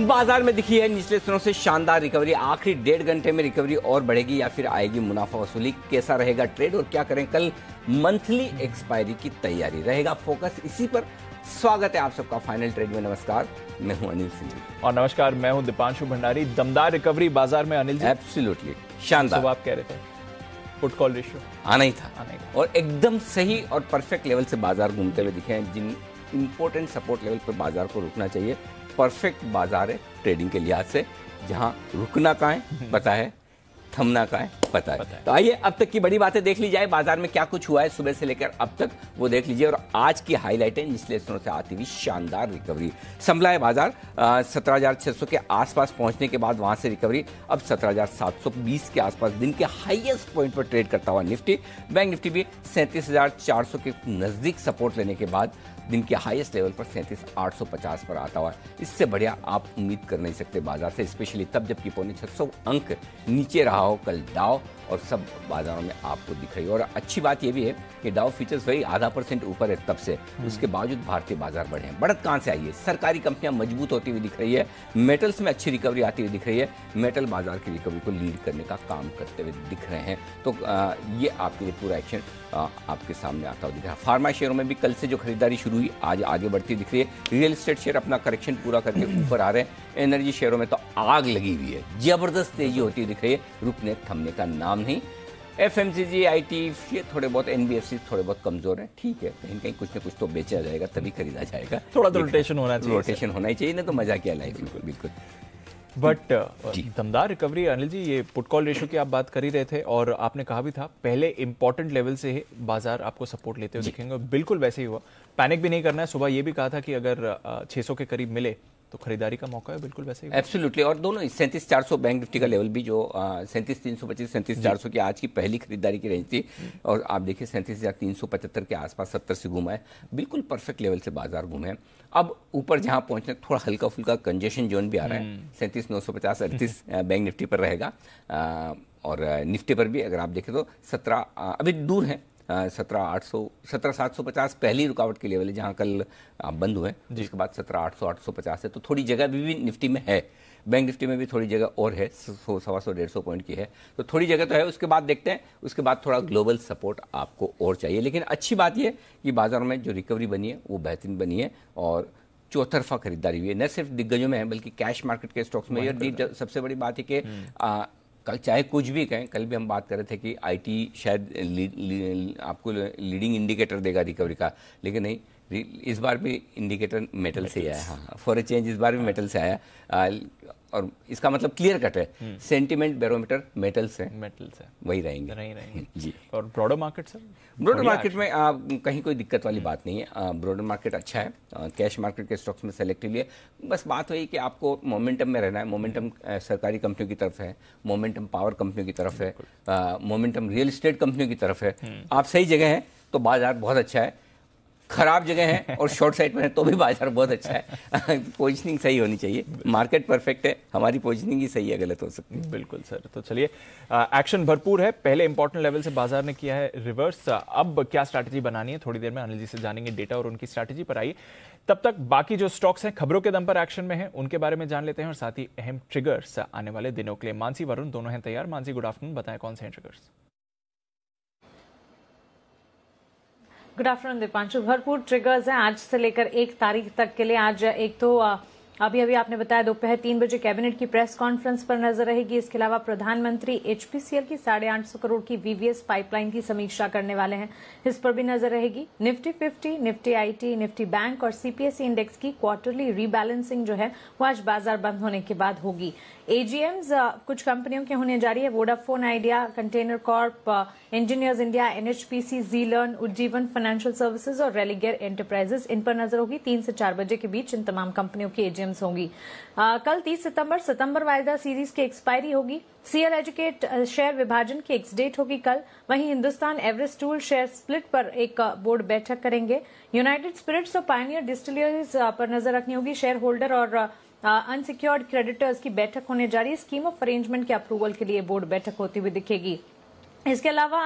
बाजार में दिखी है निचले स्तरों से शानदार रिकवरी। आखिरी 1.5 घंटे में रिकवरी और बढ़ेगी या फिर आएगी मुनाफा वसूली? कैसा रहेगा ट्रेड और क्या करें? कल मंथली एक्सपायरी की तैयारी रहेगा फोकस इसी पर। स्वागत है आप सबका फाइनल ट्रेड में। नमस्कार, मैं हूं अनिल सिंह और नमस्कार, मैं हूं दीपांशु भंडारी। दमदार रिकवरी बाजार में अनिल जी। एब्सोल्युटली शानदार। तो आप कह रहे थे पुट कॉल रेशियो आना ही था और एकदम सही और परफेक्ट लेवल से बाजार घूमते हुए दिखे हैं। जिन इंपॉर्टेंट सपोर्ट लेवल पर बाजार को रुकना चाहिए, परफेक्ट बाजार है ट्रेडिंग के लिहाज से। जहां रुकना कहाँ है पता है, थमना कहाँ है पता है। तो आइए अब तक की बड़ी बातें देख ली जाए। बाजार में क्या कुछ हुआ है सुबह से लेकर अब तक, वो देख लीजिए। और आज की हाईलाइट है निचले स्तरों से आती हुई शानदार रिकवरी। संभला है बाजार 17,600 के आसपास पहुंचने के बाद वहां से रिकवरी। अब 17,720 के आसपास दिन के हाईएस्ट पॉइंट पर ट्रेड करता हुआ निफ्टी। बैंक निफ्टी भी 37,400 के नजदीक सपोर्ट लेने के बाद दिन के हाईएस्ट लेवल पर 37,850 पर आता हुआ। इससे बढ़िया आप उम्मीद कर नहीं सकते बाजार से, स्पेशली तब जबकि 650 अंक नीचे रहा हो कल डाउ और सब बाजारों में आपको दिख रही है। और अच्छी बात यह भी है कि डाउ फ्यूचर्स वही 0.5% ऊपर है तब से, उसके बावजूद भारतीय बाजार बढ़े हैं। बढ़त कहां से आई है? सरकारी कंपनियां मजबूत होती हुई दिख रही है, मेटल्स में अच्छी रिकवरी आती हुई दिख रही है। मेटल बाजार की रिकवरी को लीड करने का काम करते हुए दिख रहे हैं। तो ये आपके लिए पूरा एक्शन आपके सामने आता हुआ दिख रहा है। फार्मा शेयरों में भी कल से जो खरीदारी शुरू हुई आज आगे बढ़ती दिख रही है। रियल एस्टेट शेयर अपना करेक्शन पूरा करके ऊपर आ रहे हैं। एनर्जी शेयरों में तो आग लगी हुई है, जबरदस्त तेजी होती हुई दिख रही है, रुकने थमने का नाम नहीं। एफएमसीजी, आईटी, ये थोड़े बहुत एनबीएफसी थोड़े बहुत कमजोर हैं। ठीक है, कहीं कहीं कुछ ना कुछ तो बेचा जाएगा तभी खरीदा जाएगा। थोड़ा तो रोटेशन होना चाहिए। रोटेशन होना ही चाहिए, ना तो मजा क्या लाइफ। बिल्कुल बिल्कुल। बट दमदार रिकवरी। अनिल जी, ये पुट कॉल रेशियो की आप बात कर ही रहे थे और आपने कहा भी था पहले इंपॉर्टेंट लेवल से ही बाजार आपको सपोर्ट लेते हुए दिखेंगे। बिल्कुल वैसे ही हुआ। पैनिक भी नहीं करना है। सुबह ये भी कहा था कि अगर 600 के करीब मिले तो खरीदारी का मौका है। बिल्कुल वैसे ही एब्सोल्युटली। और दोनों 37,400 बैंक निफ्टी का लेवल भी जो 37,325 37,400 की आज की पहली खरीदारी की रेंज थी और आप देखिए 37,375 के आसपास 70 से घूमा है। बिल्कुल परफेक्ट लेवल से बाजार घूमे हैं। अब ऊपर जहां पहुंचने थोड़ा हल्का फुल्का कंजेशन जोन भी आ रहा है। 37,950 38 बैंक निफ्टी पर रहेगा और निफ्टी पर भी अगर आप देखें तो 17 अभी दूर है। 17,750 पहली रुकावट के लेवल है जहां कल बंद हुए। जिसके बाद 17,800 850 है। तो थोड़ी जगह भी निफ्टी में है। बैंक निफ्टी में भी थोड़ी जगह और है, 100-150 पॉइंट की है। तो थोड़ी जगह तो है। उसके बाद देखते हैं, उसके बाद थोड़ा ग्लोबल सपोर्ट आपको और चाहिए। लेकिन अच्छी बात यह कि बाजारों में जो रिकवरी बनी है वो बेहतरीन बनी है और चौतरफा खरीदारी हुई है। न सिर्फ दिग्गजों में है बल्कि कैश मार्केट के स्टॉक्स में। सबसे बड़ी बात है कि कल चाहे कुछ भी कहें, कल भी हम बात कर रहे थे कि आईटी शायद आपको लीडिंग इंडिकेटर देगा रिकवरी का, लेकिन नहीं, इस बार भी इंडिकेटर मेटल से आया। हाँ, फॉर ए चेंज इस बार भी मेटल से आया और इसका मतलब क्लियर कट है, सेंटिमेंट बैरोमीटर मेटल से वही रहेंगे जी। और broader market sir, broader market में कहीं कोई दिक्कत वाली बात नहीं है। ब्रॉडर मार्केट अच्छा है। कैश मार्केट के स्टॉक्स में सेलेक्टिव लिए बस बात वही कि आपको मोमेंटम में रहना है। मोमेंटम सरकारी कंपनियों की तरफ है, मोमेंटम पावर कंपनियों की तरफ है, मोमेंटम रियल एस्टेट कंपनियों की तरफ है। आप सही जगह हैं तो बाजार बहुत अच्छा है, खराब जगह है और शॉर्ट साइड में है तो भी बाजार बहुत अच्छा है। पोजीशनिंग सही होनी चाहिए। मार्केट परफेक्ट है, हमारी पोजीशनिंग ही सही है, गलत हो सकती है। बिल्कुल सर। तो चलिए, एक्शन भरपूर है। पहले इंपॉर्टेंट लेवल से बाजार ने किया है रिवर्स। अब क्या स्ट्रैटेजी बनानी है, थोड़ी देर में अनिल जी से जानेंगे डेटा और उनकी स्ट्रैटेजी पर। आइए तब तक बाकी जो स्टॉक्स हैं खबरों के दम पर एक्शन में हैं उनके बारे में जान लेते हैं और साथ ही अहम ट्रिगर्स आने वाले दिनों के लिए। मानसी, वरुण दोनों हैं तैयार। मानसी, गुड आफ्टरनून, बताएं कौन से हैं ट्रिगर्स? Good afternoon Deepanshu. भरपूर ट्रिगर्स हैं आज से लेकर 1 तारीख तक के लिए। आज एक तो अभी आपने बताया दोपहर 3 बजे कैबिनेट की प्रेस कॉन्फ्रेंस पर नजर रहेगी। इसके अलावा प्रधानमंत्री एचपीसीएल की 850 करोड़ की वीवीएस पाइपलाइन की समीक्षा करने वाले हैं, इस पर भी नजर रहेगी। Nifty 50, Nifty IT, Nifty bank और सीपीएसई इंडेक्स की क्वार्टरली रीबैलेंसिंग जो है वो आज बाजार बंद होने के बाद होगी। एजीएम्स कुछ कंपनियों के होने जा रही है। Vodafone Idea, container corp, engineers India, NHPC, Zee Learn, Ujjivan financial services और रेलिगेयर एंटरप्राइजेस, इन पर नजर होगी। 3 से 4 बजे के बीच इन तमाम कंपनियों की एजीएम्स होंगी। कल 30 सितंबर वायदा सीरीज की एक्सपायरी होगी। सीएल एजुकेट शेयर विभाजन की एक्स डेट होगी कल। वहीं Hindustan Everest tool share split पर एक बोर्ड बैठक करेंगे। यूनाइटेड स्पिरिट्स और पायनियर डिस्टिलरीज पर नजर रखनी होगी। शेयर होल्डर और अनसिक्योर्ड क्रेडिटर्स की बैठक होने जा रही है। स्कीम ऑफ अरेंजमेंट के अप्रूवल के लिए बोर्ड बैठक होती हुई दिखेगी। इसके अलावा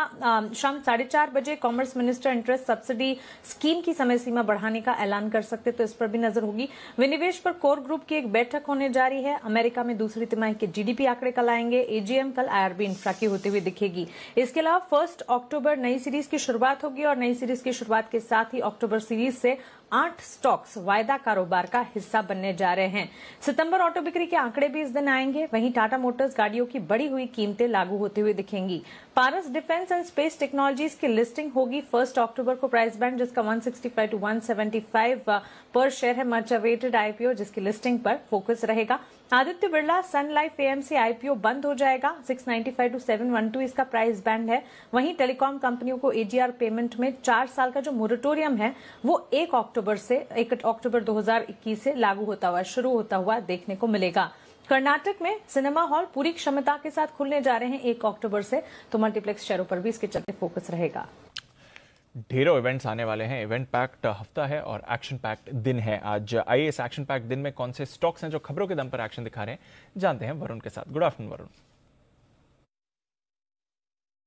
शाम 4:30 बजे commerce minister interest subsidy scheme की समय सीमा बढ़ाने का ऐलान कर सकते, तो इस पर भी नजर होगी। विनिवेश पर कोर ग्रुप की एक बैठक होने जा रही है। अमेरिका में दूसरी तिमाही के जीडीपी आंकड़े कल आएंगे। एजीएम कल आईआरबी इंफ्रा की होती हुई दिखेगी। इसके अलावा 1 अक्टूबर नई सीरीज की शुरुआत होगी और नई सीरीज की शुरुआत के साथ ही अक्टूबर सीरीज से 8 स्टॉक्स वायदा कारोबार का हिस्सा बनने जा रहे हैं। सितंबर ऑटो बिक्री के आंकड़े भी इस दिन आएंगे। वहीं टाटा मोटर्स गाड़ियों की बढ़ी हुई कीमतें लागू होती हुई दिखेंगी। पारस डिफेंस एंड स्पेस टेक्नोलॉजीज की लिस्टिंग होगी 1 अक्टूबर को। प्राइस बैंड जिसका 165 to 175 पर शेयर है। मच अवेटेड आईपीओ जिसकी लिस्टिंग पर फोकस रहेगा। आदित्य बिरला सन लाइफ एएमसी आईपीओ बंद हो जाएगा। 695 to 712 इसका प्राइस बैंड है। वहीं टेलीकॉम कंपनियों को एजीआर पेमेंट में 4 साल का जो मोरेटोरियम है वो 1 अक्टूबर 2021 से लागू होता हुआ शुरू होता हुआ देखने को मिलेगा। कर्नाटक में सिनेमा हॉल पूरी क्षमता के साथ खुलने जा रहे हैं 1 अक्टूबर से, तो मल्टीप्लेक्स शेयरों पर भी इसके चलते फोकस रहेगा। ढेरों इवेंट्स आने वाले हैं। इवेंट पैक्ड हफ्ता है और एक्शन पैक्ड दिन है आज। आइए इस एक्शन पैक्ड दिन में कौन से स्टॉक्स हैं जो खबरों के दम पर एक्शन दिखा रहे हैं, जानते हैं वरुण के साथ। Good afternoon Varun.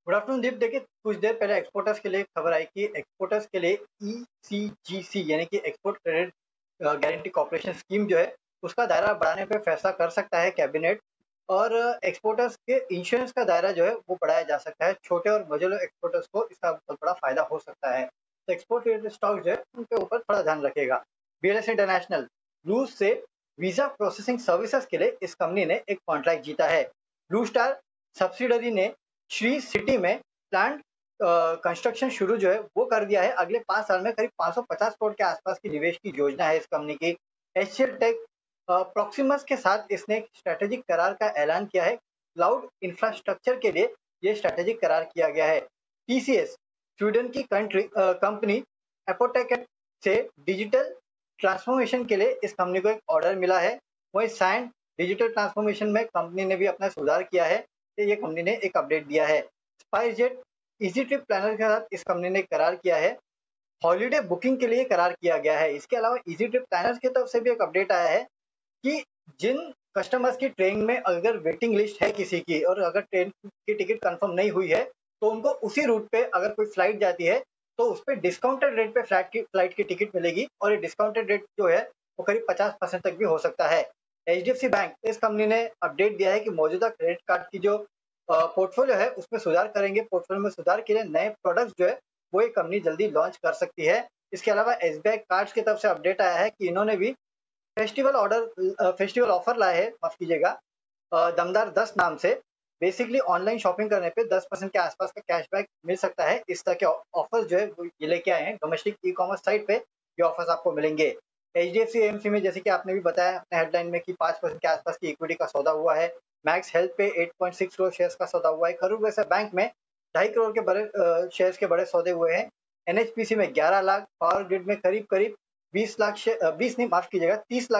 Good afternoon Deep. देखिए, कुछ देर पहले एक्सपोर्टर्स के लिए खबर आई कि एक्सपोर्टर्स के लिए ECGC यानी कि export credit guarantee corporation scheme जो है उसका दायरा बढ़ाने पे फैसला कर सकता है कैबिनेट, और एक्सपोर्टर्स के इंश्योरेंस का दायरा जो है वो बढ़ाया जा सकता है। छोटे और मझोले एक्सपोर्टर्स को इसका बहुत बड़ा फायदा हो सकता है। तो एक्सपोर्ट रिलेटेड स्टॉक जो है उनके ऊपर थोड़ा ध्यान रखिएगा। BLS इंटरनेशनल रूस से वीजा प्रोसेसिंग सर्विसेज के लिए इस कंपनी ने एक कॉन्ट्रैक्ट जीता है। ब्लू स्टार सब्सिडरी ने श्री सिटी में प्लांट कंस्ट्रक्शन शुरू जो है वो कर दिया है। अगले 5 साल में करीब 550 करोड़ के आसपास की निवेश की योजना है इस कंपनी की। HCL टेक प्रॉक्सिमस के साथ इसने एक स्ट्रेटेजिक करार का ऐलान किया है। क्लाउड इंफ्रास्ट्रक्चर के लिए ये स्ट्रेटेजिक करार किया गया है। TCS स्वीडन की कंपनी एपोटेक से डिजिटल ट्रांसफॉर्मेशन के लिए इस कंपनी को एक ऑर्डर मिला है। वहीं सैंड डिजिटल ट्रांसफॉर्मेशन में कंपनी ने भी अपना सुधार किया है, तो ये कंपनी ने एक अपडेट दिया है। स्पाइसजेट इजी ट्रिप प्लानर के साथ इस कंपनी ने करार किया है। हॉलीडे बुकिंग के लिए करार किया गया है। इसके अलावा इजी ट्रिप प्लानर्स की तरफ से भी एक अपडेट आया है कि जिन कस्टमर्स की ट्रेन में अगर वेटिंग लिस्ट है किसी की और अगर ट्रेन की टिकट कंफर्म नहीं हुई है तो उनको उसी रूट पे अगर कोई फ्लाइट जाती है तो उस पर डिस्काउंटेड रेट पे फ्लाइट की टिकट मिलेगी, और ये डिस्काउंटेड रेट जो है वो करीब 50% तक भी हो सकता है। HDFC बैंक इस कंपनी ने अपडेट दिया है कि मौजूदा क्रेडिट कार्ड की जो पोर्टफोलियो है उसमें सुधार करेंगे। पोर्टफोलियो में सुधार के लिए नए प्रोडक्ट्स जो है वो एक कंपनी जल्दी लॉन्च कर सकती है। इसके अलावा SBI कार्ड्स की तरफ से अपडेट आया है कि इन्होंने भी फेस्टिवल ऑफर लाए है, माफ कीजिएगा, दमदार 10 नाम से। बेसिकली ऑनलाइन शॉपिंग करने पे 10% के आसपास का कैशबैक मिल सकता है। इस तरह के ऑफर्स जो है वो ये लेके आए हैं। डोमेस्टिक ई-कॉमर्स साइट पे ये ऑफर्स आपको मिलेंगे। HDFC AMC में जैसे कि आपने भी बताया अपने हेडलाइन में कि 5% के आसपास की इक्विटी का सौदा हुआ है। मैक्स हेल्थ पे 8.6 करोड़ शेयर्स का सौदा हुआ है। करूर वैसा बैंक में 2.5 करोड़ के बड़े शेयर्स के बड़े सौदे हुए हैं। NHPC में 11 लाख, पावर ग्रिड में करीब 30 लाख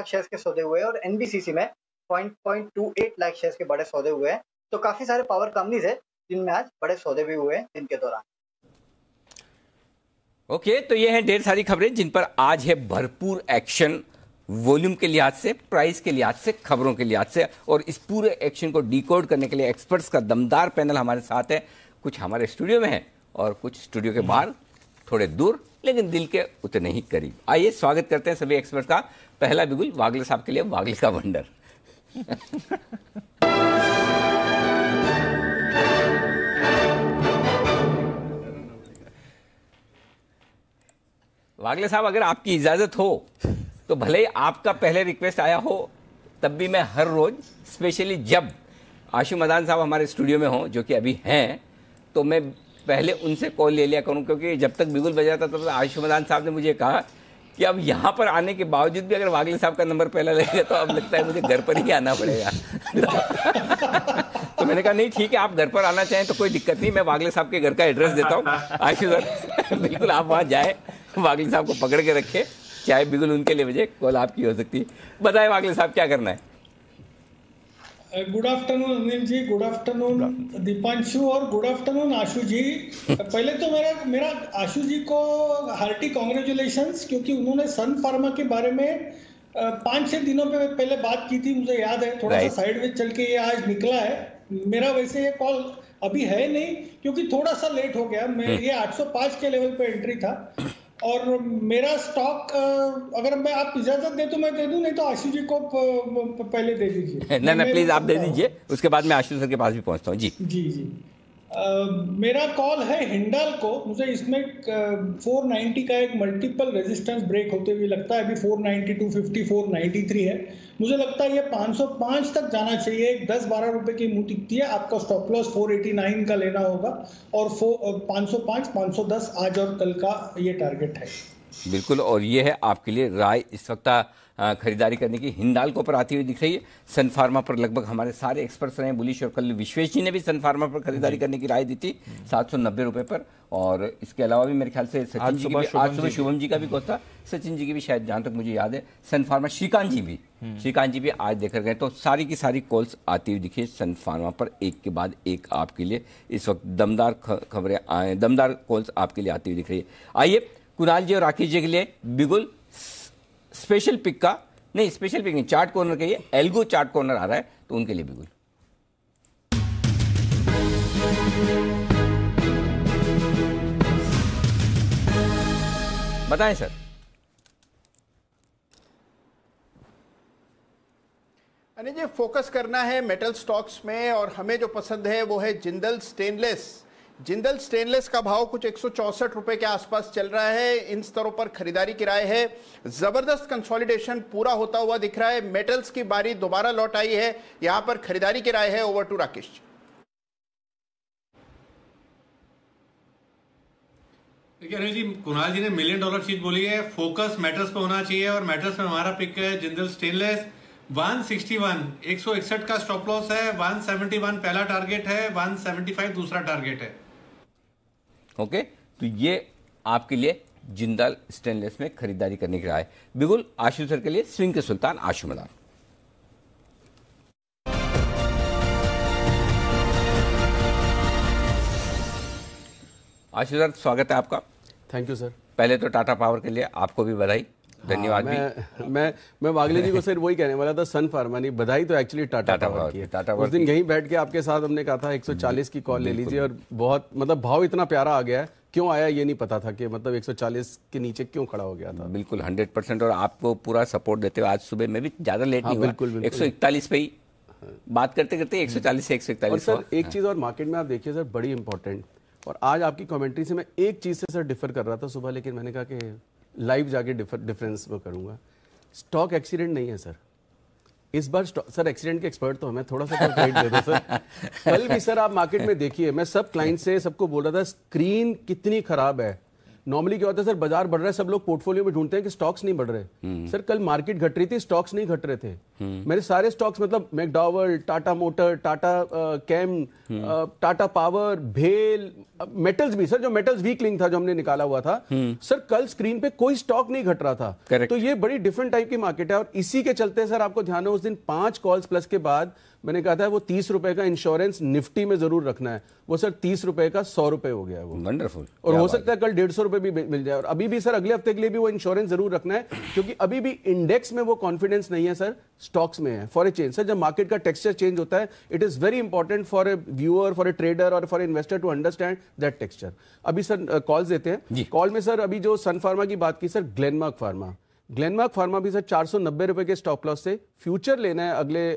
शेयर्स के सौदे हुए हैं, और NBCC में 0.28 लाख शेयर्स के बड़े सौदे हुए हैं। तो काफी सारे पावर कंपनीज है जिनमें आज बड़े सौदे भी हुए हैं दिन के दौरान। ओके, तो ये हैं ढेर सारी खबरें जिन पर आज है भरपूर एक्शन, वॉल्यूम के लिहाज से, प्राइस के लिहाज से, खबरों के लिहाज से। और इस पूरे एक्शन को डिकोड करने के लिए एक्सपर्ट्स का दमदार पैनल हमारे साथ है। कुछ हमारे स्टूडियो में है और कुछ स्टूडियो के बाहर, थोड़े दूर लेकिन दिल के उतने ही करीब। आइए स्वागत करते हैं सभी एक्सपर्ट का। पहला बिगुल वागले साहब के लिए, वागले का वंडर। वागले साहब, अगर आपकी इजाजत हो तो भले ही आपका पहले रिक्वेस्ट आया हो, तब भी मैं हर रोज, स्पेशली जब आशु मदान साहब हमारे स्टूडियो में हो, जो कि अभी हैं, तो मैं पहले उनसे कॉल ले लिया करूं, क्योंकि जब तक बिगुल बजा था तब आशु मदान साहब ने मुझे कहा कि अब यहाँ पर आने के बावजूद भी अगर वागले साहब का नंबर पहला लगेगा तो अब लगता है मुझे घर पर ही आना पड़ेगा। तो मैंने कहा नहीं ठीक है, आप घर पर आना चाहें तो कोई दिक्कत नहीं, मैं वागले साहब के घर का एड्रेस देता हूँ। आशु सर बिल्कुल आप वहाँ जाए, वागले साहब को पकड़ के रखे, चाहे बिगुल उनके लिए बजे, कॉल आपकी हो सकती है। बताए वागले साहब क्या करना है। Good afternoon Anil ji, good afternoon Deepanshu, और गुड आफ्टरनून आशु जी। पहले तो मेरा आशु जी को हार्टी कॉन्ग्रेचुलेशंस, क्योंकि उन्होंने सन फार्मा के बारे में 5-6 दिनों पहले बात की थी, मुझे याद है। थोड़ा सा साइड में चल के ये आज निकला है। मेरा वैसे ये कॉल अभी है नहीं क्योंकि थोड़ा सा लेट हो गया। मैं ये 805 के लेवल पे एंट्री था और मेरा स्टॉक अगर मैं आप इजाजत दे तो मैं दे दूं, नहीं तो आशु जी को पहले दे दीजिए। ना प्लीज आप दे दीजिए, उसके बाद मैं आशु सर के पास भी पहुंचता हूँ। जी जी मेरा कॉल है हिंडाल्को। मुझे इसमें 490 का एक मल्टीपल रेजिस्टेंस ब्रेक होते हुए लगता है। अभी 490, 250, 493 है। मुझे लगता है ये 505 तक जाना चाहिए। 10-12 रुपए की मुंह टिकती है। आपका स्टॉप लॉस 489 का लेना होगा और 505, 510 आज और कल का ये टारगेट है। बिल्कुल, और ये है आपके लिए राय इस वक्त खरीदारी करने की। हिंडाल्को पर आती हुई दिख रही है। सन फार्मा पर लगभग हमारे सारे एक्सपर्ट्स रहे बुलिश, और कल विश्वेश जी ने भी सन फार्मा पर खरीदारी करने की राय दी थी 790 रुपए पर। और इसके अलावा भी मेरे ख्याल से सचिन जी की भी, आज सुबह शुभम जी का भी कॉल था, सचिन जी की भी शायद, जहां तक मुझे याद है सन फार्मा, श्रीकांत जी भी आज देकर गए। तो सारी की सारी कॉल्स आती हुई दिखी सन फार्मा पर, एक के बाद एक आपके लिए इस वक्त दमदार खबरें आए, दमदार कॉल्स आपके लिए आती हुई दिख रही है। आइए कुणाल जी और राकेश जी के लिए बिगुल स्पेशल पिक का, नहीं स्पेशल पिक नहीं, चार्ट कॉर्नर का ये एल्गो चार्ट कॉर्नर आ रहा है, तो उनके लिए बिगुल। बताएं सर। अनिल जी, फोकस करना है मेटल स्टॉक्स में और हमें जो पसंद है वो है जिंदल स्टेनलेस। जिंदल स्टेनलेस का भाव कुछ 164 रुपए के आसपास चल रहा है। इन स्तरों पर खरीदारी की राय है। जबरदस्त कंसोलिडेशन पूरा होता हुआ दिख रहा है। मेटल्स की बारी दोबारा लौट आई है, यहां पर खरीदारी की राय है। Over to Rakesh. देखिए अनिल जी, कुणाल जी ने $1 मिलियन चीज बोली है। फोकस मेटल्स पे होना चाहिए और मेटल्स में हमारा पिक है जिंदल स्टेनलेस 161, 161 का स्टॉप लॉस है, 171 पहला टारगेट है, 175 दूसरा टारगेट है। ओके, तो ये आपके लिए जिंदल स्टेनलेस में खरीदारी करने की राय। बिगुल आशु सर के लिए स्विंग के सुल्तान आशु मदान। आशु सर, स्वागत है आपका। Thank you sir. पहले तो टाटा पावर के लिए आपको भी बधाई, धन्यवाद। मैं वागले जी को सर वही कहने वाला था, सन फार्मा नहीं, बधाई तो एक्चुअली टाटा पावर की है। उस दिन यहीं बैठ के आपके साथ हमने कहा था 140 की कॉल ले लीजिए, और बहुत मतलब भाव इतना प्यारा आ गया है। क्यों आया ये नहीं पता था कि मतलब 140 के नीचे क्यों खड़ा हो गया था। बिल्कुल 100%, और आपको पूरा सपोर्ट देते हुए आज सुबह में भी ज्यादा लेट नहीं हुआ, 141 पे ही बात करते करते 140 से 141। और सर एक चीज और मार्केट में आप देखिए सर, बड़ी इंपॉर्टेंट, और आज आपकी कमेंट्री से मैं एक चीज से सर डिफर कर रहा था सुबह, लेकिन मैंने कहा कि लाइव जाके डिफरेंस में करूंगा। स्टॉक एक्सीडेंट नहीं है सर इस बार। सर एक्सीडेंट के एक्सपर्ट तो हमें थोड़ा सा क्रेडिट दे दो सर। कल भी सर आप मार्केट में देखिए, मैं सब क्लाइंट से सबको बोल रहा था स्क्रीन कितनी खराब है। नॉर्मली क्या होता है सर, बाजार बढ़ रहा है, सब लोग पोर्टफोलियो में ढूंढते हैं कि स्टॉक्स नहीं बढ़ रहे। सर कल मार्केट घट रही थी, स्टॉक्स नहीं घट रहे थे। मेरे सारे स्टॉक्स मतलब McDowell, Tata motor, Tata chem, Tata power, भेल, मेटल्स भी सर, जो मेटल्स वीक लिंक था जो हमने निकाला हुआ था सर, कल स्क्रीन पे कोई स्टॉक नहीं घट रहा था। तो ये बड़ी डिफरेंट टाइप की मार्केट है, और इसी के चलते सर आपको ध्यान है उस दिन 5 कॉल्स प्लस के बाद मैंने कहा था वो 30 रुपए का इंश्योरेंस निफ्टी में जरूर रखना है। वो सर 30 रुपए का 100 रुपए हो गया है वो। वंडरफुल। और हो सकता है कल 150 रुपए भी मिल जाए। और अभी भी सर अगले हफ्ते के लिए भी वो इंश्योरेंस जरूर रखना है, क्योंकि अभी भी इंडेक्स में वो कॉन्फिडेंस नहीं है सर, स्टॉक्स में है। फॉर ए चेंज सर, जब मार्केट का टेक्सचर चेंज होता है, it is very important for a viewer, for a trader और for investor to understand that texture. अभी सर कॉल्स देते हैं। कॉल में सर अभी जो सन फार्मा की बात की सर, ग्लेनमार्क फार्मा भी सर 490 रुपए के स्टॉप लॉस से फ्यूचर लेना है अगले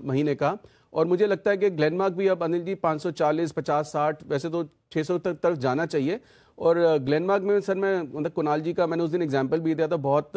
महीने का। और मुझे लगता है कि ग्लेनमार्क भी अब अनिल जी 540, 50, 60, वैसे तो 600 तक तरफ जाना चाहिए। और ग्लेनमार्क में सर मैं मतलब कुणाल जी का मैंने उस दिन एग्जांपल भी दिया था, बहुत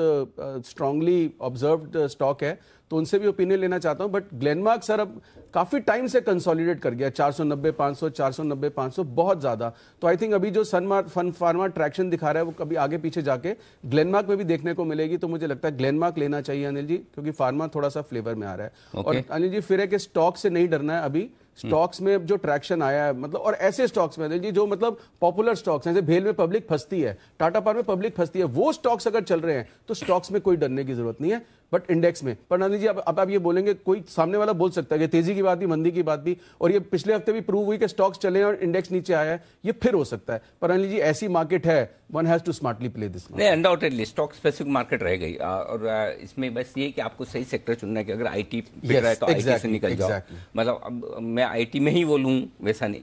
स्ट्रांगली ऑब्जर्व्ड स्टॉक है, तो उनसे भी ओपिनियन लेना चाहता हूं। बट ग्लेनमार्क सर अब काफी टाइम से कंसोलिडेट कर गया, 490, 500, 490, 500, बहुत ज्यादा। तो आई थिंक अभी जो सन फार्मा ट्रैक्शन दिखा रहा है वो कभी आगे पीछे जाके ग्लेनमार्क में भी देखने को मिलेगी। तो मुझे लगता है ग्लेनमार्क लेना चाहिए अनिल जी, क्योंकि फार्मा थोड़ा सा फ्लेवर में आ रहा है। और अनिल जी फिर है कि स्टॉक से नहीं डरना है। अभी स्टॉक्स में जो ट्रैक्शन आया है, मतलब और ऐसे स्टॉक्स में जी जो मतलब पॉपुलर स्टॉक्स हैं, जैसे भेल में पब्लिक फंसती है, टाटा पावर में पब्लिक फंसती है, वो स्टॉक्स अगर चल रहे हैं तो स्टॉक्स में कोई डरने की जरूरत नहीं है। बट इंडेक्स में पर नानी जी अब आप ये बोलेंगे, कोई सामने वाला बोल सकता है कि तेजी की बात भी, मंदी की बात भी, और ये पिछले हफ्ते भी प्रूव हुई कि स्टॉक्स चले और इंडेक्स नीचे आया है, ये फिर हो सकता है। पर नानी जी ऐसी मार्केट है, one has to smartly play this. नहीं, अनडाउटेडली स्टॉक स्पेसिफिक मार्केट रह गई, और इसमें बस ये कि आपको सही सेक्टर चुनना है कि अगर आईटी बिक रहा है तो आईटी से निकल जाओ। मतलब अब मैं आईटी में ही वो लूं वैसा नहीं,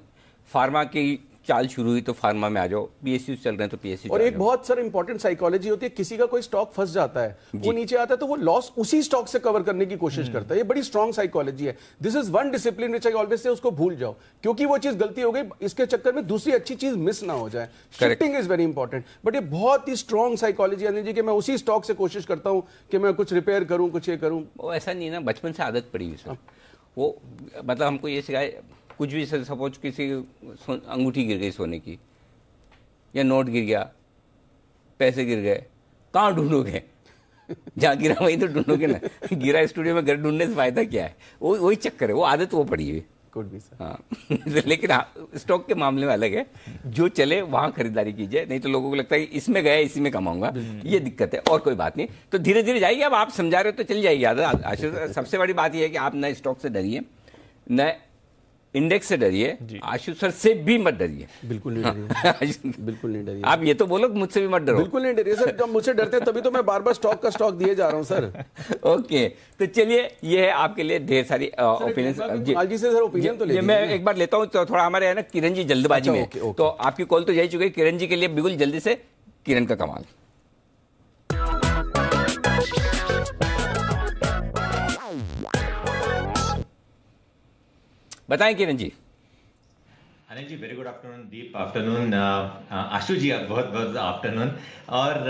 फार्मा की चाल शुरू हुई तो फार्मा में आ जाओ, पीएसयू चल रहे हैं तो पीएसयू। और एक बहुत सर इंपॉर्टेंट साइकोलॉजी होती है, किसी का कोई स्टॉक फंस जाता है, वो नीचे आता है तो वो लॉस उसी स्टॉक से कवर करने की कोशिश करता है। ये बड़ी स्ट्रॉन्ग साइकोलॉजी है। This is one discipline which I always say, उसको भूल जाओ, क्योंकि वो चीज गलती हो गई, इसके चक्कर में दूसरी अच्छी चीज मिस ना हो जाए। Shifting is very important, but ये बहुत ही स्ट्रॉन्ग साइकोलॉजी अनिल जी कि मैं उसी स्टॉक से कोशिश करता हूं कि मैं कुछ रिपेयर करूं, कुछ ये करूं। वो ऐसा नहीं ना, बचपन से आदत पड़ी है। वो मतलब हमको ये सिखाए, कुछ भी सपोज किसी अंगूठी गिर गई सोने की, या नोट गिर गया, पैसे गिर गए, कहाँ ढूंढोगे? जहाँ गिरा वहीं तो ढूंढोगे ना। गिरा स्टूडियो में घर ढूंढने से फायदा क्या है? वो वही चक्कर है, वो आदत वो पड़ी है। कुछ भी सर। हाँ लेकिन स्टॉक के मामले में अलग है, जो चले वहां खरीदारी कीजिए, नहीं तो लोगों को लगता है कि इसमें गया इसी में कमाऊंगा, ये दिक्कत है। और कोई बात नहीं, तो धीरे धीरे जाइए। अब आप समझा रहे हो तो चल जाइए। सबसे बड़ी बात यह है कि आप नए स्टॉक से डरिए, नए इंडेक्स से डरिए, आशु सर से भी मत डरिए। बिल्कुल नहीं डरिए, बिल्कुल नहीं डरिए। आप ये तो बोलो मुझसे भी मत डरो। बिल्कुल नहीं डरिए सर, जब मुझसे डरते हैं तभी तो मैं बार बार स्टॉक का स्टॉक दिए जा रहा हूं सर। ओके, तो चलिए, ये है आपके लिए ढेर सारी ओपिनियन। जी से सर ओपिनियन तो ले मैं एक बार लेता हूं, तो थोड़ा हमारे है ना किरण जी जल्दबाजी में, तो आपकी कॉल तो जा ही चुकी है। किरण जी के लिए बिल्कुल जल्दी से, किरण का कमाल। बताएं Kiran ji. Anil ji very good afternoon, दीप आफ्टरनून, आशु जी बहुत बहुत आफ्टरनून। और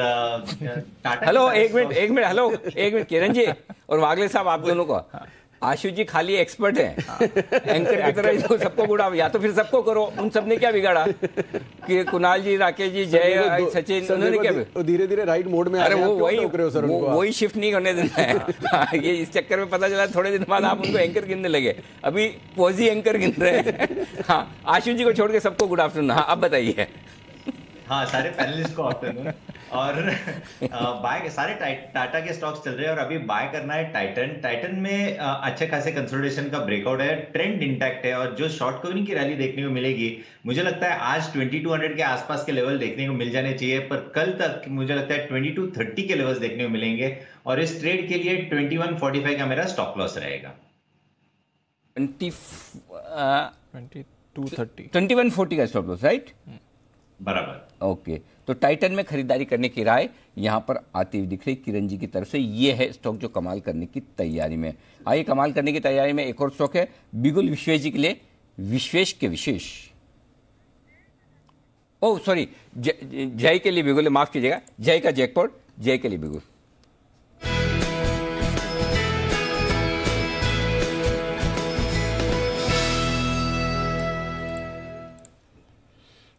हेलो एक मिनट हेलो एक मिनट किरण जी और वागले साहब, आप दोनों को, आशु जी खाली एक्सपर्ट हैं एंकर की तरह, तो सबको गुड़ा, या तो फिर सबको करो। उन सब ने क्या बिगाड़ा कि कुणाल जी, राकेश जी, जय, सचिन, उन्होंने क्या धीरे धीरे राइट मोड में। अरे वही शिफ्ट नहीं करने देना है। ये इस चक्कर में पता चला थोड़े दिन बाद आप उनको एंकर गिनने लगे, अभी पोजी एंकर गिन रहे हैं। हाँ, आशु जी को छोड़ के सबको गुड आफ्टरनून। हाँ, अब बताइए। हाँ, सारे पैनलिस्ट को आफ्टरनून। और बाय सारे टाटा के स्टॉक्स चल रहे हैं और अभी बाय करना है टाइटन में अच्छे खासे कंसोलिडेशन का ब्रेकआउट है, ट्रेंड इंटैक्ट है, और जो शॉर्ट कवरिंग की रैली देखने को मिलेगी, मुझे लगता है आज 2200 के आसपास के लेवल देखने को मिल जाने चाहिए, पर कल तक मुझे लगता है 2230 के लेवल्स देखने को मिलेंगे, और इस ट्रेड के लिए 2145 का मेरा स्टॉप लॉस रहेगा। 2140 का स्टॉप लॉस, राइट? बराबर। ओके, तो टाइटन में खरीदारी करने की राय यहां पर आती हुई दिख रही किरण जी की तरफ से। ये है स्टॉक जो कमाल करने की तैयारी में। आइए, कमाल करने की तैयारी में एक और स्टॉक है बिगुल विश्वेश जी के लिए, विश्वेश के विशेष, ओह सॉरी, जय के लिए बिगुल, माफ कीजिएगा, जय का जैकपॉट, जय के लिए बिगुल।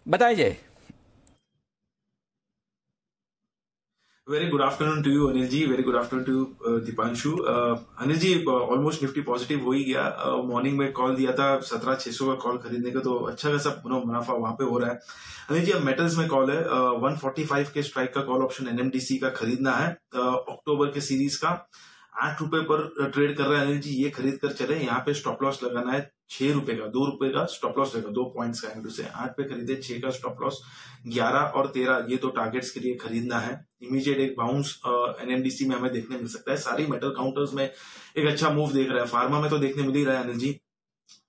बताइए जय। Very good afternoon to you, Anil ji. Very good afternoon to Dipanshu. Anil ji, almost Nifty positive हो ही गया। मॉर्निंग में कॉल दिया था 17,600 का कॉल खरीदने का, तो अच्छा खासा मुनाफा वहां पे हो रहा है। अनिल जी, अब मेटल्स में कॉल है, 145 के स्ट्राइक का कॉल ऑप्शन एनएमडीसी का खरीदना है, अक्टूबर के सीरीज का, 8 रुपए पर ट्रेड कर रहा है। अनिल जी, ये खरीद कर चले। यहाँ पे स्टॉप लॉस लगाना है 6 रुपए का, 2 रुपए का स्टॉप लॉस रहेगा, 2 पॉइंट्स का एंगल से। 8 पे खरीदे, 6 का स्टॉप लॉस, 11 और 13 ये 2 टारगेट्स के लिए खरीदना है। इमीडिएट एक बाउंस एनएमडीसी में हमें देखने मिल सकता है। सारी मेटल काउंटर्स में एक अच्छा मूव देख रहा है। फार्मा में तो देखने मिल ही रहा है अनिल जी,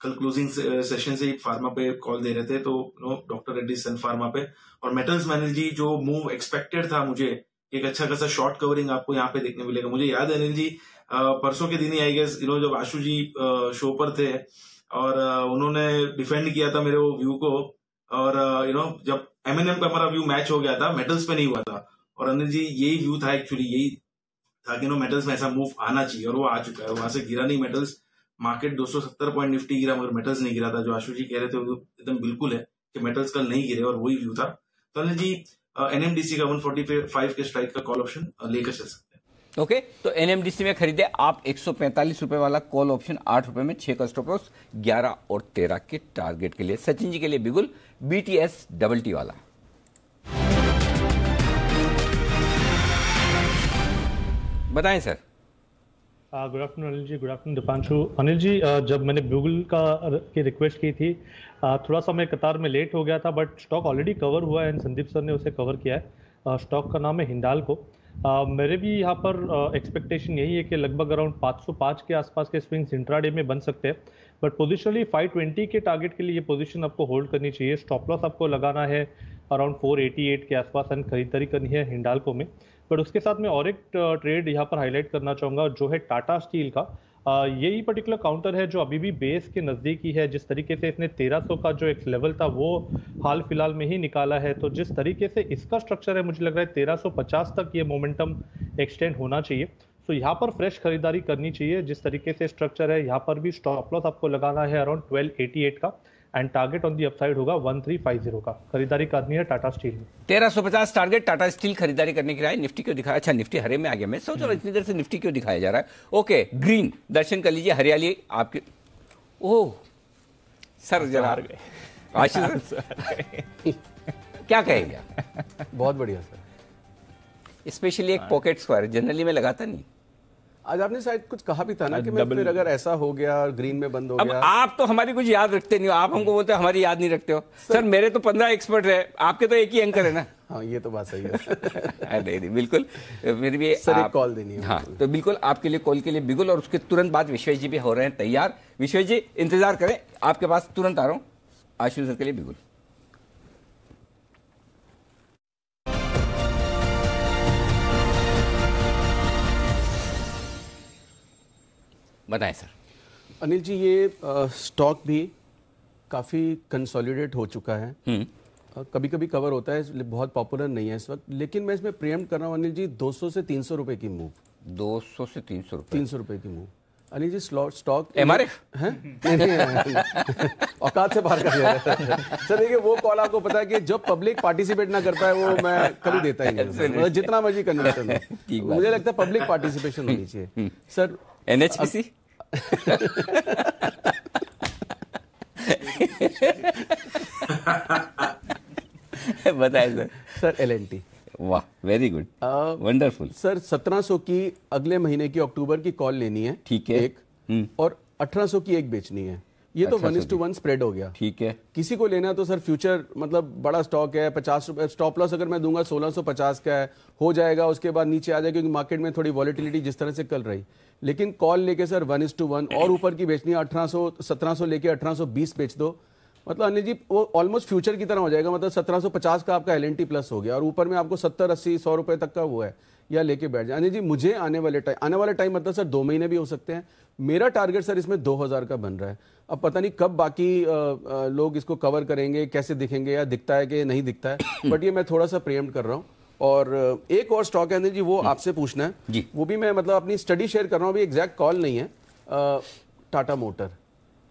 कल क्लोजिंग सेशन से फार्मा पे कॉल दे रहे थे, तो डॉक्टर रेड्डी सन फार्मा पे। और मेटल्स में अनिल जी जो मूव एक्सपेक्टेड था मुझे, एक अच्छा खासा शॉर्ट कवरिंग आपको यहाँ पे देखने मिलेगा। मुझे याद है अनिल जी, परसों के दिन ही आई गेस जब आशु जी शो पर थे और उन्होंने डिफेंड किया था मेरे वो व्यू को, और जब एमएनएम पे हमारा व्यू मैच हो गया था, मेटल्स पे नहीं हुआ था। और अनिल जी यही व्यू था, एक्चुअली यही था कि मेटल्स में ऐसा मूव आना चाहिए, और वो आ चुका है। वहां से गिरा नहीं मेटल्स, मार्केट 270 पॉइंट निफ्टी गिरा, मगर मेटल्स नहीं गिरा था। जो आशु जी कह रहे थे वो एकदम बिल्कुल है कि मेटल्स कल नहीं गिरे, और वही व्यू था। तो अनिल जी, एनएमडीसी का 145 के स्ट्राइक का कॉल ऑप्शन लेकर चल सकते हैं। ओके, तो एनएमडीसी में खरीदे आप 145 रुपए वाला कॉल ऑप्शन, 8 रुपए में, 6 का स्टॉप लॉस, 11 और 13 के टारगेट के लिए। सचिन जी के लिए बिगुल बीटीएस डबल टी वाला। बताएं sir. Good afternoon Anil ji, good afternoon Deepanshu. Anil ji, जब मैंने बिगुल की रिक्वेस्ट की थी, थोड़ा सा मैं कतार में लेट हो गया था, बट स्टॉक ऑलरेडी कवर हुआ है एंड संदीप सर ने उसे कवर किया है। स्टॉक का नाम है हिंडाल्को। मेरे भी यहाँ पर एक्सपेक्टेशन यही है कि लगभग अराउंड 505 के आसपास के स्विंग्स इंट्राडे में बन सकते हैं, बट पोजिशनली 520 के टारगेट के लिए ये पोजीशन आपको होल्ड करनी चाहिए। स्टॉप लॉस आपको लगाना है अराउंड 488 के आसपास एंड खरीदारी करनी है हिंडाल्को में। बट उसके साथ मैं और एक ट्रेड यहाँ पर हाईलाइट करना चाहूँगा जो है टाटा स्टील का। यही पर्टिकुलर काउंटर है जो अभी भी बेस के नज़दीकी है। जिस तरीके से इसने 1300 का जो एक लेवल था वो हाल फिलहाल में ही निकाला है, तो जिस तरीके से इसका स्ट्रक्चर है मुझे लग रहा है 1350 तक ये मोमेंटम एक्सटेंड होना चाहिए। सो यहाँ पर फ्रेश खरीदारी करनी चाहिए। जिस तरीके से स्ट्रक्चर है यहाँ पर भी स्टॉप लॉस आपको लगाना है अराउंड 1288 का and target on the upside होगा 1350 का। खरीदारी करनी है टाटा स्टील में। 1350 टारगेट टाटा स्टील खरीदारी करने की राय। निफ्टी क्यों दिखाया? अच्छा, निफ्टी हरे में आ गया। मैं सोच रहा हूँ इतनी देर से निफ्टी क्यों दिखाया जा रहा है। ओके, ग्रीन दर्शन कर लीजिए, हरियाली आपके। ओह सर, जरा आशीष क्या कहेंगे? बहुत बढ़िया सर। स्पेशली एक पॉकेट स्क्वायर जनरली में लगाता नहीं। आज आपने शायद कुछ कहा भी था ना कि मैं फिर अगर ऐसा हो गया और ग्रीन में बंद हो गया। अब आप तो हमारी कुछ याद रखते नहीं हो, आप हमको बोलते हमारी याद नहीं रखते हो। सर मेरे तो 15 एक्सपर्ट है, आपके तो एक ही एंकर है ना। हाँ, ये तो बात सही है। नहीं, बिल्कुल। मेरे भी सर एक कॉल देनी है। हाँ, तो बिल्कुल आपके लिए कॉल के लिए बिल्कुल। और उसके तुरंत बाद विश्वेश जी भी हो रहे हैं तैयार। विश्वेश जी इंतजार करें, आपके पास तुरंत आ रहा हूँ। आशु सर के लिए बिल्कुल। बताएं सर। अनिल जी, ये स्टॉक भी काफ़ी कंसोलिडेट हो चुका है। कभी कभी कवर होता है, बहुत पॉपुलर नहीं है इस वक्त, लेकिन मैं इसमें प्रियम्प्ट कर रहा हूँ अनिल जी 200 से 300 रुपए की मूव। 200 से 300 रुपए, 300 रुपए की move Anil ji. Stock MRF है औकात से बाहर कर दिया सर। देखिए, वो कॉल आपको पता है कि जो पब्लिक पार्टिसिपेट ना करता है वो मैं कभी देता ही नहीं। मतलब जितना मर्जी कन्वर्शन हो, मुझे लगता है पब्लिक पार्टिसिपेशन होनी चाहिए सर। एनएचपीसी बताए सर। Sir L and T. वाह, वेरी गुड, वंडरफुल सर। 1700 की अगले महीने की अक्टूबर की कॉल लेनी है, ठीक है, एक, और 1800 की एक बेचनी है। ये तो 1:1 स्प्रेड हो गया, ठीक है। किसी को लेना तो सर फ्यूचर मतलब बड़ा स्टॉक है, 50 रुपए स्टॉप लॉस अगर मैं दूंगा 1650 का है, हो जाएगा, उसके बाद नीचे आ जाएगा क्योंकि मार्केट में थोड़ी वॉलेटिलिटी जिस तरह से कल रही। लेकिन कॉल लेके सर 1:1 और ऊपर की बेचनी है, 1800 1700 लेके 1820 बेच दो। मतलब अनिल जी वो ऑलमोस्ट फ्यूचर की तरह हो जाएगा। मतलब 1750 का आपका एलएनटी प्लस हो गया और ऊपर में आपको 70 80 100 रुपए तक का वो है, या लेके बैठ जाए। अनिल जी मुझे आने वाले टाइम मतलब सर 2 महीने भी हो सकते हैं। मेरा टारगेट सर इसमें 2000 का बन रहा है। अब पता नहीं कब बाकी लोग इसको कवर करेंगे, कैसे दिखेंगे, या दिखता है कि नहीं दिखता है, बट ये मैं थोड़ा सा प्रियम्प्ट कर रहा हूँ। और एक और स्टॉक है अनिल जी, वो आपसे पूछना है जी। वो भी मैं मतलब अपनी स्टडी शेयर कर रहा हूँ, अभी एग्जैक्ट कॉल नहीं है। टाटा मोटर,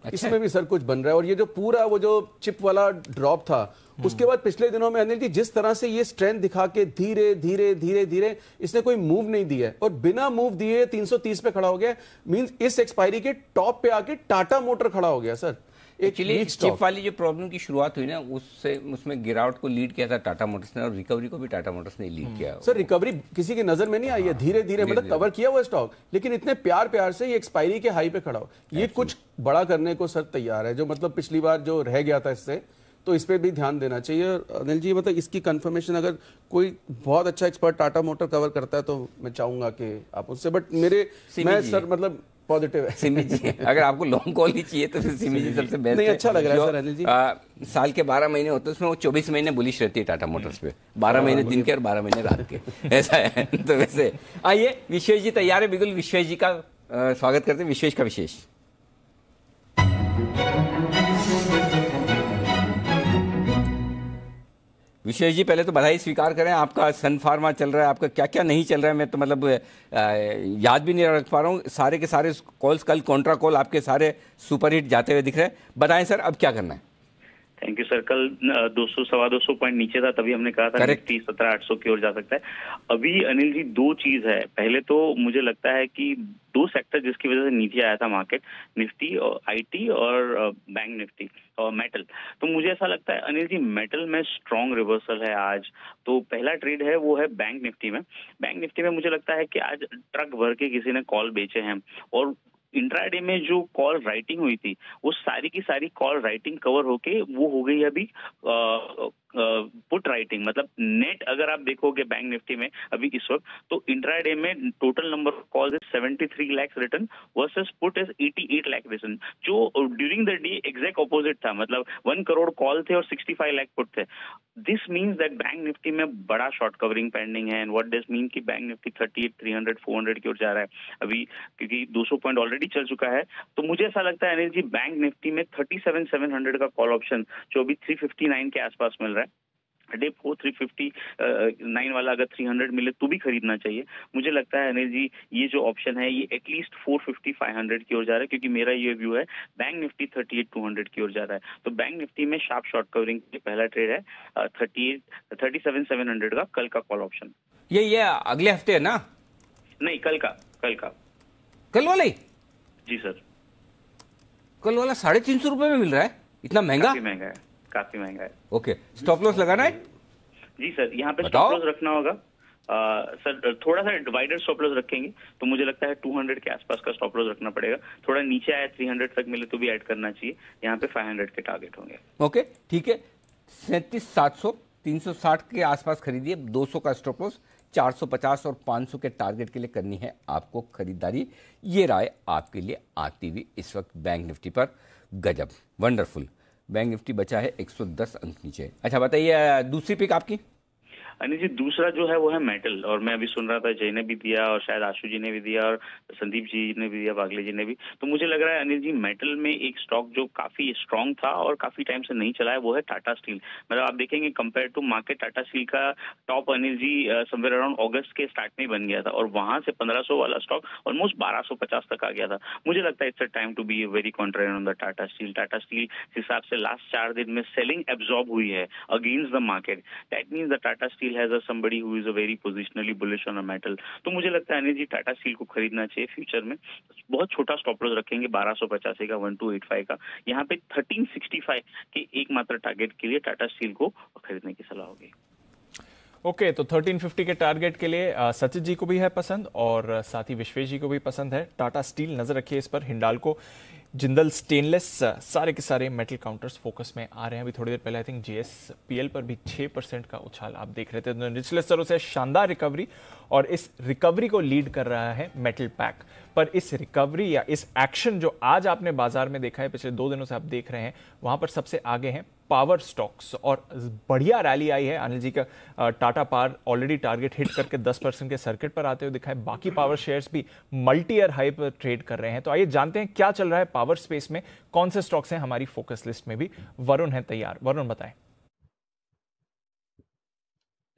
अच्छा। इसमें भी सर कुछ बन रहा है। और ये जो पूरा वो जो चिप वाला ड्रॉप था, उसके बाद पिछले दिनों में अनिल जी जिस तरह से ये स्ट्रेंथ दिखा के धीरे धीरे धीरे धीरे इसने कोई मूव नहीं दिया है, और बिना मूव दिए 330 पे खड़ा हो गया। मींस इस एक्सपायरी के टॉप पे आके टाटा मोटर खड़ा हो गया सर। एक्चुअली चिप वाली जो प्रॉब्लम की शुरुआत हुई ना, उसमें गिरावट को लीड किया था टाटा मोटर्स ने, और रिकवरी को भी टाटा मोटर्स ने लीड किया। सर रिकवरी किसी की नजर में नहीं आई है, धीरे धीरे मतलब कवर किया हुआ स्टॉक, लेकिन इतने प्यार प्यार से ये एक्सपायरी के हाई पे खड़ा हो। ये कुछ बड़ा करने को सर तैयार है, जो मतलब पिछली बार जो रह गया था इससे, तो इस पे भी ध्यान देना चाहिए। अनिल जी मतलब इसकी कंफर्मेशन अगर कोई बहुत अच्छा एक्सपर्ट टाटा मोटर कवर करता है तो मैं चाहूंगा कि आप उससे, बट मैं सर मतलब पॉजिटिव है। सिमी जी, अगर आपको लॉन्ग कॉल ही चाहिए तो फिर सिमी जी सबसे बेस्ट नहीं, अच्छा लग रहा है सर अनिल जी। साल के 12 महीने होते हैं, उसमें वो 24 महीने बुलिश रहती है टाटा मोटर्स पे, 12 महीने दिन के और 12 महीने रात के, ऐसा है। तो वैसे आइए, विश्वेश जी तैयार है, बिल्कुल विश्वेश जी का स्वागत करते हैं। विश्वेश का विशेष। विश्वेश जी पहले तो बधाई स्वीकार करें, आपका सन फार्मा चल रहा है, आपका क्या क्या नहीं चल रहा है, मैं तो मतलब याद भी नहीं रख पा रहा हूँ। सारे के सारे कॉल्स, कल कॉन्ट्रा कॉल आपके सारे सुपरहिट जाते हुए दिख रहे हैं। बताएं सर अब क्या करना है। Thank you sir. कल 200 सवा 200 पॉइंट नीचे था, तभी हमने कहा था निफ्टी 17,800 की ओर जा सकता है। अभी अनिल जी दो चीज है, पहले तो मुझे लगता है कि दो सेक्टर जिसकी वजह से नीचे आया था मार्केट, निफ्टी और आईटी और बैंक निफ्टी और मेटल। तो मुझे ऐसा लगता है अनिल जी मेटल में स्ट्रॉन्ग रिवर्सल है आज। तो पहला ट्रेड है वो है बैंक निफ्टी में। बैंक निफ्टी में मुझे लगता है कि आज ट्रक भर के किसी ने कॉल बेचे हैं, और इंट्राडे में जो कॉल राइटिंग हुई थी वो सारी की सारी कॉल राइटिंग कवर होके वो हो गई अभी पुट राइटिंग, मतलब नेट अगर आप देखोगे बैंक निफ्टी में अभी इस वक्त, तो इंट्राडे में total number of calls is 73 lakh return versus put is 88 lakh return, जो during the day exact opposite था, मतलब 1 करोड़ कॉल थे और 65 लाख पुट थे। This means that bank Nifty में बड़ा शॉर्ट कवरिंग पेंडिंग है। एंड व्हाट दिस मीन कि बैंक निफ्टी 38, 300, 400 की ओर जा रहा है अभी, क्योंकि 200 पॉइंट ऑलरेडी चल चुका है। तो मुझे ऐसा लगता है अनिल जी, बैंक निफ्टी में 37,700 का कॉल ऑप्शन जो अभी 359 के आसपास मिल रहा है, डिप हो 359 वाला अगर 300 मिले तो भी खरीदना चाहिए। मुझे लगता है अनिल जी ये जो ऑप्शन है ये एटलीस्ट 450-500 की ओर जा रहा है, क्योंकि मेरा ये व्यू है बैंक निफ्टी 38-200 की ओर जा रहा है। तो बैंक निफ्टी में शार्प शॉर्ट कवरिंग के लिए पहला ट्रेड है 37,700 का कल का कॉल ऑप्शन। ये अगले हफ्ते है ना? नहीं, कल का कल वाला ही? जी सर, कल वाला 350 रुपए में मिल रहा है, इतना महंगा? काफी महंगा है। ओके, स्टॉप लॉस लगाना है? जी सर, यहाँ पे स्टॉप लॉस रखना होगा। सर थोड़ा सा डिवाइडर स्टॉप लॉस रखेंगे तो मुझे लगता है 200 के आसपास का स्टॉप लॉस रखना पड़ेगा। थोड़ा नीचे आया 300 तक मिले तो भी ऐड करना चाहिए। यहाँ पे 500 के टारगेट होंगे। ओके ठीक है, 37,700 360 के आसपास खरीदिए, 200 का स्टॉप लॉस, 450 और 500 के टारगेट के लिए करनी है आपको खरीदारी। ये राय आपके लिए आती हुई इस वक्त बैंक निफ्टी पर। गजब, वंडरफुल, बैंक निफ्टी बचा है 110 अंक नीचे। अच्छा बताइए दूसरी पिक आपकी। अनिल जी दूसरा जो है वो है मेटल, और मैं अभी सुन रहा था जय ने भी दिया और शायद आशु जी ने भी दिया और संदीप जी ने भी दिया, बागले जी ने भी। तो मुझे लग रहा है अनिल जी मेटल में एक स्टॉक जो काफी स्ट्रांग था और काफी टाइम से नहीं चला है वो है टाटा स्टील। मतलब आप देखेंगे compare to market Tata steel का top Anil ji somewhere around August के स्टार्ट में बन गया था और वहां से 1500 वाला स्टॉक ऑलमोस्ट 1250 तक आ गया था। मुझे लगता है it's a time to be very contrarian on the Tata steel. Tata steel हिसाब से लास्ट 4 दिन में सेलिंग एब्जॉर्ब हुई है against the market. That means the Tata steel has a somebody who is a very positionally bullish on a metal। तो मुझे लगता है अनिल जी टाटा स्टील को खरीदना चाहिए फ्यूचर में। बहुत छोटा स्टॉप लॉस रखेंगे 1285 का, 1285 का। यहाँ पे 1365 के एकमात्र टारगेट के लिए टाटा स्टील को खरीदने की सलाह होगी। ओके, तो 1350 के टारगेट के लिए सचित जी को भी है पसंद और साथ ही विश्वेश जी को भी पसंद है टाटा स्टील। नजर रखिए इस पर। हिंडाल्को, जिंदल स्टेनलेस, सारे के सारे मेटल काउंटर्स फोकस में आ रहे हैं। अभी थोड़ी देर पहले आई थिंक जीएसपीएल पर भी 6% का उछाल आप देख रहे थे। तो निचले स्तरों से शानदार रिकवरी, और इस रिकवरी को लीड कर रहा है मेटल पैक। पर इस रिकवरी या इस एक्शन जो आज आपने बाजार में देखा है, पिछले 2 दिनों से आप देख रहे हैं, वहां पर सबसे आगे हैं पावर स्टॉक्स और बढ़िया रैली आई है। अनिल जी का Tata power already target hit करके 10% के सर्किट पर आते हुए दिखाए। बाकी पावर शेयर्स भी मल्टी ईयर हाई पर ट्रेड कर रहे हैं। तो आइए जानते हैं क्या चल रहा है पावर स्पेस में, कौन से स्टॉक्स हैं हमारी फोकस लिस्ट में भी। वरुण है तैयार, वरुण बताएं।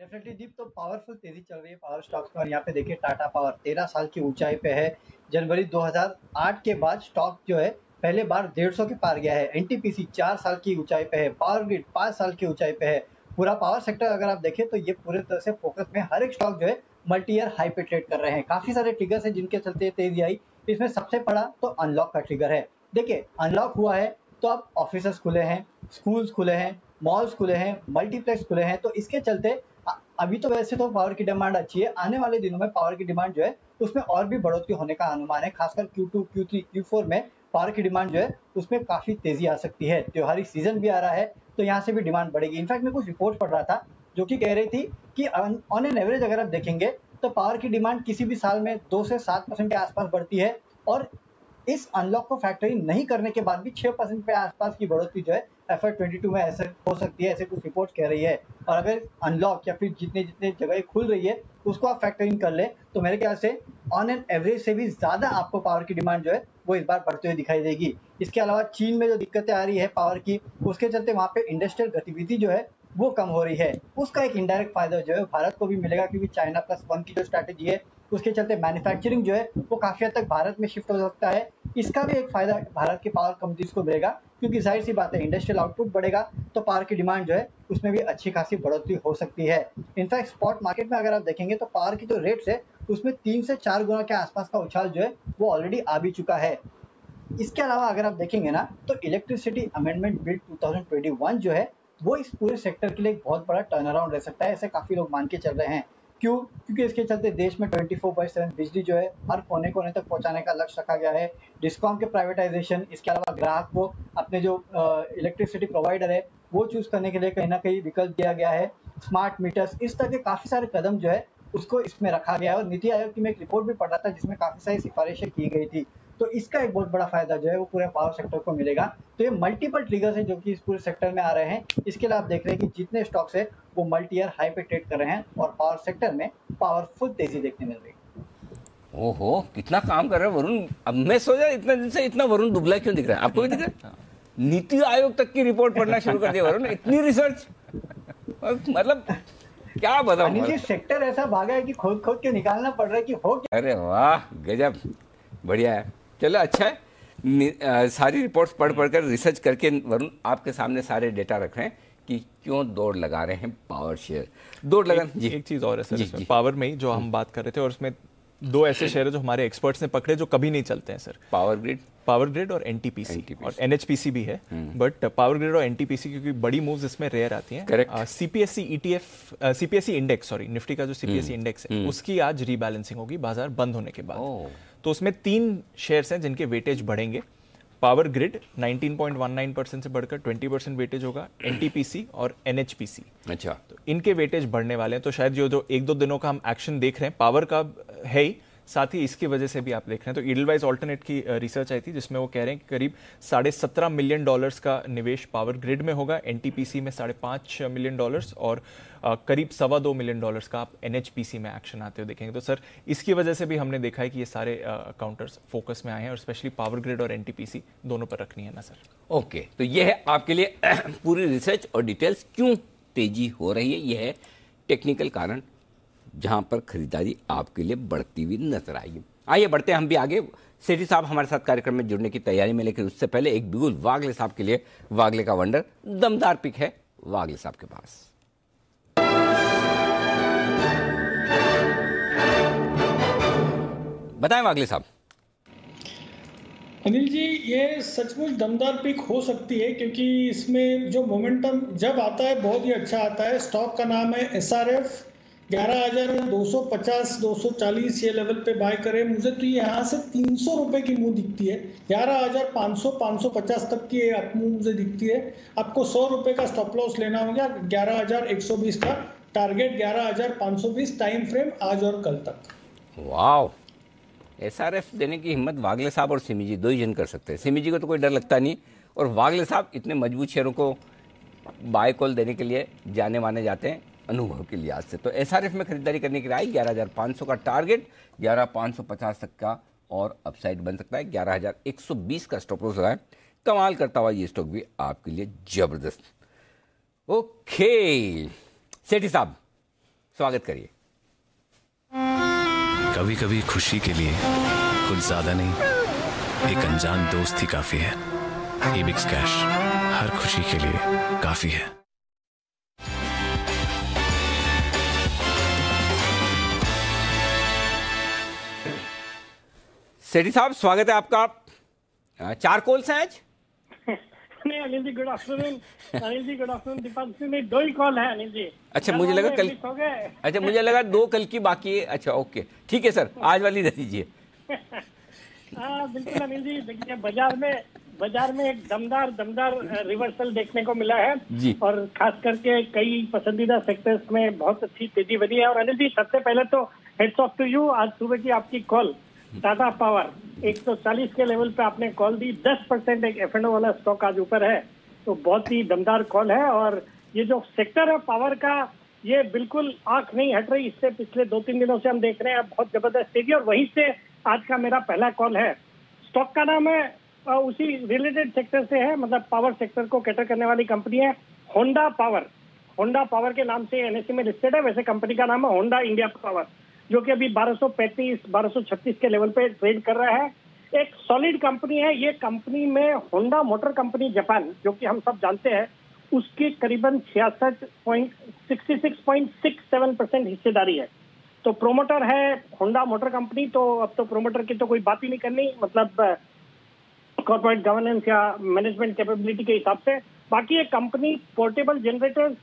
डेफिनेटली दीप, तो पावरफुल तेजी चल रही है पावर स्टॉक्स में। और यहाँ पे देखिए टाटा पावर 13 साल की ऊंचाई पे है। जनवरी 2008 के बाद स्टॉक जो है पहले बार 150 के पार गया है। एनटीपीसी 4 साल की ऊंचाई पे है। पावर ग्रिड 5 साल की ऊंचाई पे है। पूरा पावर सेक्टर अगर आप देखें तो ये पूरे तरह से फोकस में, हर एक स्टॉक जो है मल्टी ईयर हाई पे ट्रेड कर रहे हैं। काफी सारे ट्रिगर्स हैं जिनके चलते तेजी आई। इसमें सबसे बड़ा तो अनलॉक का ट्रिगर है। देखिए अनलॉक हुआ है तो अब ऑफिसेस खुले हैं, स्कूल्स खुले हैं, मॉल्स खुले हैं, मल्टीप्लेक्स खुले हैं। तो इसके चलते अभी तो वैसे तो पावर की डिमांड अच्छी है। आने वाले दिनों में पावर की डिमांड जो है उसमें और भी बढ़ोतरी होने का अनुमान है। खासकर Q2, Q3, Q4 में पावर की डिमांड जो है उसमें काफी तेजी आ सकती है। त्योहारी सीजन भी आ रहा है तो यहाँ से भी डिमांड बढ़ेगी। इनफैक्ट मैं कुछ रिपोर्ट पढ़ रहा था जो कि कह रही थी कि ऑन एन एवरेज अगर आप देखेंगे तो पावर की डिमांड किसी भी साल में 2 से 7% के आसपास बढ़ती है, और इस अनलॉक को फैक्टरी नहीं करने के बाद भी 6% के आसपास की बढ़ोतरी जो है FY22 में ऐसे हो सकती है, ऐसे कुछ रिपोर्ट कह रही है। और अगर अनलॉक या फिर जितने जगह खुल रही है उसको आप फैक्टरिंग कर ले तो मेरे ख्याल से ऑन एन एवरेज से भी ज्यादा आपको पावर की डिमांड जो है वो इस बार बढ़ते हुए दिखाई देगी। इसके अलावा चीन में जो दिक्कतें आ रही है पावर की, उसके चलते वहाँ पे इंडस्ट्रियल गतिविधि जो है वो कम हो रही है। उसका एक इनडायरेक्ट फायदा जो है भारत को भी मिलेगा, क्योंकि चाइना +1 की जो स्ट्रैटेजी है उसके चलते मैन्युफैक्चरिंग जो है वो काफी हद तक भारत में शिफ्ट हो सकता है। इसका भी एक फायदा भारत के पावर कंपनीज को मिलेगा, क्योंकि जाहिर सी बात है इंडस्ट्रियल आउटपुट बढ़ेगा तो पावर की डिमांड जो है उसमें भी अच्छी खासी बढ़ोतरी हो सकती है। इनफैक्ट स्पॉट मार्केट में अगर आप देखेंगे तो पावर की जो रेट्स है उसमें 3 से 4 गुना के आसपास का उछाल जो है वो ऑलरेडी आ भी चुका है। इसके अलावा अगर आप देखेंगे ना तो इलेक्ट्रिसिटी अमेंडमेंट बिल 2021 जो है वो इस पूरे सेक्टर के लिए एक बहुत बड़ा टर्न अराउंड रह सकता है, ऐसे काफी लोग मान के चल रहे हैं। क्यों? क्योंकि इसके चलते देश में 24/7 बिजली जो है हर कोने कोने तक पहुंचाने का लक्ष्य रखा गया है। डिस्कॉम के प्राइवेटाइजेशन, इसके अलावा ग्राहक को अपने जो इलेक्ट्रिसिटी प्रोवाइडर है वो चूज करने के लिए कहीं ना कहीं विकल्प दिया गया है। स्मार्ट मीटर्स, इस तरह के काफी सारे कदम जो है उसको इसमें रखा गया है। और नीति आयोग की मैं एक रिपोर्ट भी पढ़ रहा था जिसमें काफी सारी सिफारिशें की गई थी। तो इसका एक बहुत बड़ा फायदा जो है वो पूरे पावर सेक्टर को मिलेगा। तो ये मल्टीपल ट्रिगर्स हैं जो कि इस पूरे सेक्टर में आ रहे हैं। इसके लिए आप देख रहे हैं कि जितने स्टॉक्स है वो मल्टी ईयर हाई पे ट्रेड कर रहे हैं और पावर सेक्टर में पावरफुल तेजी देखने मिल रही है। ओहो, कितना काम कर रहे हैं वरुण। अब मैं सोचा इतने दिन से इतना वरुण दुबला क्यों दिख रहा है, आपको भी दिख रहा है? नीति आयोग तक की रिपोर्ट पढ़ना शुरू कर दिया वरुण, इतनी रिसर्च, मतलब क्या बताऊं। सेक्टर ऐसा भागा है कि खोद खोद के निकालना पड़ रहा है कि हो क्या। अरे वाह, गजब, बढ़िया है। चलो अच्छा है, सारी रिपोर्ट्स पढ़ कर रिसर्च करके वरुण आपके सामने सारे डेटा रख रहे हैं कि क्यों दौड़ लगा रहे हैं पावर शेयर। दौड़ लगा जी, एक चीज और है सर, इसमें पावर में ही जो हम बात कर रहे थे, और उसमें दो ऐसे शेयर है जो हमारे एक्सपर्ट्स ने पकड़े जो कभी नहीं चलते हैं सर। पावर ग्रिड और एनटीपीसी और एनएचपीसी भी है, बट पावर ग्रिड और एनटीपीसी क्योंकि बड़ी मूव्स इसमें रेयर आती हैं। CPSC ETF, CPSC index, sorry Nifty का जो सीपीएससी इंडेक्स है उसकी आज रीबैलेंसिंग होगी बाजार बंद होने के बाद। तो उसमें 3 शेयर्स हैं जिनके वेटेज बढ़ेंगे। पावर ग्रिड 19.19% से बढ़कर 20% वेटेज होगा, एनटीपीसी और एनएचपीसी। अच्छा, तो इनके वेटेज बढ़ने वाले हैं। तो शायद जो 1-2 दिनों का हम एक्शन देख रहे हैं पावर का है ही, साथ ही इसकी वजह से भी आप देख रहे हैं। तो ईडलवाइज ऑल्टरनेट की रिसर्च आई थी जिसमें वो कह रहे हैं कि करीब $17.5 मिलियन का निवेश पावर ग्रिड में होगा, एनटीपीसी में $5.5 मिलियन और करीब $2.25 मिलियन का आप एनएचपीसी में एक्शन आते हुए देखेंगे। तो सर इसकी वजह से भी हमने देखा है कि ये सारे काउंटर्स फोकस में आए हैं और स्पेशली पावर ग्रिड और एनटीपीसी दोनों पर रखनी है ना सर। ओके, तो ये है आपके लिए पूरी रिसर्च और डिटेल्स क्यों तेजी हो रही है। ये है टेक्निकल कारण जहां पर खरीदारी आपके लिए बढ़ती हुई नजर आएगी। आइए बढ़ते हैं हम भी आगे। सेठी साहब हमारे साथ कार्यक्रम में जुड़ने की तैयारी में, लेकिन उससे पहले एक बिगुल वागले साहब के लिए। वागले का वंडर दमदार पिक है वागले साहब के पास। बताएं वागले साहब। अनिल जी, ये सचमुच दमदार पिक हो सकती है क्योंकि इसमें जो मोमेंटम जब आता है बहुत ही अच्छा आता है। स्टॉक का नाम है एसआरएफ, 11,250 240 ये लेवल पे बाय करें। मुझे तो यहाँ से 300 रुपए की मूव दिखती है, 11,500 550 तक की अप मूव मुझे दिखती है। आपको 100 रुपए का स्टॉप लॉस लेना होगा, 11,120 का टारगेट 11,520, टाइम फ्रेम आज और कल तक। वाह, एसआरएफ देने की हिम्मत वागले साहब और सिमी जी दो ही जन कर सकते हैं। सिमी जी को तो कोई डर लगता नहीं, और वागले साहब इतने मजबूत शेयरों को बाय कॉल देने के लिए जाने माने जाते हैं अनुभव के लिहाज से। तो एसआरएफ में खरीदारी करने के लिए आई 11,500 का टारगेट, 11,550 तक का और अपसाइड बन सकता है, 11,120 का स्टॉप लॉस है। कमाल करता हुआ ये स्टॉक भी आपके लिए जबरदस्त। ओके सेठी साहब, स्वागत करिए। कभी कभी खुशी के लिए कुछ ज्यादा नहीं, एक अनजान दोस्त ही काफी है। एबिक्स कैश हर खुशी के लिए काफी है। सेठी साहब स्वागत है आपका। 4 कॉल्स हैं आज। नहीं Anil ji, good afternoon. Anil ji good afternoon. Deepanshu में 2 ही कॉल है अनिल जी। अच्छा, मुझे लगा कल, अच्छा मुझे लगा 2 कल की बाकी है। अच्छा ओके, ठीक है सर, आज वाली दे दीजिए। हाँ बिल्कुल अनिल जी, देखिए बाजार में एक दमदार रिवर्सल देखने को मिला है जी, और खास करके कई पसंदीदा सेक्टर्स में बहुत अच्छी तेजी बनी है। और अनिल जी सबसे पहले तो हेड्स ऑफ टू यू, आज सुबह की आपकी कॉल टाटा पावर 140 के लेवल पे आपने कॉल दी, 10% एक F&O वाला स्टॉक आज ऊपर है, तो बहुत ही दमदार कॉल है। और ये जो सेक्टर है पावर का, ये बिल्कुल आंख नहीं हट रही, इससे पिछले 2-3 दिनों से हम देख रहे हैं बहुत जबरदस्त तेजी। और वहीं से आज का मेरा पहला कॉल है। स्टॉक का नाम है, उसी रिलेटेड सेक्टर से है, मतलब पावर सेक्टर को कैटर करने वाली कंपनी है होंडा पावर। होंडा पावर के नाम से एनएससी में लिस्टेड है। वैसे कंपनी का नाम है होंडा इंडिया पावर, जो कि अभी 1235-1236 के लेवल पे ट्रेड कर रहा है। एक सॉलिड कंपनी है ये। कंपनी में होंडा मोटर कंपनी जापान, जो कि हम सब जानते हैं, उसकी करीबन 66.67% हिस्सेदारी है। तो प्रोमोटर है होंडा मोटर कंपनी, तो अब तो प्रोमोटर की तो कोई बात ही नहीं करनी, मतलब कॉर्पोरेट गवर्नेंस या मैनेजमेंट कैपेबिलिटी के हिसाब से। बाकी ये company portable generators,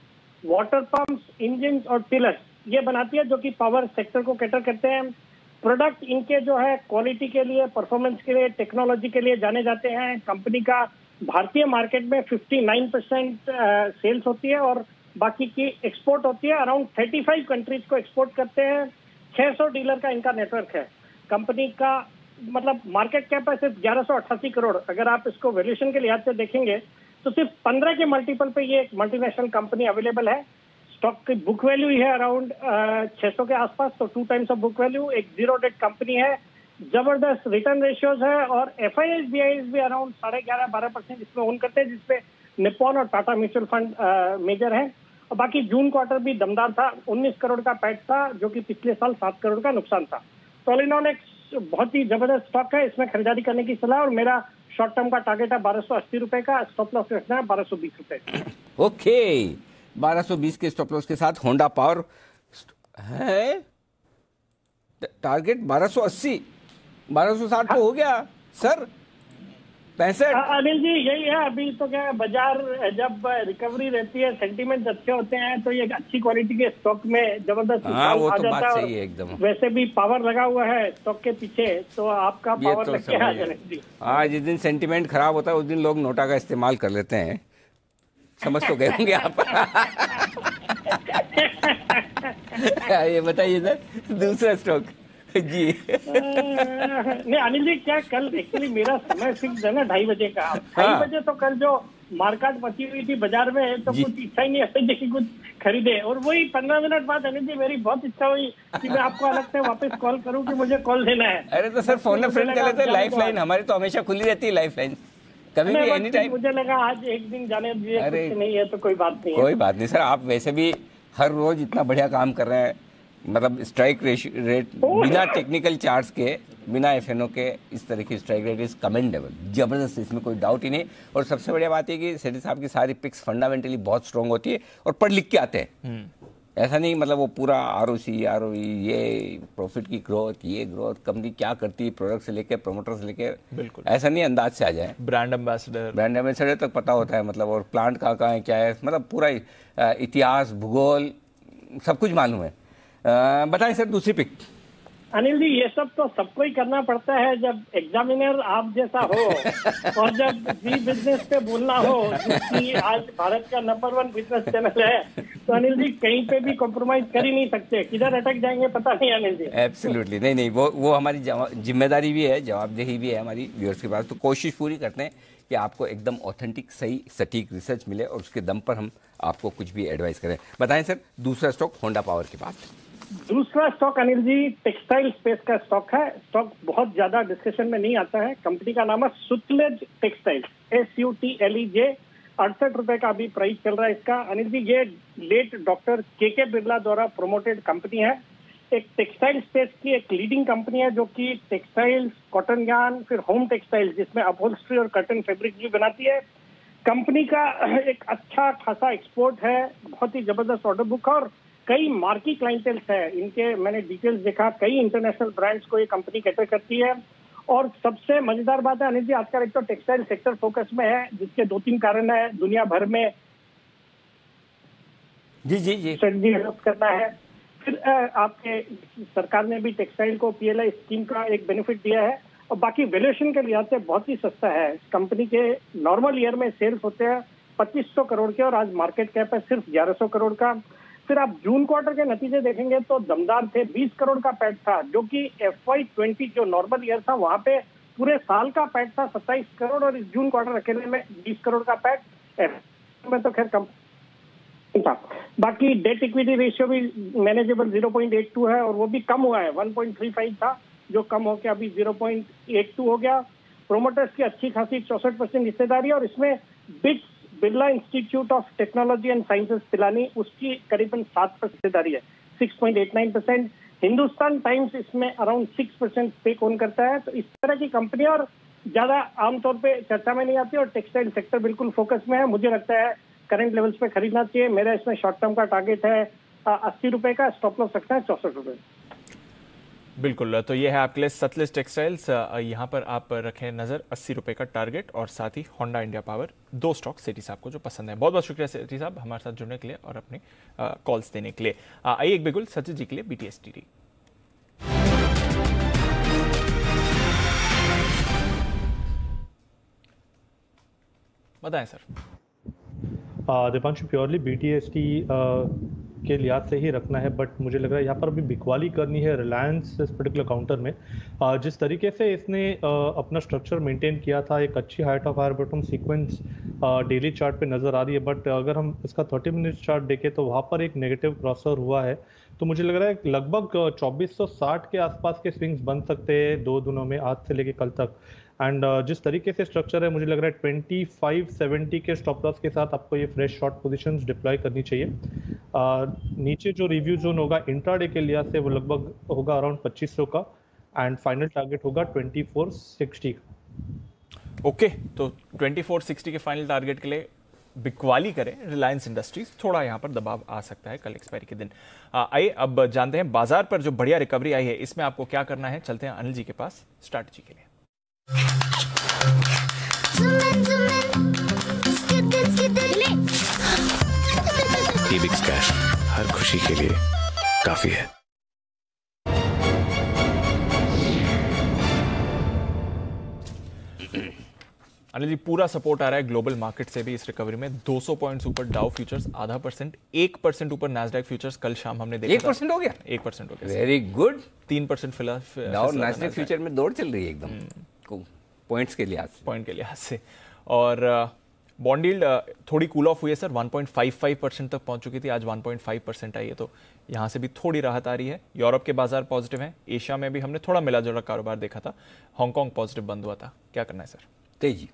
water pumps, engine और टिलर्स ये बनाती है, जो कि पावर सेक्टर को कैटर करते हैं। प्रोडक्ट इनके जो है क्वालिटी के लिए, परफॉर्मेंस के लिए, टेक्नोलॉजी के लिए जाने जाते हैं। कंपनी का भारतीय मार्केट में 59% सेल्स होती है और बाकी की एक्सपोर्ट होती है। अराउंड 35 कंट्रीज को एक्सपोर्ट करते हैं। 600 डीलर का इनका नेटवर्क है। कंपनी का मतलब मार्केट कैप है सिर्फ 1188 करोड़। अगर आप इसको वैल्यूएशन के लिहाज से देखेंगे तो सिर्फ 15 के मल्टीपल पे ये एक मल्टीनेशनल कंपनी अवेलेबल है। स्टॉक की बुक वैल्यू ही है अराउंड 600 के आसपास, तो 2 टाइम्स ऑफ बुक वैल्यू। एक 0 डेट कंपनी है, जबरदस्त रिटर्न रेशियोज है और FIIs BIs भी अराउंड 11.5-12% इसमें ओन करते हैं, जिसपे निप्पॉन और टाटा म्यूचुअल फंड मेजर है। और बाकी जून क्वार्टर भी दमदार था, 19 करोड़ का पैट था, जो कि पिछले साल 7 करोड़ का नुकसान था। तो ऑल इन ऑल एक बहुत ही जबरदस्त स्टॉक है, इसमें खरीदारी करने की सलाह। और मेरा शॉर्ट टर्म का टारगेट है 1280 रुपए का, स्टॉप लॉस रखना है 1220 रुपए। ओके, 1220 के स्टॉप लॉस के साथ होंडा पावर है, टारगेट 1280, 1260 तो हो गया सर, 65। अनिल जी यही है, अभी तो क्या है, बाजार जब रिकवरी रहती है, सेंटीमेंट अच्छे होते हैं, तो ये अच्छी क्वालिटी के स्टॉक में जबरदस्त वो आ तो जाता बात है। सही है एकदम। वैसे भी पावर लगा हुआ है स्टॉक के पीछे, तो आपका पावर तो लग के आ जाए। हाँ, जिस दिन सेंटीमेंट खराब होता है उस दिन लोग नोटा का इस्तेमाल कर लेते हैं, समझ तो गए होंगे आप। ये बताइए सर, दूसरा स्टॉक जी। नहीं अनिल जी, क्या कल एक्चुअली मेरा समय फिक्स है ना 2:30 बजे का। 2:30 बजे तो कल जो मार्केट बची हुई थी बाजार में, तो कुछ इच्छा ही नहीं है कि कुछ खरीदे। और वही 15 मिनट बाद अनिल जी मेरी बहुत इच्छा हुई कि मैं आपको अलग से वापस कॉल करूं कि मुझे कॉल देना है। अरे तो सर फोन फ्रेंड कर लेते हैं, लाइफ लाइन हमारी तो हमेशा खुली रहती है, लाइफ लाइन कभी भी एनी टाइम। मुझे लगा आज एक दिन जाने दीजिए, अरे कुछ नहीं है तो कोई बात नहीं है। कोई बात नहीं सर, आप वैसे भी हर रोज इतना बढ़िया काम कर रहे हैं, मतलब स्ट्राइक रेट बिना टेक्निकल चार्ट्स के, बिना FNO के, इस तरह की स्ट्राइक रेट इज कमेंडेबल, जबरदस्त, इसमें कोई डाउट ही नहीं। और सबसे बढ़िया बात है कि सेठी साहब की सारी पिक्स फंडामेंटली बहुत स्ट्रांग होती है और पढ़ लिख के आते हैं। ऐसा नहीं मतलब वो पूरा ROC, ये प्रॉफिट की ग्रोथ, ये ग्रोथ, कंपनी क्या करती है, प्रोडक्ट से लेके प्रमोटर से लेके, बिल्कुल ऐसा नहीं अंदाज से आ जाए। ब्रांड एम्बेसडर तक पता होता है, मतलब और प्लांट कहाँ है, क्या है, मतलब पूरा इतिहास, भूगोल सब कुछ मालूम है। बताएं सर दूसरी पिक। अनिल जी, ये सब तो सबको ही करना पड़ता है जब एग्जामिनर आप जैसा हो और जब जी बिजनेस पे बोलना हो, कि आज भारत का नंबर 1 बिजनेस चैनल है, तो अनिल जी कहीं पे भी कॉम्प्रोमाइज कर ही नहीं सकते, किधर अटक जाएंगे पता नहीं अनिल जी। एब्सोल्युटली, नहीं वो हमारी जिम्मेदारी भी है, जवाबदेही भी है हमारी व्यूअर्स के पास। तो कोशिश पूरी करते हैं कि आपको एकदम ऑथेंटिक, सही, सटीक रिसर्च मिले और उसके दम पर हम आपको कुछ भी एडवाइस करें। बताएं सर दूसरा स्टॉक होंडा पावर के बाद। दूसरा stock Anil ji textile space का स्टॉक है। स्टॉक बहुत ज्यादा डिस्कशन में नहीं आता है। कंपनी का नाम है सुतलेज टेक्सटाइल, SUTLEJ। 68 रुपए का अभी प्राइस चल रहा है इसका। अनिल जी, ये लेट डॉक्टर KK बिरला द्वारा प्रोमोटेड कंपनी है। एक टेक्सटाइल स्पेस की एक लीडिंग कंपनी है, जो कि टेक्सटाइल्स, कॉटन यार्न, फिर होम टेक्सटाइल्स जिसमें अपहोल्स्ट्री और कर्टन फैब्रिक भी बनाती है। कंपनी का एक अच्छा खासा एक्सपोर्ट है, बहुत ही जबरदस्त ऑर्डर बुक है और कई मार्की क्लाइंटेल्स है इनके। मैंने डिटेल्स देखा, कई इंटरनेशनल ब्रांड्स को ये कंपनी कैटर करती है। और सबसे मजेदार बात है अनिल जी, आजकल एक तो टेक्सटाइल सेक्टर फोकस में है, जिसके 2-3 कारण है। दुनिया भर में जी स्ट्रेटजी डेवलप करना है। फिर आपके सरकार ने भी टेक्सटाइल को PLI स्कीम का एक बेनिफिट दिया है। और बाकी वैल्यूएशन के लिहाज से बहुत ही सस्ता है। कंपनी के नॉर्मल ईयर में सेल्स होते हैं 2500 करोड़ के और आज मार्केट कैप है सिर्फ 1100 करोड़ का। फिर आप जून क्वार्टर के नतीजे देखेंगे तो दमदार थे। 20 करोड़ का पैट था, जो कि FY20 जो नॉर्मल ईयर था वहां पे पूरे साल का पैट था 27 करोड़ और इस जून क्वार्टर अकेले में 20 करोड़ का पैट में तो खैर कम था। बाकी डेट इक्विटी रेशियो भी मैनेजेबल 0.82 है और वो भी कम हुआ है, 1.35 था जो कम होकर अभी 0.82 हो गया। प्रोमोटर्स की अच्छी खासी 64% हिस्सेदारी और इसमें bits Birla institute of technology and sciences Pilani, उसकी करीबन 7% हिस्सेदारी है, 6.89%। हिंदुस्तान टाइम्स इसमें अराउंड 6% स्टेक ओन करता है। तो इस तरह की कंपनी और ज्यादा आमतौर पे चर्चा में नहीं आती और टेक्सटाइल सेक्टर बिल्कुल फोकस में है। मुझे लगता है करंट लेवल्स पे खरीदना चाहिए। मेरा इसमें शॉर्ट टर्म का टारगेट है 80 रुपए का, स्टॉप लॉस रखना है 64 रुपए। बिल्कुल, तो ये है आपके लिए सतलज टेक्सटाइल्स। यहाँ पर आप रखें नजर, 80 रुपए का टारगेट और साथ ही होंडा इंडिया पावर, 2 स्टॉक सेठी साहब को जो पसंद है। बहुत बहुत शुक्रिया सेठी साहब हमारे साथ जुड़ने के लिए और अपने कॉल्स देने के लिए। आइए एक बिल्कुल सचिन जी के लिए BTSTD। बताएं सर। दीपांशु, प्योरली BTST के लिहाज से ही रखना है, बट मुझे लग रहा है यहाँ पर अभी बिकवाली करनी है रिलायंस इस पर्टिकुलर काउंटर में। जिस तरीके से इसने अपना स्ट्रक्चर मेंटेन किया था, एक अच्छी height of higher bottom sequence daily chart पे नज़र आ रही है, बट अगर हम इसका 30 मिनट चार्ट देखें तो वहाँ पर एक नेगेटिव क्रॉसओवर हुआ है। तो मुझे लग रहा है लगभग 2460 के आसपास के स्विंग्स बन सकते हैं 2 दिनों में, आज से लेके कल तक। एंड जिस तरीके से स्ट्रक्चर है, मुझे लग रहा है 2570 के स्टॉप लॉस के साथ आपको ये फ्रेश शॉर्ट पोजीशंस डिप्लॉय करनी चाहिए। नीचे जो रिव्यू जोन होगा इंट्राडे के लिहाज से वो लगभग होगा अराउंड 2500 का, एंड फाइनल टारगेट होगा 2460 का। ओके, तो 2460 के फाइनल टारगेट के लिए बिकवाली करें रिलायंस इंडस्ट्रीज, थोड़ा यहाँ पर दबाव आ सकता है कल एक्सपायरी के दिन। आइए अब जानते हैं बाजार पर जो बढ़िया रिकवरी आई है इसमें आपको क्या करना है। चलते हैं अनिल जी के पास स्ट्रैटेजी के लिए। एबिक्स कैश हर खुशी के लिए काफी है। अनिल जी, पूरा सपोर्ट आ रहा है ग्लोबल मार्केट से भी इस रिकवरी में। 200 पॉइंट्स ऊपर डाउ फ्यूचर्स, 0.5%, 1% ऊपर नैस्डैक फ्यूचर्स कल शाम हमने देखा 1% हो गया। 1% हो गया, वेरी गुड। 3% फिलहाल डाउ नैस्डैक फ्यूचर में दौड़ चल रही है एकदम पॉइंट्स के लिहाज से। और बॉन्ड यील्ड थोड़ी कूल ऑफ हुई है सर, 1.55% तक पहुंच चुकी थी, आज 1.5% आई है, तो यहाँ से भी थोड़ी राहत आ रही है। यूरोप के बाजार पॉजिटिव हैं, एशिया में भी हमने थोड़ा मिला जुला कारोबार देखा था, हांगकांग पॉजिटिव बंद हुआ था। क्या करना है सर? तेजी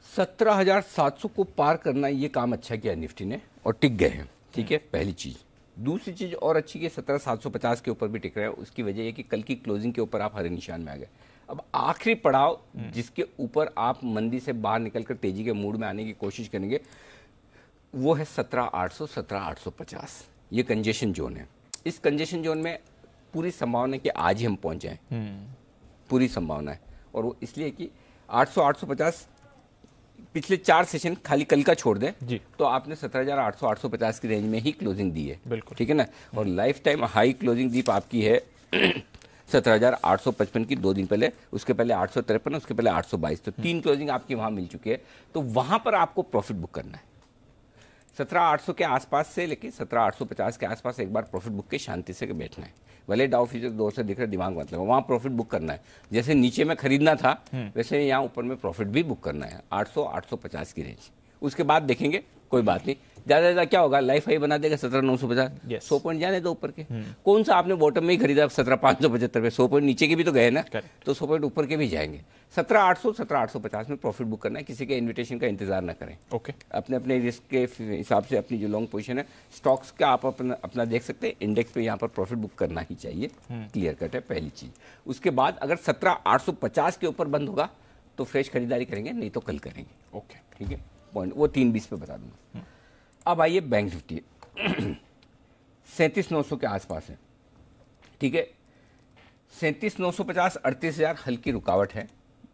17,700 को पार करना, ये काम अच्छा किया निफ्टी ने और टिक गए हैं। ठीक है, पहली चीज। दूसरी चीज और अच्छी कि 17,750 के ऊपर भी टिक रहे हैं। उसकी वजह है कि कल की क्लोजिंग के ऊपर आप हरे निशान में आ गए। अब आखिरी पड़ाव जिसके ऊपर आप मंदी से बाहर निकलकर तेजी के मूड में आने की कोशिश करेंगे वो है 17,800, 17,850। ये कंजेशन जोन है। इस कंजेशन जोन में पूरी संभावना है कि आज ही हम पहुंच जाएं, पूरी संभावना है। और वो इसलिए कि 800, 850 पिछले 4 सेशन खाली कल का छोड़ दें जी, तो आपने 17,800, 850 की रेंज में ही क्लोजिंग दी है। बिल्कुल ठीक है ना। और लाइफ टाइम हाई क्लोजिंग दीप आपकी है 17,855 की 2 दिन पहले, उसके पहले 853, उसके पहले 822, तो 3 क्लोजिंग आपकी वहां मिल चुकी है। तो वहां पर आपको प्रॉफिट बुक करना है 17,800 के आसपास से लेके 17,850 के आसपास एक बार प्रॉफिट बुक के शांति से बैठना है। भले डाउ फ्यूचर 2 से दिख रहे, दिमाग मतलब वहां प्रॉफिट बुक करना है। जैसे नीचे में खरीदना था वैसे यहाँ ऊपर में प्रॉफिट भी बुक करना है 800, 850 की रेंज। उसके बाद देखेंगे, कोई बात नहीं, ज्यादा क्या होगा, लाइफ हाई बना देगा 17,950, 100 पॉइंट जाने दो ऊपर के। कौन सा आपने बॉटम में ही खरीदा 17,575 पे, 100 पॉइंट नीचे के भी तो गए ना, तो 100 पॉइंट ऊपर के भी जाएंगे। 17,800, 17,850 में प्रॉफिट बुक करना है। किसी के इन्विटेशन का इंतजार ना करें। ओके, अपने अपने रिस्क के हिसाब से अपनी जो लॉन्ग पोजीशन है स्टॉक्स का आप अपना देख सकते हैं। इंडेक्स पे यहाँ पर प्रॉफिट बुक करना ही चाहिए, क्लियर कट है पहली चीज। उसके बाद अगर 17,850 के ऊपर बंद होगा तो फ्रेश खरीदारी करेंगे, नहीं तो कल करेंगे। ओके ठीक है, पॉइंट वो 320 पे बता दूंगा। अब आइए बैंक निफ्टी 37,900 के आसपास है। ठीक है, 37,950, 38,000 हल्की रुकावट है।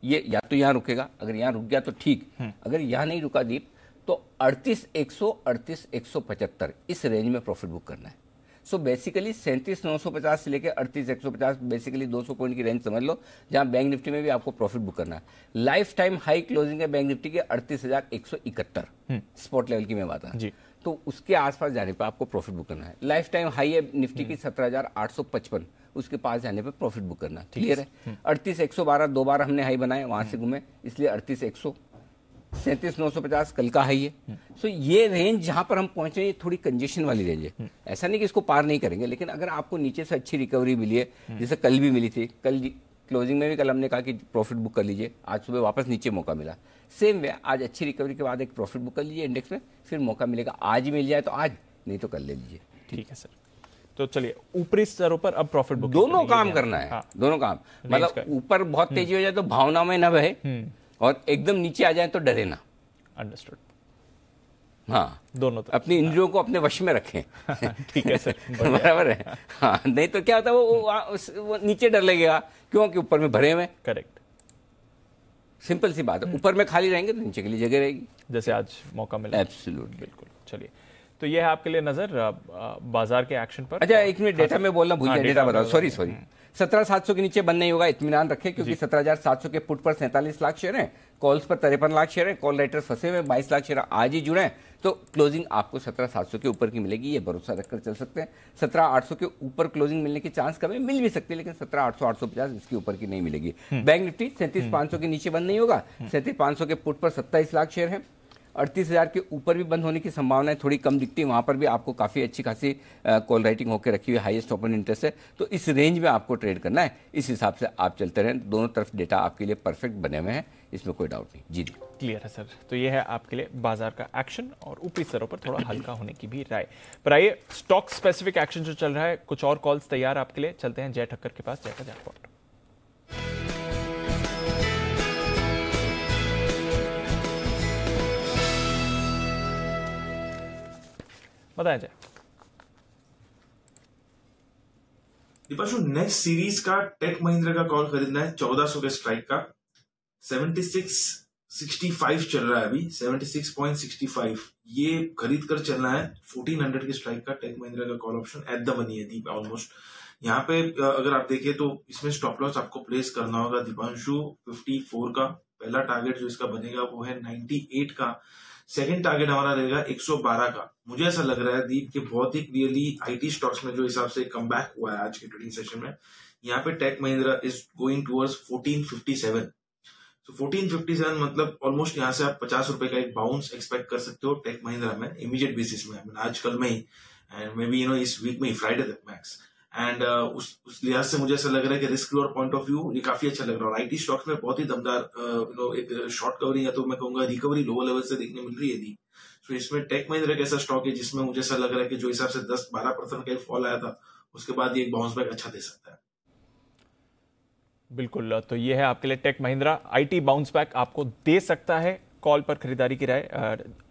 ये या तो यहाँ रुकेगा, अगर यहाँ रुक गया तो ठीक, अगर यहाँ नहीं रुका दीप तो 38,100, 38,175 इस रेंज में प्रॉफिट बुक करना है। सो बेसिकली 37,950 से लेकर 38,150 बेसिकली 200 पॉइंट की रेंज समझ लो, जहां बैंक निफ्टी में भी आपको प्रॉफिट बुक करना है। लाइफ टाइम हाई क्लोजिंग है बैंक निफ्टी के 38,171 स्पॉट लेवल की मैं बात है, तो उसके आसपास जाने पर आपको प्रॉफिट बुक करना है। लाइफ टाइम हाई है निफ्टी की 17,855, उसके पास जाने पर प्रॉफिट बुक करना है। क्लियर है। 38,112 2 बार हमने हाई बनाए, वहां से घूमे, इसलिए 38,100, 37,950 कल का हाई है। सो ये रेंज जहां पर हम पहुंचे, ये थोड़ी कंजेशन वाली रेंज है। ऐसा नहीं कि इसको पार नहीं करेंगे, लेकिन अगर आपको नीचे से अच्छी रिकवरी मिली है, जैसे कल भी मिली थी, कल क्लोजिंग में भी कल हमने कहा कि प्रॉफिट बुक कर लीजिए, आज सुबह वापस नीचे मौका मिला। सेम वे आज अच्छी रिकवरी के बाद एक प्रॉफिट बुक कर लीजिए इंडेक्स में, फिर मौका मिलेगा। आज ही मिल जाए तो आज, नहीं तो कल ले लीजिए। ठीक है सर, तो चलिए ऊपरी स्तरों पर अब प्रॉफिट बुक दोनों काम करना है। दोनों काम, मतलब ऊपर बहुत तेजी हो जाए तो भावना में न बहे, और एकदम नीचे आ जाए तो डरे ना। अंडरस्टूड। हाँ, दोनों तो अपनी इंद्रियों को अपने वश में रखें। ठीक है सर, बराबर है। हाँ, नहीं तो क्या होता है वो नीचे डर लगेगा, क्योंकि ऊपर में भरे हुए। करेक्ट, सिंपल सी बात है। ऊपर में खाली रहेंगे तो नीचे के लिए जगह रहेगी, जैसे आज मौका मिला। एब्सोल्युटली, बिल्कुल। चलिए, तो ये है आपके लिए नजर बाजार के एक्शन पर। अच्छा, एक मिनट, डेटा में बोलना भूल गया, डेटा बताओ। सॉरी, 17,700 के नीचे बंद नहीं होगा, इत्मीनान रखें, क्योंकि 17,700 के पुट पर 47 लाख शेयर हैं, कॉल्स पर 53 लाख शेयर हैं, कॉल राइटर्स फंसे हुए 22 लाख शेयर आज ही जुड़े हैं, तो क्लोजिंग आपको 17,700 के ऊपर की मिलेगी, ये भरोसा रखकर चल सकते हैं। 17,800 के ऊपर क्लोजिंग मिलने के चांस कम है, मिल भी सकते हैं, लेकिन 17,800 850 इसके ऊपर की नहीं मिलेगी। बैंक निफ्टी 37,500 के नीचे बंद नहीं होगा, 37,500 के पुट पर 27 लाख शेयर हैं, 38,000 के ऊपर भी बंद होने की संभावनाएं थोड़ी कम दिखती है, वहां पर भी आपको काफी अच्छी खासी कॉल राइटिंग होकर रखी हुई, हाईएस्ट ओपन इंटरेस्ट है, तो इस रेंज में आपको ट्रेड करना है, इस हिसाब से आप चलते रहें। दोनों तरफ डेटा आपके लिए परफेक्ट बने हुए हैं, इसमें कोई डाउट नहीं। जी क्लियर है सर। तो ये है आपके लिए बाजार का एक्शन और ऊपरी स्तरों पर थोड़ा हल्का होने की भी राय। पर आइए स्टॉक स्पेसिफिक एक्शन जो चल रहा है, कुछ और कॉल्स तैयार आपके लिए, चलते हैं जय ठक्कर के पास। जय का जैकपॉट। बताया जाए दीपांशु, नेक्स्ट सीरीज का टेक महिंद्रा का कॉल खरीदना है 1400 के स्ट्राइक का, 76.65 चल रहा है अभी, 76.65 ये खरीद कर चलना है। 1400 के स्ट्राइक का टेक महिंद्रा का call option at the money है दीप ऑलमोस्ट। यहाँ पे अगर आप देखें तो इसमें स्टॉप लॉस आपको प्लेस करना होगा दीपांशु 54 का, पहला टारगेट जो इसका बनेगा वो है 98 का, सेकंड टारगेट हमारा रहेगा 112 का। मुझे ऐसा लग रहा है दीप कि बहुत ही क्लियरली आईटी स्टॉक्स में जो हिसाब से कमबैक हुआ है आज के ट्रेडिंग सेशन में, यहाँ पे Tech Mahindra is going towards 1457। तो 1457 मतलब ऑलमोस्ट यहाँ से आप 50 रुपए का एक बाउंस एक्सपेक्ट कर सकते हो टेक महिंद्रा में इमीडिएट बेसिस में, आज कल में ही, एंड मे बी इस वीक में ही, फ्राइडे तक मैक्स। एंड उस लिहाज से मुझे ऐसा लग रहा है कि risk reward point of view ये काफी अच्छा लग रहा है। और आईटी स्टॉक्स में बहुत ही दमदार एक शॉर्ट कवरिंग या तो मैं कहूंगा रिकवरी लोअर लेवल से देखने मिल रही है दी। तो इसमें टेक महिंद्रा कैसा स्टॉक है जिसमें मुझे ऐसा लग रहा है कि जो हिसाब से 10-12% का एक फॉल आया था, उसके बाद ये एक बाउंस बैक अच्छा दे सकता है। बिल्कुल, तो ये है आपके लिए Tech Mahindra, IT bounce back आपको दे सकता है। कॉल पर खरीदारी की राय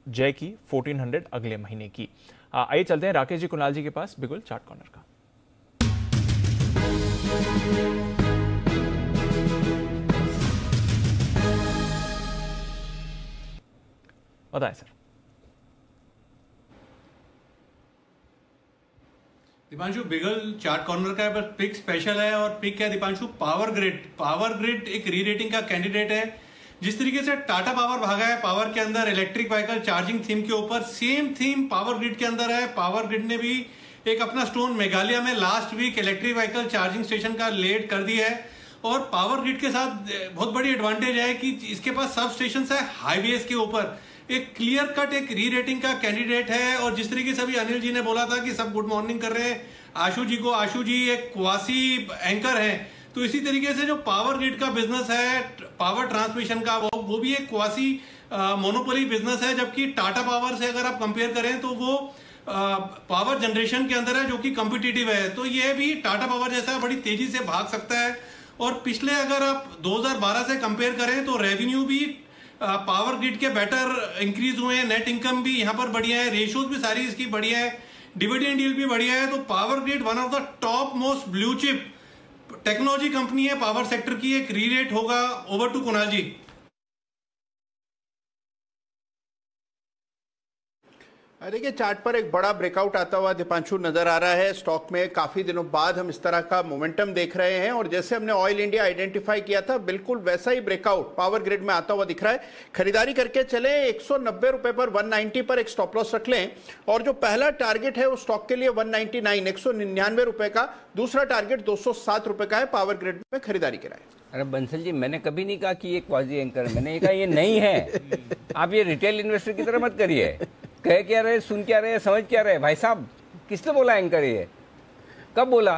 जय की 1400 अगले महीने की। आइए चलते हैं राकेश जी कुणाल जी के पास, बिगुल चार्ट कॉर्नर का। बताएं सर। दीपांशु, बिगल चार्ट कॉर्नर का बस पिक स्पेशल है, और पिक क्या दीपांशु, पावर ग्रिड एक री रेटिंग का कैंडिडेट है। जिस तरीके से टाटा पावर भागा है पावर के अंदर इलेक्ट्रिक व्हीकल चार्जिंग थीम के ऊपर, सेम थीम पावर ग्रिड के अंदर है। पावर ग्रिड ने भी एक अपना स्टोन मेघालय में last weak electric vehicle charging station का लेड कर दिया है। और पावर ग्रिड के साथ बहुत बड़ी एडवांटेज है कि इसके पास सब स्टेशन है हाईवेज के ऊपर, एक क्लियर कट एक री रेटिंग का कैंडिडेट है। और जिस तरीके से अभी अनिल जी ने बोला था कि सब गुड मॉर्निंग कर रहे हैं आशु जी को, आशु जी एक क्वासी एंकर है, तो इसी तरीके से जो पावर ग्रिड का बिजनेस है, पावर ट्रांसमिशन का, वो भी एक क्वासी मोनोपोली बिजनेस है। जबकि टाटा पावर से अगर आप कंपेयर करें तो वो पावर जनरेशन के अंदर है जो कि कॉम्पिटिटिव है, तो ये भी टाटा पावर जैसा बड़ी तेजी से भाग सकता है। और पिछले अगर आप 2012 से कंपेयर करें तो रेवेन्यू भी पावर ग्रिड के बेटर इंक्रीज हुए हैं, नेट इनकम भी यहाँ पर बढ़िया है, रेशियोज भी सारी इसकी बढ़िया है, डिविडेंड यील्ड भी बढ़िया है। तो power grid one of the top most blue chip technology company है पावर सेक्टर की। एक री रेट होगा। ओवर टू कुणाल जी। देखिए चार्ट पर एक बड़ा ब्रेकआउट आता हुआ दीपांशु नजर आ रहा है स्टॉक में। काफी दिनों बाद हम इस तरह का मोमेंटम देख रहे हैं, और जैसे हमने ऑयल इंडिया आइडेंटिफाई किया था, बिल्कुल वैसा ही ब्रेकआउट पावर ग्रिड में आता हुआ दिख रहा है। खरीदारी करके चले 190 रुपए पर, 190 पर एक स्टॉप लॉस रख लें। और जो पहला टारगेट है उस स्टॉक के लिए 199 199 रुपए का, दूसरा टारगेट 207 रुपए का है। पावर ग्रिड में खरीदारी कराए। अरे बंसल जी, मैंने कभी नहीं कहा कि ये क्वाजी एंकर है, मैंने कहा ये नहीं है। आप ये रिटेल इन्वेस्टर की तरह मत करिए। कह क्या रहे, सुन क्या रहे, समझ क्या रहे। भाई साहब, किसने बोला एंकर ये? कब बोला?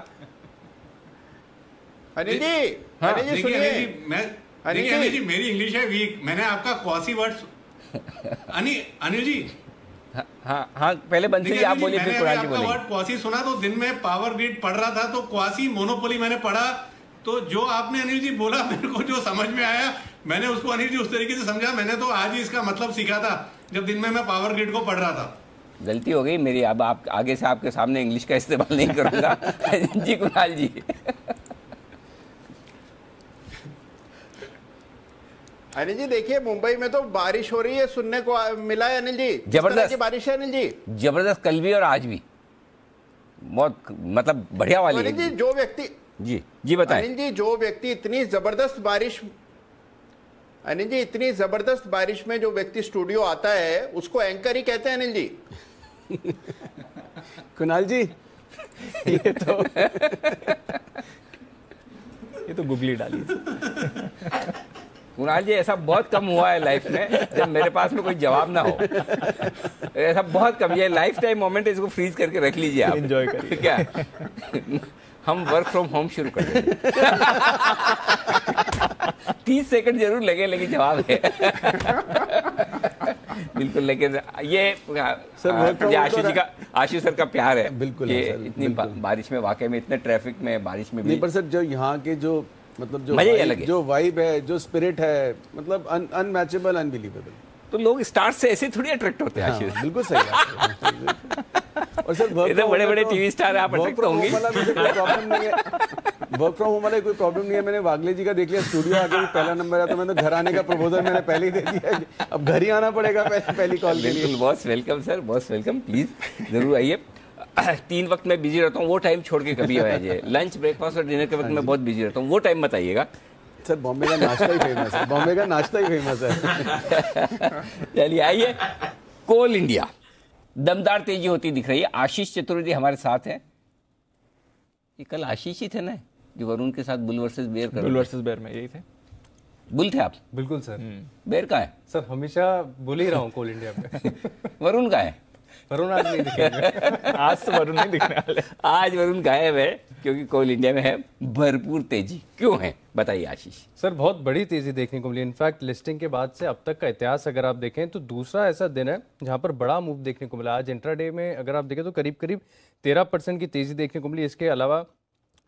अनिल जी, अनिल जी सुनिए। अनिल जी, मेरी इंग्लिश है वीक, मैंने आपका क्वासी वर्ड अनिल जी। हाँ, पहले बंसी आप बोलिए, फिर कुणाल जी बोलेंगे। वर्ड क्वासी सुना तो दिन में पावर ग्रिड पढ़ रहा था तो क्वासी मोनोपोली मैंने पढ़ा, तो जो आपने अनिल जी बोला मेरे को जो समझ में आया मैंने उसको अनिल जी उस तरीके से समझा। मैंने तो आज ही इसका मतलब सीखा था जब दिन में मैं पावर ग्रिड को पढ़ रहा था। गलती हो गई मेरी, अब आप आगे से आपके सामने इंग्लिश का इस्तेमाल नहीं करूंगा। जी कुणाल जी। अनिल जी देखिए, मुंबई में तो बारिश हो रही है, सुनने को मिला है अनिल जी। जबरदस्त बारिश है अनिल जी, जबरदस्त, कल भी और आज भी बहुत मतलब बढ़िया वाली है। जो व्यक्ति जी जी बताएं। अनिल जी, जो व्यक्ति इतनी जबरदस्त बारिश में जो व्यक्ति स्टूडियो आता है उसको एंकर ही कहते हैं अनिल जी। कुणाल जी ये तो गुगली डाली। कुणाल जी, ऐसा बहुत कम हुआ है लाइफ में जब मेरे पास में कोई जवाब ना हो। ऐसा बहुत कम, ये लाइफ टाइम मोमेंट है, इसको फ्रीज करके रख लीजिए आप, एंजॉय करिए। क्या हम वर्क फ्रॉम होम शुरू कर दें। 30 सेकंड जरूर लगे, लेकिन जवाब है। बिल्कुल, लेकिन ये आशीष सर का प्यार है। बिल्कुल ये सर, इतनी बारिश में, वाकई में इतने ट्रैफिक में, बारिश में भी। पर सर जो यहाँ के जो मतलब जो वाइब है, जो स्पिरिट है, मतलब अनमैचेबल, अनबिलीवेबल। तो लोग स्टार्स से ऐसे थोड़ी अट्रैक्ट होते हैं। हाँ, बिल्कुल सही है। और सर बड़े बड़े टीवी स्टार आप अट्रैक्ट होंगे। वर्क फ्रॉम होम वाला कोई प्रॉब्लम नहीं है। मैंने वागले जी का देख लिया, स्टूडियो आके भी पहला नंबर है, तो मैंने घर आने का प्रपोजल मैंने पहले ही दे दिया। अब घर ही आना पड़ेगा पहली कॉल के लिए। बहुत वेलकम सर, बहुत वेलकम, प्लीज जरूर आइए। 3 वक्त में बिजी रहता हूँ, वो टाइम छोड़ के कभी आइए। लंच, ब्रेकफास्ट और डिनर के वक्त में बहुत बिजी रहता हूँ, वो टाइम मत आइएगा। सर बॉम्बे का नाश्ता ही फेमस है, बॉम्बे का नाश्ता ही फेमस है। चलिए आइए, कोल इंडिया दमदार तेजी होती दिख रही है। आशीष चतुर्वेदी हमारे साथ हैं। ये कल आशीष ही थे ना जो वरुण के साथ बुल वर्सेस बेयर कर? बुल वर्सेस बेयर में यही थे। बुल थे आप? बिल्कुल सर। बेयर का है? सर हमेशा बुल ही रहा हूँ कोल इंडिया पे। वरुण का है? वरुण आज नहीं दिखेंगे। आज तो वरुण नहीं दिखने वाले। आज वरुण गायब है, क्योंकि कोल इंडिया में है भरपूर तेजी। क्यों है, बताइए आशीष। सर बहुत बड़ी तेजी देखने को मिली। इनफैक्ट लिस्टिंग के बाद से अब तक का इतिहास अगर आप देखें तो दूसरा ऐसा दिन है जहां पर बड़ा मूव देखने को मिला। आज इंट्राडे में अगर आप देखें तो करीब 13% की तेजी देखने को मिली। इसके अलावा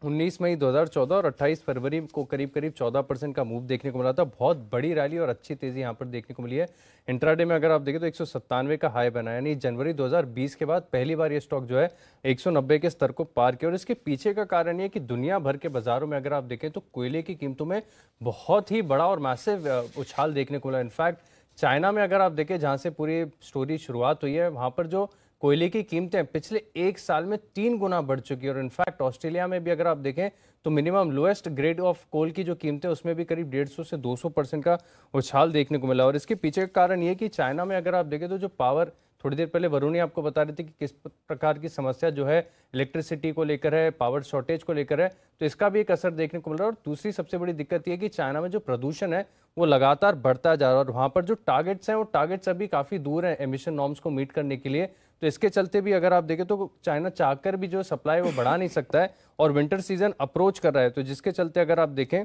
19 मई 2014 और 28 फरवरी को करीब 14% का मूव देखने को मिला था। बहुत बड़ी रैली और अच्छी तेजी यहाँ पर देखने को मिली है। इंट्राडे में अगर आप देखें तो 197 का हाई बना, यानी जनवरी 2020 के बाद पहली बार ये स्टॉक जो है 190 के स्तर को पार किया। और इसके पीछे का कारण ये कि दुनिया भर के बाजारों में अगर आप देखें तो कोयले की कीमतों में बहुत ही बड़ा और मैसिव उछाल देखने को मिला। इनफैक्ट चाइना में अगर आप देखें, जहाँ से पूरी स्टोरी शुरुआत हुई है, वहाँ पर जो कोयले की कीमतें पिछले 1 साल में 3 गुना बढ़ चुकी है। और इनफैक्ट ऑस्ट्रेलिया में भी अगर आप देखें तो minimum lowest grade of coal की जो कीमतें, उसमें भी करीब 150 से 200% का उछाल देखने को मिला। और इसके पीछे का कारण ये कि चाइना में अगर आप देखें तो जो पावर, थोड़ी देर पहले वरुण ने आपको बता रहे थे कि किस प्रकार की समस्या जो है इलेक्ट्रिसिटी को लेकर है, पावर शॉर्टेज को लेकर है, तो इसका भी एक असर देखने को मिल रहा है। और दूसरी सबसे बड़ी दिक्कत ये है कि चाइना में जो प्रदूषण है वो लगातार बढ़ता जा रहा है और वहाँ पर जो टारगेट्स हैं वो टारगेट्स अभी काफ़ी दूर हैं एमिशन नॉर्म्स को मीट करने के लिए। तो इसके चलते भी अगर आप देखें तो चाइना चाहकर भी जो सप्लाई वो बढ़ा नहीं सकता है और विंटर सीजन अप्रोच कर रहा है, तो जिसके चलते अगर आप देखें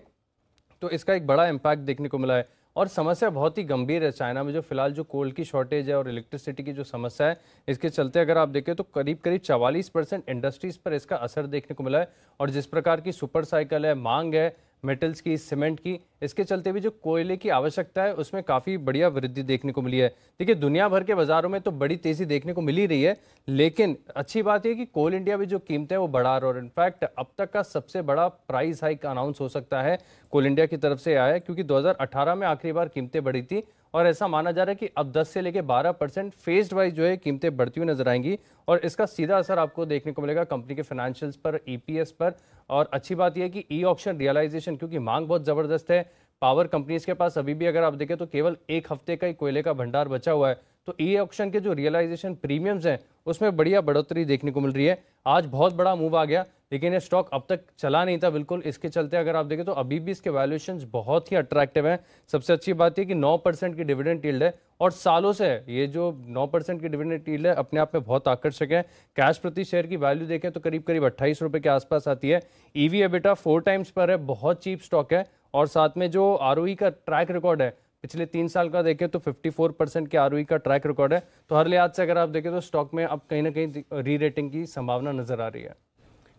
तो इसका एक बड़ा इम्पैक्ट देखने को मिला है। और समस्या बहुत ही गंभीर है चाइना में, जो फिलहाल जो कोल की शॉर्टेज है और इलेक्ट्रिसिटी की जो समस्या है, इसके चलते अगर आप देखें तो करीब 44% इंडस्ट्रीज पर इसका असर देखने को मिला है। और जिस प्रकार की सुपर साइकिल है, मांग है मेटल्स की, सीमेंट की, इसके चलते भी जो कोयले की आवश्यकता है उसमें काफ़ी बढ़िया वृद्धि देखने को मिली है। देखिए दुनिया भर के बाजारों में तो बड़ी तेज़ी देखने को मिल ही रही है, लेकिन अच्छी बात है कि कोल इंडिया भी जो कीमतें हैं वो बढ़ा रहा है। और इनफैक्ट अब तक का सबसे बड़ा प्राइस हाइक अनाउंस हो सकता है कोल इंडिया की तरफ से आया है, क्योंकि 2018 में आखिरी बार कीमतें बढ़ी थी और ऐसा माना जा रहा है कि अब 10 से लेकर 12% फेज्ड वाइज जो है कीमतें बढ़ती हुई नजर आएंगी। और इसका सीधा असर आपको देखने को मिलेगा कंपनी के फाइनेंशियल्स पर, ईपीएस पर। और अच्छी बात यह है कि ई ऑक्शन रियलाइजेशन, क्योंकि मांग बहुत जबरदस्त है, पावर कंपनीज के पास अभी भी अगर आप देखें तो केवल 1 हफ्ते का ही कोयले का भंडार बचा हुआ है, तो ई ऑक्शन के जो रियलाइजेशन प्रीमियम्स हैं उसमें बढ़िया बढ़ोतरी देखने को मिल रही है। आज बहुत बड़ा मूव आ गया, लेकिन ये स्टॉक अब तक चला नहीं था बिल्कुल। इसके चलते अगर आप देखें तो अभी भी इसके वैल्यूएशंस बहुत ही अट्रैक्टिव हैं। सबसे अच्छी बात है कि 9% की डिविडेंड यील्ड है और सालों से ये जो 9% की डिविडेंड यील्ड है अपने आप में बहुत आकर्षक है। कैश प्रति शेयर की वैल्यू देखें तो करीब 28 रुपए के आसपास आती है। ईवी एबिटा 4 टाइम्स पर है, बहुत चीप स्टॉक है। और साथ में जो आरओई का ट्रैक रिकॉर्ड है पिछले 3 साल का देखें तो 54% के आरओई का ट्रैक रिकॉर्ड है। तो हर लिहाज से अगर आप देखें तो स्टॉक में अब कहीं ना कहीं री रेटिंग की संभावना नजर आ रही है।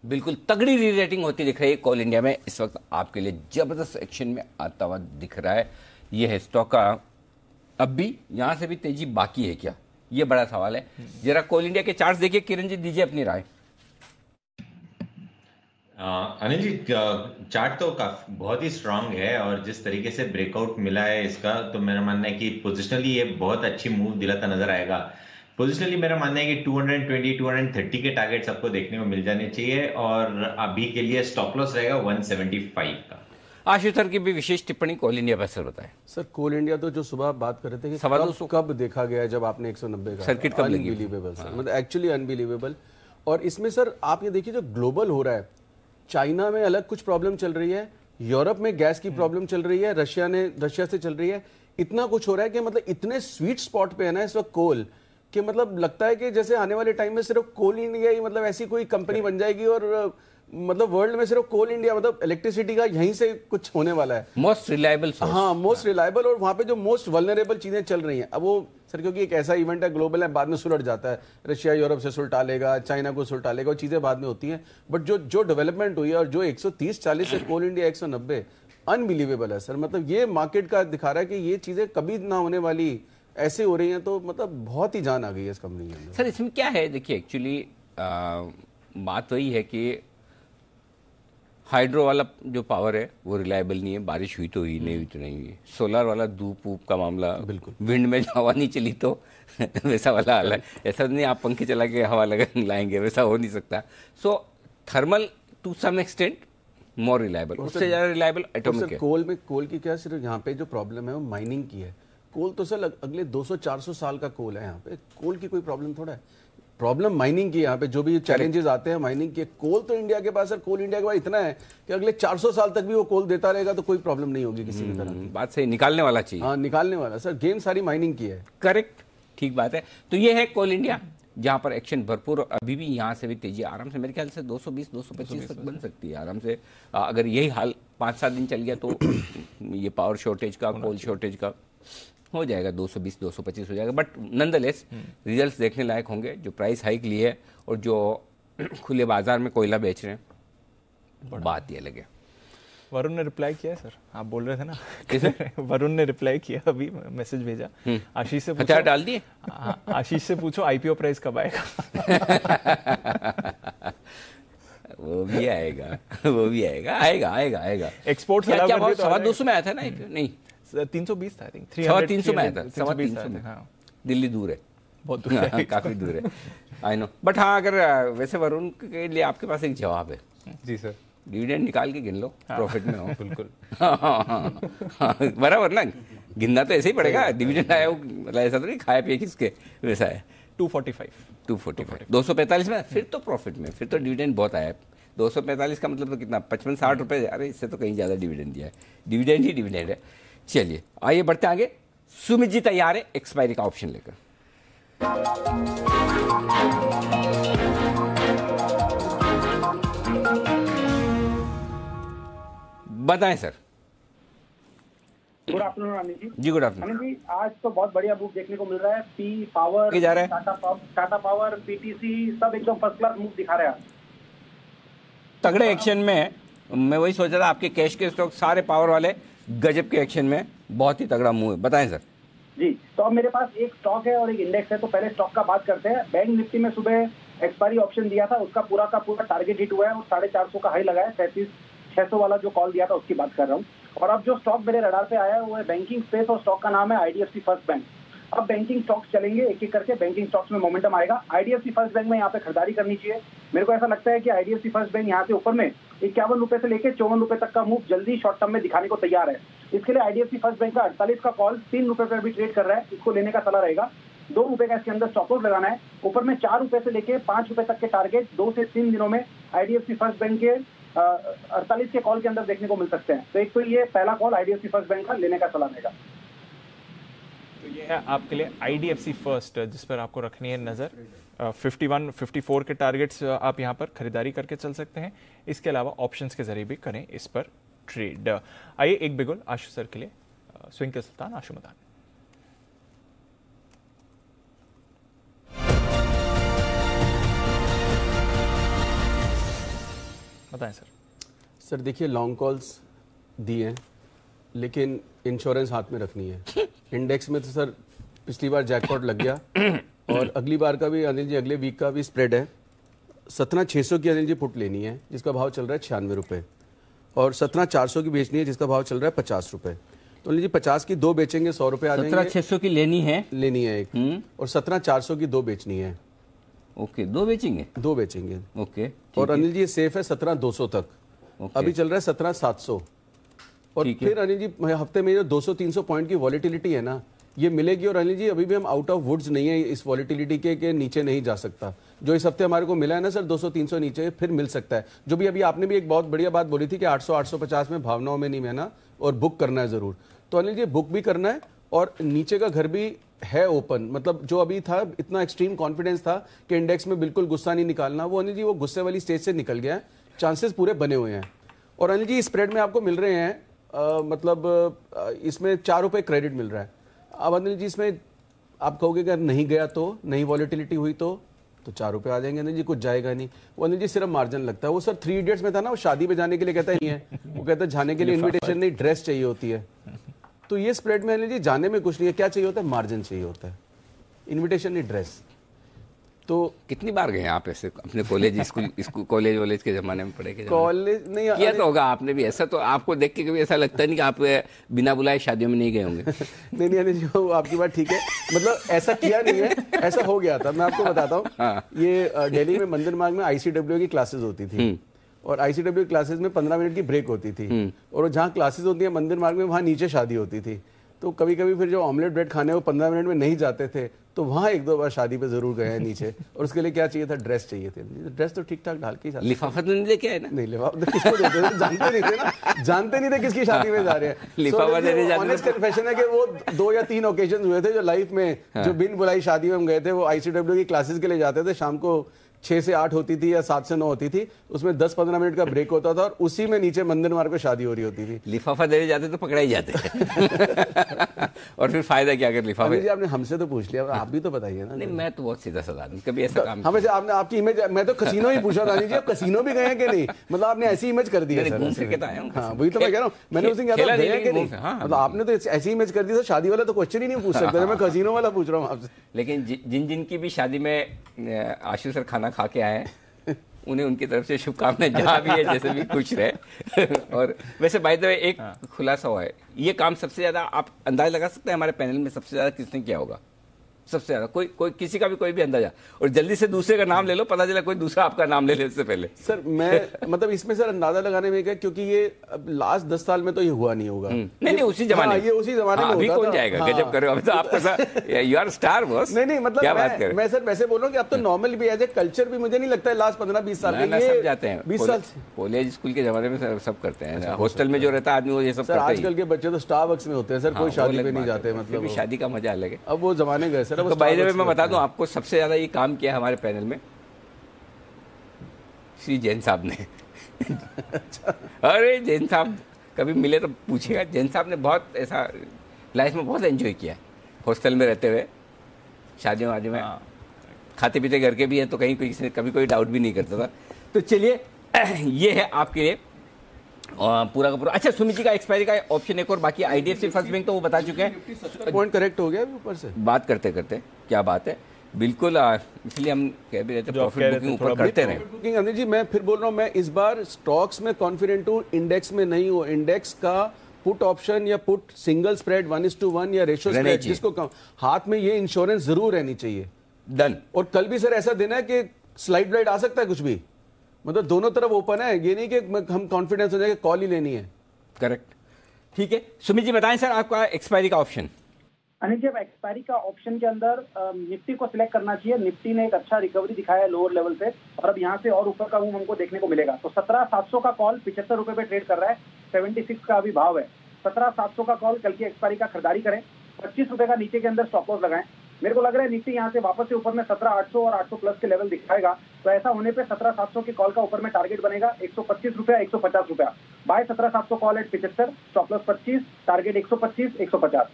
बिल्कुल तगड़ी री रेटिंग होती दिख रही है कोल इंडिया में। इस वक्त आपके लिए जबरदस्त एक्शन में आता हुआ दिख रहा है। यह है स्टॉक का, अब भी यहां से भी तेजी बाकी है क्या, यह बड़ा सवाल है। जरा कोल इंडिया के चार्ट्स देखिए, किरण जी दीजिए अपनी राय। अनिल जी, चार्ट तो काफी बहुत ही स्ट्रांग है और जिस तरीके से ब्रेकआउट मिला है इसका, तो मेरा मानना है कि पोजिशनली ये बहुत अच्छी मूव दिलाता नजर आएगा। पोजिशनली मेरा मानना है कि 220 230 के टारगेट्स आपको देखने को मिल जाने चाहिए और अभी के लिए स्टॉप लॉस रहेगा 175 का। आशु सर की भी विशेष टिप्पणी कोल इंडिया पर सर बताएं। सर कोल इंडिया तो जो सुबह आप बात कर रहे थे कि कब देखा गया जब आपने 190 का सर्किट कब लगी, अनबिलीवेबल सर, मतलब एक्चुअली अनबिलीवेबल। और इसमें सर आप ये देखिए जो ग्लोबल हो रहा है, चाइना में अलग कुछ प्रॉब्लम चल रही है, यूरोप में गैस की प्रॉब्लम चल रही है, रशिया से चल रही है, इतना कुछ हो रहा है कि मतलब इतने स्वीट स्पॉट पे है ना इस वक्त कोल कि मतलब लगता है कि जैसे आने वाले टाइम में सिर्फ कोल इंडिया ही मतलब ऐसी कोई कंपनी बन जाएगी और मतलब वर्ल्ड में सिर्फ कोल इंडिया मतलब इलेक्ट्रिसिटी का यहीं से कुछ होने वाला है। मोस्ट रिलायबल, हाँ मोस्ट रिलायबल, और वहाँ पे जो मोस्ट वल्नरेबल चीजें चल रही हैं। अब वो सर क्योंकि एक ऐसा इवेंट है ग्लोबल है, बाद में सुलट जाता है, रशिया यूरोप से सुलटा लेगा, चाइना को सुलटा लेगा, और चीजें बाद में होती हैं। बट जो डेवलपमेंट हुई है और जो 130-40 से कोल इंडिया 190 अनबिलीवेबल है सर। मतलब ये मार्केट का दिखा रहा है कि ये चीजें कभी ना होने वाली ऐसे हो रही हैं, तो मतलब बहुत ही जान आ गई है इस कंपनी के अंदर। सर इसमें क्या है, देखिए एक्चुअली बात वही है कि हाइड्रो वाला जो पावर है वो रिलायबल नहीं है, बारिश हुई तो हुई, नहीं हुई तो नहीं हुई। सोलर वाला धूप ऊप का मामला, बिल्कुल विंड में हवा नहीं चली तो वैसा वाला हाल है। ऐसा नहीं आप पंखे चला के हवा लगा लाएंगे, वैसा हो नहीं सकता। So thermal to some extent more reliable, उससे ज्यादा रिलायबल एटॉमिक है। कोल की क्या सिर्फ यहाँ पे जो प्रॉब्लम है वो माइनिंग की है। कोल तो सर अगले 200-400 साल का कोल है, यहाँ पे कोल की कोई प्रॉब्लम थोड़ा है। प्रॉब्लम माइनिंग की, यहाँ पे जो भी चैलेंजेस आते हैं माइनिंग के। कोल तो इंडिया के पास, सर कोल इंडिया के पास इतना है कि अगले 400 साल तक भी वो कोल देता रहेगा तो कोई प्रॉब्लम नहीं होगी किसी भी तरह की। बात सही, निकालने वाला चाहिए। हाँ निकालने वाला सर, गेम सारी माइनिंग की है। करेक्ट, ठीक बात है। तो ये है कोल इंडिया जहाँ पर एक्शन भरपूर, और अभी भी यहाँ से भी तेजी आराम से मेरे ख्याल से 220-225 तक बन सकती है आराम से। अगर यही हाल 5-7 दिन चल गया तो ये पावर शॉर्टेज का, कोल शॉर्टेज का हो जाएगा, 220-225 हो जाएगा। बट नंदलेस रिजल्ट्स देखने लायक होंगे। जो प्राइस हाइक लिए है और जो खुले बाजार में कोयला बेच रहे हैं, बात ये लगे। वरुण ने रिप्लाई किया है सर, आप बोल रहे थे ना किसे? वरुण ने रिप्लाई किया, अभी मैसेज भेजा। आशीष से पूछो, डाल दिए। आशीष से पूछो आईपीओ प्राइस कब आएगा। वो भी आएगा, वो भी आएगा, आएगा। एक्सपोर्ट 200 में आया था ना आईपीओ? नहीं 320 था, आई थिंक 300 में आया था, 320 में। दिल्ली दूर है, बहुत दूर है, काफी दूर है, आई नो। बट हाँ, अगर वैसे वरुण के लिए आपके पास एक जवाब है। जी सर, डिविडेंड निकाल के गिन लो, प्रॉफिट में हो। बिल्कुल बराबर ना, गिनना तो ऐसे ही पड़ेगा। डिविडेंड आया हो, मतलब ऐसा तो नहीं खाए पिए किसके, वैसा है। 245 245 में, फिर तो प्रॉफिट में, फिर तो डिविडेंड बहुत आया है। 245 का मतलब तो कितना, 55-60 रुपए। अरे इससे तो कहीं ज्यादा डिविडेंड दिया है, डिविडेंड ही डिविडेंड है। चलिए आइए बढ़ते आगे। सुमित जी तैयार है एक्सपायरी का ऑप्शन लेकर। बताएं sir. Good afternoon Anil ji. जी गुड आफ्टरनून। अनिल जी, आज तो बहुत बढ़िया मूव देखने को मिल रहा है। P power, Tata power, PTC सब एकदम फर्स्ट क्लास मूव दिखा रहे हैं। तगड़े एक्शन में, मैं वही सोच रहा था, आपके कैश के स्टॉक सारे पावर वाले गजब के एक्शन में, बहुत ही तगड़ा मूव है। बताएं सर। जी, तो अब मेरे पास एक स्टॉक है और एक इंडेक्स है, तो पहले स्टॉक का बात करते हैं। बैंक निफ्टी में सुबह एक्सपायरी ऑप्शन दिया था, उसका पूरा का पूरा टारगेट हिट हुआ है और 450 का हाई लगा है। 37,600 वाला जो कॉल दिया था उसकी बात कर रहा हूँ। और अब जो स्टॉक मेरे रडार पे आया है वो है बैंकिंग स्पेस, और स्टॉक का नाम है आईडीएफसी फर्स्ट बैंक। अब बैंकिंग स्टॉक्स चलेंगे एक एक करके, बैंकिंग स्टॉक्स में मोमेंटम आएगा। आईडीएफसी फर्स्ट बैंक में यहाँ पे खरीदारी करनी चाहिए। मेरे को ऐसा लगता है कि आईडीएफसी फर्स्ट बैंक यहाँ से ऊपर में 51 रुपए से लेकर 54 रुपए तक का मूव जल्दी शॉर्ट टर्म में दिखाने को तैयार है। इसके लिए आईडीएफसी फर्स्ट बैंक का 48 का कॉल 3 रुपए पर भी ट्रेड कर रहा है, इसको लेने का सलाह रहेगा। 2 रुपए का इसके अंदर स्टॉप लॉस लगाना है। ऊपर में 4 रुपए से लेकर 5 रुपए तक के टारगेट 2 से 3 दिनों में आईडीएफसी फर्स्ट बैंक के 48 के कॉल के अंदर देखने को मिल सकते हैं। तो एक तो ये पहला कॉल आईडीएफसी फर्स्ट बैंक का लेने का सलाह रहेगा। तो ये है आपके लिए आईडीएफसी फर्स्ट, जिस पर आपको रखनी है नजर। 51-54 के टारगेट्स आप यहाँ पर खरीदारी करके चल सकते हैं। इसके अलावा ऑप्शंस के जरिए भी करें इस पर ट्रेड। आइए एक बिगुल आशु सर के लिए, स्विंग के सुल्तान आशु मदान। बताएं सर। सर देखिए, लॉन्ग कॉल्स दिए हैं लेकिन इंश्योरेंस हाथ में रखनी है। इंडेक्स में तो सर पिछली बार जैकपॉट लग गया और अगली बार का भी अनिल जी, अगले वीक का भी स्प्रेड है। 17,600 की अनिल जी पुट लेनी है जिसका भाव चल रहा है 96 रुपये, और 17,400 की बेचनी है जिसका भाव चल रहा है 50 रुपये। तो लीजिए 50 की 2 बेचेंगे, 100 रुपए आ जाएंगे। 17,600 की लेनी है एक, और 17,400 की 2 बेचनी है। ओके, 2 बेचेंगे? 2 बेचेंगे। ओके, और अनिल जी ये सेफ है 17,200 तक। अभी चल रहा है 17,700। और फिर अनिल जी हफ्ते में जो 200-300 पॉइंट की वॉलेटिलिटी है ना, ये मिलेगी। और अनिल जी अभी भी हम आउट ऑफ वुड्स नहीं है इस वॉलेटिलिटी के नीचे नहीं जा सकता। जो इस हफ्ते हमारे को मिला है ना सर 200-300 नीचे फिर मिल सकता है। जो भी अभी आपने भी एक बहुत बढ़िया बात बोली थी कि 800-850 में भावनाओं में नहीं बहना और बुक करना है जरूर। तो अनिल जी बुक भी करना है और नीचे का घर भी है ओपन। मतलब जो अभी था इतना एक्सट्रीम कॉन्फिडेंस था कि इंडेक्स में बिल्कुल गुस्सा नहीं निकालना, वो अनिल जी वो गुस्से वाली स्टेज से निकल गया है। चांसेस पूरे बने हुए हैं। और अनिल जी स्प्रेड में आपको मिल रहे हैं मतलब इसमें 4 रुपए क्रेडिट मिल रहा है। अब अनिल जी इसमें आप कहोगे अगर नहीं गया तो, नहीं वॉलेटिलिटी हुई तो 4 रुपए आ जाएंगे अनिल जी, कुछ जाएगा नहीं। वो अनिल जी सिर्फ मार्जिन लगता है। वो सर 3 इडियट्स में था ना, वो शादी पे जाने के लिए कहता नहीं है, वो कहता है जाने के लिए इन्विटेशन नहीं, ड्रेस चाहिए होती है। तो ये स्प्रेड में अनिल जी जाने में कुछ नहीं है, क्या चाहिए होता है? मार्जिन चाहिए होता है, इन्विटेशन नहीं ड्रेस। तो कितनी बार गए आप ऐसे अपने कॉलेज स्कूल कॉलेज वॉलेज के जमाने में पढ़े के? कॉलेज नहीं किया तो होगा आपने भी ऐसा। तो आपको देख के कभी ऐसा लगता नहीं कि आप बिना बुलाए शादियों में नहीं गए होंगे? नहीं जी आपकी बात ठीक है। मतलब ऐसा किया नहीं है, ऐसा हो गया था। मैं आपको बताता हूँ। हाँ। ये दिल्ली में मंदिर मार्ग में ICW की क्लासेस होती थी और ICW क्लासेस में 15 मिनट की ब्रेक होती थी। और जहाँ क्लासेस होती है मंदिर मार्ग में, वहाँ नीचे शादी होती थी। तो कभी कभी फिर जो ऑमलेट ब्रेड खाने वो 15 मिनट में नहीं जाते थे, तो वहाँ 1-2 बार शादी पे जरूर गए हैं नीचे। और उसके लिए क्या चाहिए था? ड्रेस चाहिए थे। ड्रेस तो ठीक ठाक ढाल के ही। लिफाफा तो नहीं लेके आए ना? नहीं, लिफाफा किसको देते थे? जानते नहीं थे ना, जानते नहीं थे किसकी शादी में जा रहे हैं। लिफाफा देने जाते थे। ऑनेस्ट कन्फेशन है कि वो 2 या 3 ओकेजन हुए थे जो लाइफ में जो बिन बुलाई शादी में हम गए थे। वो ICW की क्लासेस के लिए जाते थे, शाम को 6 से 8 होती थी या 7 से 9 होती थी। उसमें 10-15 मिनट का ब्रेक होता था और उसी में नीचे मंदिर मार्ग को शादी हो रही होती थी। लिफाफा देने जाते तो पकड़ा ही जाते और फिर फायदा क्या कर लिफाफे? जी आपने हमसे तो पूछ लिया, आप भी तो बताइए ना। नहीं, मैं तो बहुत सीधा साधा आदमी, कभी ऐसा काम हमें आपने आपकी इमेज, मैं तो कसीनो ही पूछा रानी जी, आप कसीनो भी गए हैं कि नहीं? मतलब आपने ऐसी इमेज कर दी है सर। घूम फिर के आया हूं। हाँ वही तो मैं कह रहा हूँ, मैंने उस दिन कहा था गए कि नहीं। मतलब आपने तो ऐसी इमेज कर दी, शादी वाला तो क्वेश्चन ही नहीं पूछ सकते। मैं कसीनो वाला पूछ रहा हूँ आपसे। लेकिन जिनकी भी शादी में आशु सर खाना खा के आए उन्हें उनकी तरफ से शुभकामनाएं, जहाँ भी है जैसे भी खुश रहे। और वैसे बाय द वे एक खुलासा हुआ है, ये काम सबसे ज्यादा आप अंदाजा लगा सकते हैं हमारे पैनल में सबसे ज्यादा किसने किया होगा? सबसे ज्यादा कोई किसी का भी कोई भी अंदाजा, और जल्दी से दूसरे का नाम ले लो, पता चला कोई दूसरा आपका नाम ले ले इससे पहले। सर मैं मतलब इसमें सर अंदाजा लगाने में क्या, क्योंकि ये लास्ट 10 साल में तो ये हुआ नहीं होगा। नहीं उसी जमाने ये उसी जमाने में अभी कौन जाएगा? गजब करो, अभी तो आपका यू आर स्टार बॉस। नहीं मतलब क्या बात कर, मैं सर वैसे बोल रहा हूँ कि अब तो नॉर्मल भी एज ए कल्चर भी मुझे नहीं लगता है लास्ट 15-20 साल में सब जाते हैं। 20 साल कॉलेज स्कूल के जमाने में सब करते हैं, हॉस्टल में जो रहता है आदमी वो ये सब करते हैं। आजकल के बच्चे तो स्टारबक्स में होते हैं सर, कोई शादी पे नहीं जाते। मतलब शादी का मजा अलग है, अब वो जमाने गए सर। तो बाय द वे मैं बता दूं आपको, सबसे ज्यादा ये काम किया हमारे पैनल में श्री जैन साहब ने। अरे जैन साहब कभी मिले तो पूछिएगा, जैन साहब ने बहुत ऐसा लाइफ में बहुत एंजॉय किया हॉस्टल में रहते हुए, शादियों वादियों में खाते पीते घर के भी है, तो कहीं कभी कोई डाउट भी नहीं करता था। तो चलिए ये है आपके लिए पूरा का पूरा। अच्छा, सुमित जी का एक्सपायरी का ऑप्शन एक और बाकी, IDFC फर्स्ट बैंक तो वो बता चुके हैं। पॉइंट करेक्ट हो गया ऊपर से बात करते करते, क्या बात है, बिल्कुल। इसलिए हम कह भी रहे थे प्रॉफिट बुकिंग ऊपर करते रहे। बुकिंग अनिल जी मैं फिर बोल रहा हूँ, मैं इस बार स्टॉक्स में कॉन्फिडेंट हूँ, इंडेक्स में नहीं हूँ। इंडेक्स का पुट ऑप्शन या पुट सिंगल स्प्रेड 1:1 या रेशो स्प्रेड, जिसको हाथ में ये इंश्योरेंस जरूर रहनी चाहिए। डन। और कल भी सर ऐसा दिन है कि स्लाइड ब्लाइड आ सकता है कुछ भी, मतलब दोनों तरफ ओपन है, ये नहीं कि हम कॉन्फिडेंस हो जाए कॉल ही लेनी है। करेक्ट, ठीक है। सुमित जी बताएं सर आपका एक्सपायरी का ऑप्शन। अनिल जी, एक्सपायरी का ऑप्शन के अंदर निफ्टी को सिलेक्ट करना चाहिए। निफ्टी ने एक अच्छा रिकवरी दिखाया है लोअर लेवल से, और अब यहाँ से और ऊपर का मूव हमको देखने को मिलेगा। तो 17,700 का कॉल 75 रुपए पे ट्रेड कर रहा है, 76 का अभी भाव है। 17,700 का कॉल, कल की एक्सपायरी का खरीदारी करें, 25 रुपए का नीचे के अंदर स्टॉप लॉस लगाएं। मेरे को लग रहा है निफ्टी यहाँ से वापस से ऊपर में 17,800 और 800 प्लस के लेवल दिखाएगा। तो ऐसा होने पे 17,700 के कॉल का ऊपर में टारगेट बनेगा 125 रुपया, 150 रुपया। Buy 17,700 call at 75, stop loss 25, target 125, 150।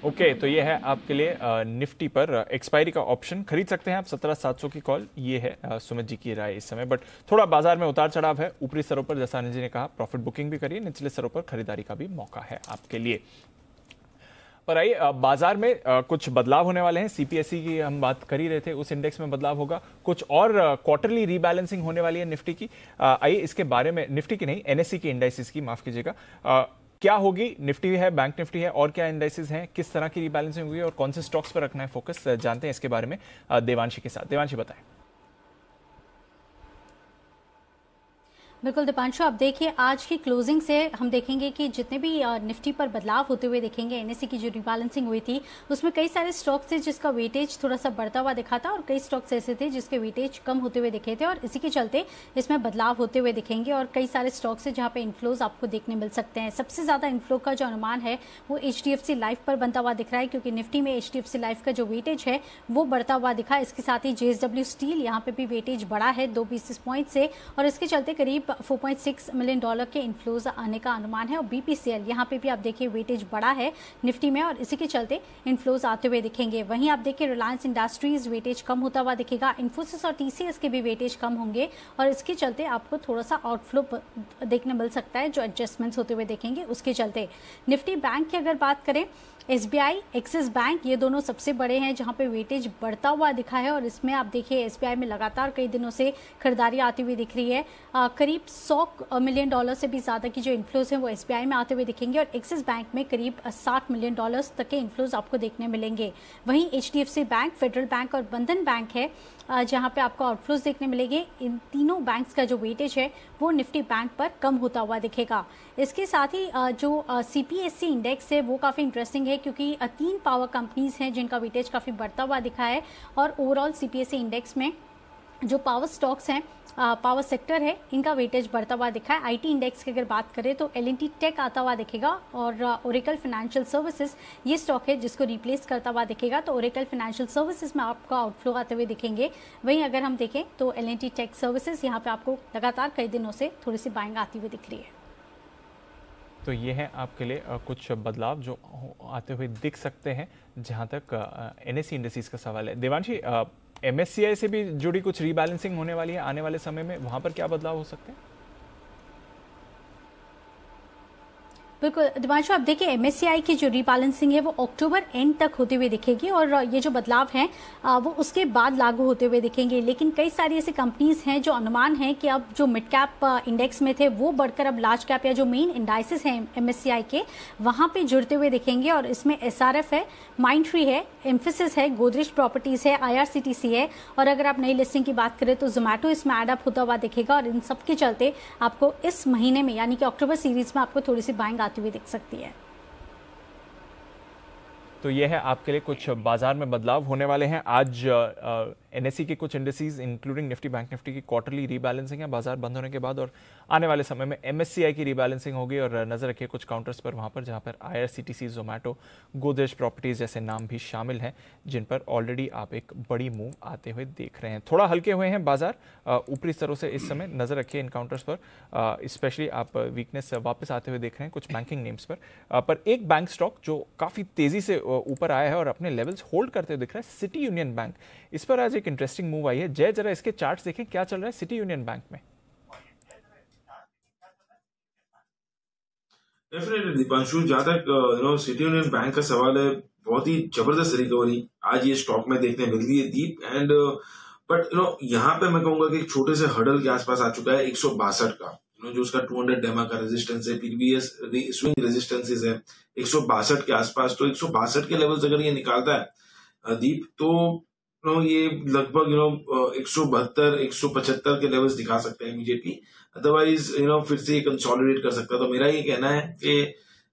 Okay, तो ये है आपके लिए निफ्टी पर एक्सपायरी का ऑप्शन, खरीद सकते हैं आप 17,700 की कॉल। ये है सुमित जी की राय इस समय, बट थोड़ा बाजार में उतार चढ़ाव है। ऊपरी स्तरों पर जैसा अनिल जी ने कहा प्रॉफिट बुकिंग भी करिए, निचले स्तरों पर खरीदारी का भी मौका है आपके लिए। पर आइए बाजार में कुछ बदलाव होने वाले हैं। CPSE की हम बात कर ही रहे थे, उस इंडेक्स में बदलाव होगा। कुछ और क्वार्टरली रीबैलेंसिंग होने वाली है निफ्टी की। आइए इसके बारे में, निफ्टी की नहीं NSE की इंडाइसिस की, माफ कीजिएगा, क्या होगी, निफ्टी है, बैंक निफ्टी है, और क्या इंडाइसेस हैं, किस तरह की रीबैलेंसिंग हुई और कौन से स्टॉक्स पर रखना है फोकस, जानते हैं इसके बारे में देवांशी के साथ। देवांशी बताएं। बिल्कुल दीपांशु, आप देखिए आज की क्लोजिंग से हम देखेंगे कि जितने भी निफ्टी पर बदलाव होते हुए देखेंगे, एनएससी की जो रिबैलेंसिंग हुई थी उसमें कई सारे स्टॉक्स थे जिसका वेटेज थोड़ा सा बढ़ता हुआ दिखा था और कई स्टॉक्स ऐसे थे जिसके वेटेज कम होते हुए दिखे थे और इसी के चलते इसमें बदलाव होते हुए दिखेंगे और कई सारे स्टॉक्स है जहां पे इन्फ्लोज आपको देखने मिल सकते हैं। सबसे ज्यादा इन्फ्लो का जो अनुमान है वो HDFC लाइफ पर बनता हुआ दिख रहा है, क्योंकि निफ्टी में HDFC लाइफ का जो वेटेज है वो बढ़ता हुआ दिखा। इसके साथ ही JSW स्टील यहाँ पे भी वेटेज बढ़ा है 2 बेसिस पॉइंट से और इसके चलते करीब $4.6 मिलियन के इन्फ्लोज आने का अनुमान है। और BPCL यहाँ पे भी आप देखिए वेटेज बढ़ा है निफ्टी में और इसी के चलते इन्फ्लोज आते हुए दिखेंगे। वहीं आप देखिए रिलायंस इंडस्ट्रीज वेटेज कम होता हुआ दिखेगा, इन्फोसिस और TCS के भी वेटेज कम होंगे और इसके चलते आपको थोड़ा सा आउटफ्लो देखने मिल सकता है जो एडजस्टमेंट्स होते हुए देखेंगे उसके चलते। निफ्टी बैंक की अगर बात करें, SBI, एक्सिस बैंक ये दोनों सबसे बड़े हैं जहां पे वेटेज बढ़ता हुआ दिखा है और इसमें आप देखिए SBI में लगातार कई दिनों से खरीदारी आती हुई दिख रही है। करीब $100 मिलियन से भी ज़्यादा की जो इन्फ्लोज हैं वो SBI में आते हुए दिखेंगे और एक्सिस बैंक में करीब $60 मिलियन तक के इन्फ्लोज आपको देखने मिलेंगे। वहीं HDFC बैंक, फेडरल बैंक और बंधन बैंक है जहां पे आपको आउटफ्लोज देखने मिलेंगे। इन तीनों बैंक्स का जो वेटेज है वो निफ्टी बैंक पर कम होता हुआ दिखेगा। इसके साथ ही जो CPSE इंडेक्स है वो काफ़ी इंटरेस्टिंग है क्योंकि 3 पावर कंपनीज हैं जिनका वेटेज काफ़ी बढ़ता हुआ दिखा है और ओवरऑल CPSE इंडेक्स में जो पावर स्टॉक्स हैं, पावर सेक्टर है, इनका वेटेज बढ़ता हुआ दिखा है। IT इंडेक्स की अगर बात करें तो L&T टेक आता हुआ दिखेगा और ओरेकल फाइनेंशियल सर्विसेज ये स्टॉक है जिसको रिप्लेस करता हुआ दिखेगा, तो ओरेकल फाइनेंशियल सर्विसेज में आपको आउटफ्लो आते हुए दिखेंगे। वहीं अगर हम देखें तो L&T टेक सर्विसेज यहाँ पे आपको लगातार कई दिनों से थोड़ी सी बाइंग आती हुई दिख रही है। तो ये है आपके लिए कुछ बदलाव जो आते हुए दिख सकते हैं जहां तक NSE इंडस्ट्रीज का सवाल है। देवांशी, MSCI से भी जुड़ी कुछ रीबैलेंसिंग होने वाली है आने वाले समय में, वहां पर क्या बदलाव हो सकते हैं? बिल्कुल दिवांशु, आप देखिए MSCI की जो रीबैलेंसिंग है वो अक्टूबर एंड तक होते हुए दिखेगी और ये जो बदलाव हैं वो उसके बाद लागू होते हुए दिखेंगे। लेकिन कई सारी ऐसी कंपनीज हैं जो अनुमान है कि अब जो मिड कैप इंडेक्स में थे वो बढ़कर अब लार्ज कैप या जो मेन इंडाइसेस हैं MSCI के वहां पे जुड़ते हुए दिखेंगे और इसमें SRF है, माइंडट्री है, एम्फेसिस है, गोदरेज प्रॉपर्टीज है, IRCTC है और अगर आप नई लिस्टिंग की बात करें तो जोमैटो इसमें एड अप होता हुआ दिखेगा और इन सब के चलते आपको इस महीने में यानी कि अक्टूबर सीरीज में आपको थोड़ी सी बाइंग आती हुई दिख सकती है। तो यह है आपके लिए कुछ बाजार में बदलाव होने वाले हैं। आज NSE के कुछ indices including Nifty, bank Nifty की क्वार्टरली रीबैलेंसिंग है बाजार बंद होने के बाद और आने वाले समय में MSCI की रीबैलेंसिंग होगी और नजर रखिए कुछ काउंटर्स पर वहां पर जहां पर IRCTC, जोमैटो, गोदरेज प्रॉपर्टीज जैसे नाम भी शामिल हैं जिन पर ऑलरेडी आप एक बड़ी मूव आते हुए देख रहे हैं। थोड़ा हल्के हुए हैं बाजार ऊपरी स्तरों से इस समय, नजर रखिए इन काउंटर्स पर, स्पेशली आप वीकनेस वापस आते हुए देख रहे हैं कुछ बैंकिंग नेम्स पर एक बैंक स्टॉक जो काफी तेजी से ऊपर आया है और अपने लेवल्स होल्ड करते हुए दिख रहा है, सिटी यूनियन बैंक। इस पर आज एक इंटरेस्टिंग मूव आई है। जय, जरा इसके चार्ट्स देखें क्या चल रहा है सिटी यूनियन बैंक में। डेफिनेटली दीपांशु, जहां तक सिटी यूनियन बैंक का सवाल है, बहुत ही जबरदस्त रिकवरी आज ये स्टॉक में देखने मिल रही है दीप एंड बट यहाँ पे मैं कहूंगा कि एक छोटे से हर्डल के आसपास आ चुका है 162 का, जो उसका 200 डेमा का रेजिस्टेंस है, प्रीवियस स्विंग रेजिस्टेंसेस है 162 के आसपास। तो 162 के लेवल्स अगर ये निकालता है दीप तो ये लगभग 172 175 के लेवल्स दिखा सकते हैं इमीडिएटली, अदरवाइज फिर से कंसोलिडेट कर सकता है। तो मेरा ये कहना है कि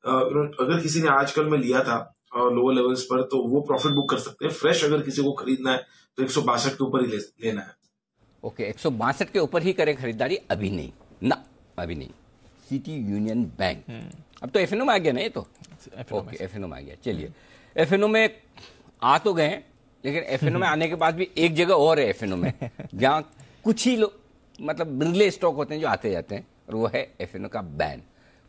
अगर किसी ने आजकल में लिया था लोअर लेवल्स पर तो वो प्रॉफिट बुक कर सकते हैं। फ्रेश अगर किसी को खरीदना है तो 162 के ऊपर ही लेना है। ओके, 162 के ऊपर ही करें खरीदारी, अभी नहीं ना, अभी नहीं। सिटी यूनियन बैंक अब तो एफएनओ में आ गया ना, ये तो ओके एफएनओ में आ गया। चलिए एफएनओ में आ तो गए, लेकिन एफएनओ में आने के बाद भी एक जगह और है एफएनओ में जहां कुछ ही लोग मतलब बिरले स्टॉक होते हैं जो आते जाते हैं, और वो है एफएनओ का बैन।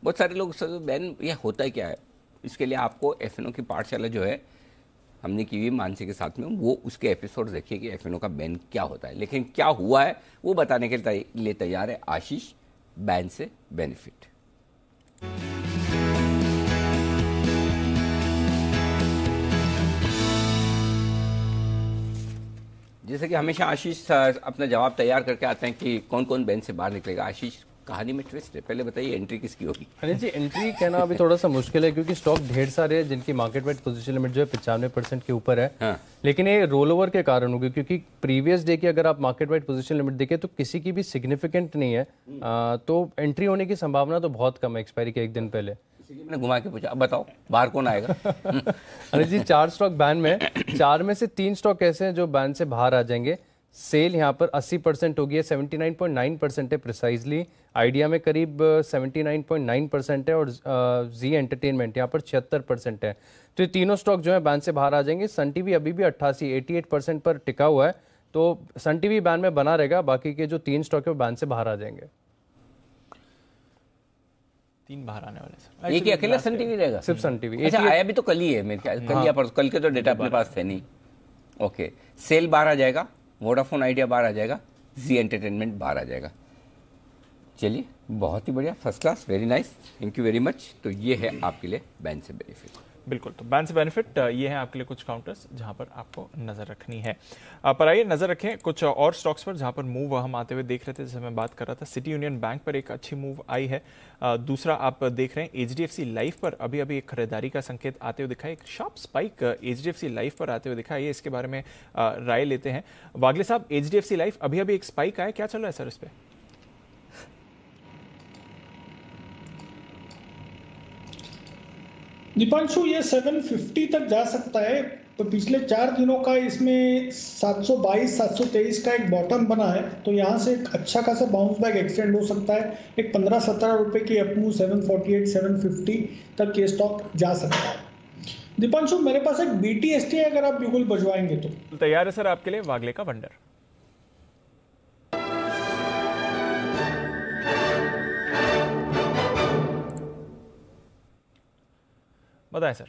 बहुत सारे लोग बैन ये होता है क्या है, इसके लिए आपको एफएनओ की पाठशाला जो है हमने की हुई मानसी के साथ में, वो उसके एपिसोड देखिए कि एफएनओ का बैन क्या होता है। लेकिन क्या हुआ है वो बताने के लिए तैयार है आशीष, बैन से बेनिफिट। जैसे कि हमेशा आशीष अपना जवाब तैयार करके आते हैं कि कौन कौन बैन से बाहर निकलेगा। आशीष, कहानी में ट्विस्ट है। पहले बताइए एंट्री किसकी होगी? अनिल जी, एंट्री कहना अभी थोड़ा सा मुश्किल है क्योंकि स्टॉक ढेर सारे हैं जिनकी मार्केट वाइड पोजीशन लिमिट जो है 95% के ऊपर है। हाँ। लेकिन ये रोल ओवर के कारण होगी क्योंकि प्रीवियस डे की अगर आप मार्केट वाइड पोजीशन लिमिट देखें तो किसी की भी सिग्निफिकेंट नहीं है। तो एंट्री होने की संभावना तो बहुत कम है एक्सपायरी के एक दिन पहले। मैंने घुमा के पूछा, अब बताओ बाहर कौन आएगा? अनिल जी, 4 स्टॉक बैन में, 4 में से 3 स्टॉक ऐसे हैं जो बैन से बाहर आ जाएंगे। सेल यहाँ पर 80% होगी है, 79.9% है प्रिसाइजली। आइडिया में करीब 79.9% है और जी एंटरटेनमेंट यहाँ पर 76% है। तो ये तीनों स्टॉक जो है बैन से बाहर आ जाएंगे। सन टीवी अभी भी 88% पर टिका हुआ है, तो सन टीवी बैन में बना रहेगा। बाकी के जो 3 स्टॉक है वो बैन से बाहर आ जाएंगे। 3 बाहर आने वाले एक ही अकेला सन टीवी रहेगा? सिर्फ सन टीवी। अच्छा, आया भी तो कल ही है मेरे ख्याल, कल या कल के तो डेटा अपने पास थे नहीं। ओके, सेल बाहर आ जाएगा, वोडाफोन आइडिया बाहर आ जाएगा, जी एंटरटेनमेंट बाहर आ जाएगा। चलिए, बहुत ही बढ़िया, first class, very nice, thank you very much. तो ये है आपके लिए बैन से बेनिफिट। बिल्कुल, तो बैन से बेनिफिट ये है आपके लिए कुछ काउंटर्स जहां पर आपको नजर रखनी है। पर आइए नजर रखें कुछ और स्टॉक्स पर जहां पर मूव हम आते हुए देख रहे थे। जैसे मैं बात कर रहा था, सिटी यूनियन बैंक पर एक अच्छी मूव आई है। दूसरा आप देख रहे हैं HDFC लाइफ पर अभी अभी एक खरीदारी का संकेत आते हुए दिखा है। एक शार्प स्पाइक HDFC लाइफ पर आते हुए दिखा है। ये इसके बारे में राय लेते हैं। वागले साहब, HDFC लाइफ अभी अभी एक स्पाइक आया, क्या चल रहा है सर इस पर? दीपांशु, ये 750 तक जा सकता है। तो पिछले 4 दिनों का इसमें 722 723 का एक बॉटम बना है, तो यहाँ से एक अच्छा खासा बाउंस बैक एक्सटेंड हो सकता है। एक 15-17 रुपए की अपमूव 748 750 तक ये स्टॉक जा सकता है। दीपांशु, मेरे पास एक BTST है, अगर आप बिल्कुल बजवाएंगे तो। तैयार है सर आपके लिए वागले का वंडर। बताएं सर।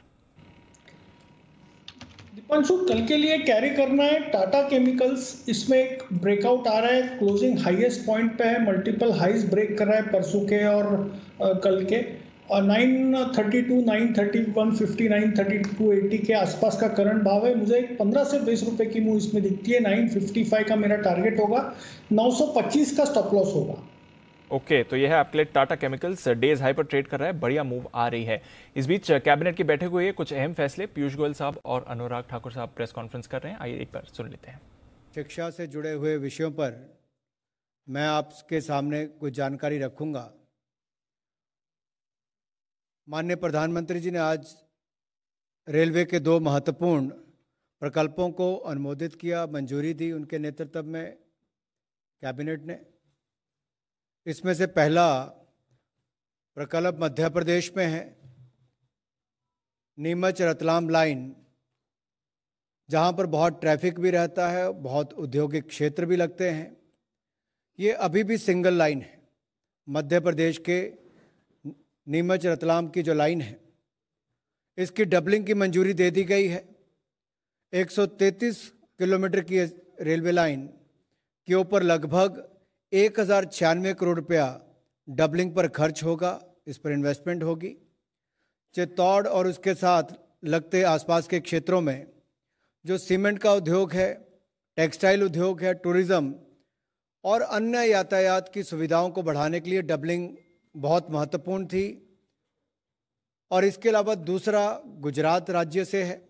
दीपांशु, कल के लिए कैरी करना है टाटा केमिकल्स। इसमें एक ब्रेकआउट आ रहा है, क्लोजिंग हाईएस्ट पॉइंट पे है, मल्टीपल हाईज ब्रेक कर रहा है परसों के और कल के। और 932, 930, 150, 930, 280 के आसपास का करंट भाव है। मुझे 15 से 20 रुपए की मूव इसमें दिखती है। 955 का मेरा टारगेट होगा, 925 का स्टॉप लॉस होगा। ओके, तो यह है आपके लिए टाटा केमिकल्स, डेज हाई पर ट्रेड कर रहा है, बढ़िया मूव आ रही है। इस बीच कैबिनेट की बैठक हुई है, कुछ अहम फैसले पीयूष गोयल साहब और अनुराग ठाकुर साहब प्रेस कॉन्फ्रेंस कर रहे हैं, आइए एक बार सुन लेते हैं। शिक्षा से जुड़े हुए विषयों पर मैं आपके सामने कुछ जानकारी रखूंगा। माननीय प्रधानमंत्री जी ने आज रेलवे के 2 महत्वपूर्ण प्रकल्पों को अनुमोदित किया, मंजूरी दी उनके नेतृत्व में कैबिनेट ने। इसमें से पहला प्रकल्प मध्य प्रदेश में है, नीमच रतलाम लाइन, जहां पर बहुत ट्रैफिक भी रहता है, बहुत औद्योगिक क्षेत्र भी लगते हैं। ये अभी भी सिंगल लाइन है। मध्य प्रदेश के नीमच रतलाम की जो लाइन है, इसकी डबलिंग की मंजूरी दे दी गई है। 133 किलोमीटर की रेलवे लाइन के ऊपर लगभग 1096 करोड़ रुपया डबलिंग पर खर्च होगा, इस पर इन्वेस्टमेंट होगी। चित्तौड़ और उसके साथ लगते आसपास के क्षेत्रों में जो सीमेंट का उद्योग है, टेक्सटाइल उद्योग है, टूरिज्म और अन्य यातायात की सुविधाओं को बढ़ाने के लिए डबलिंग बहुत महत्वपूर्ण थी। और इसके अलावा दूसरा गुजरात राज्य से है,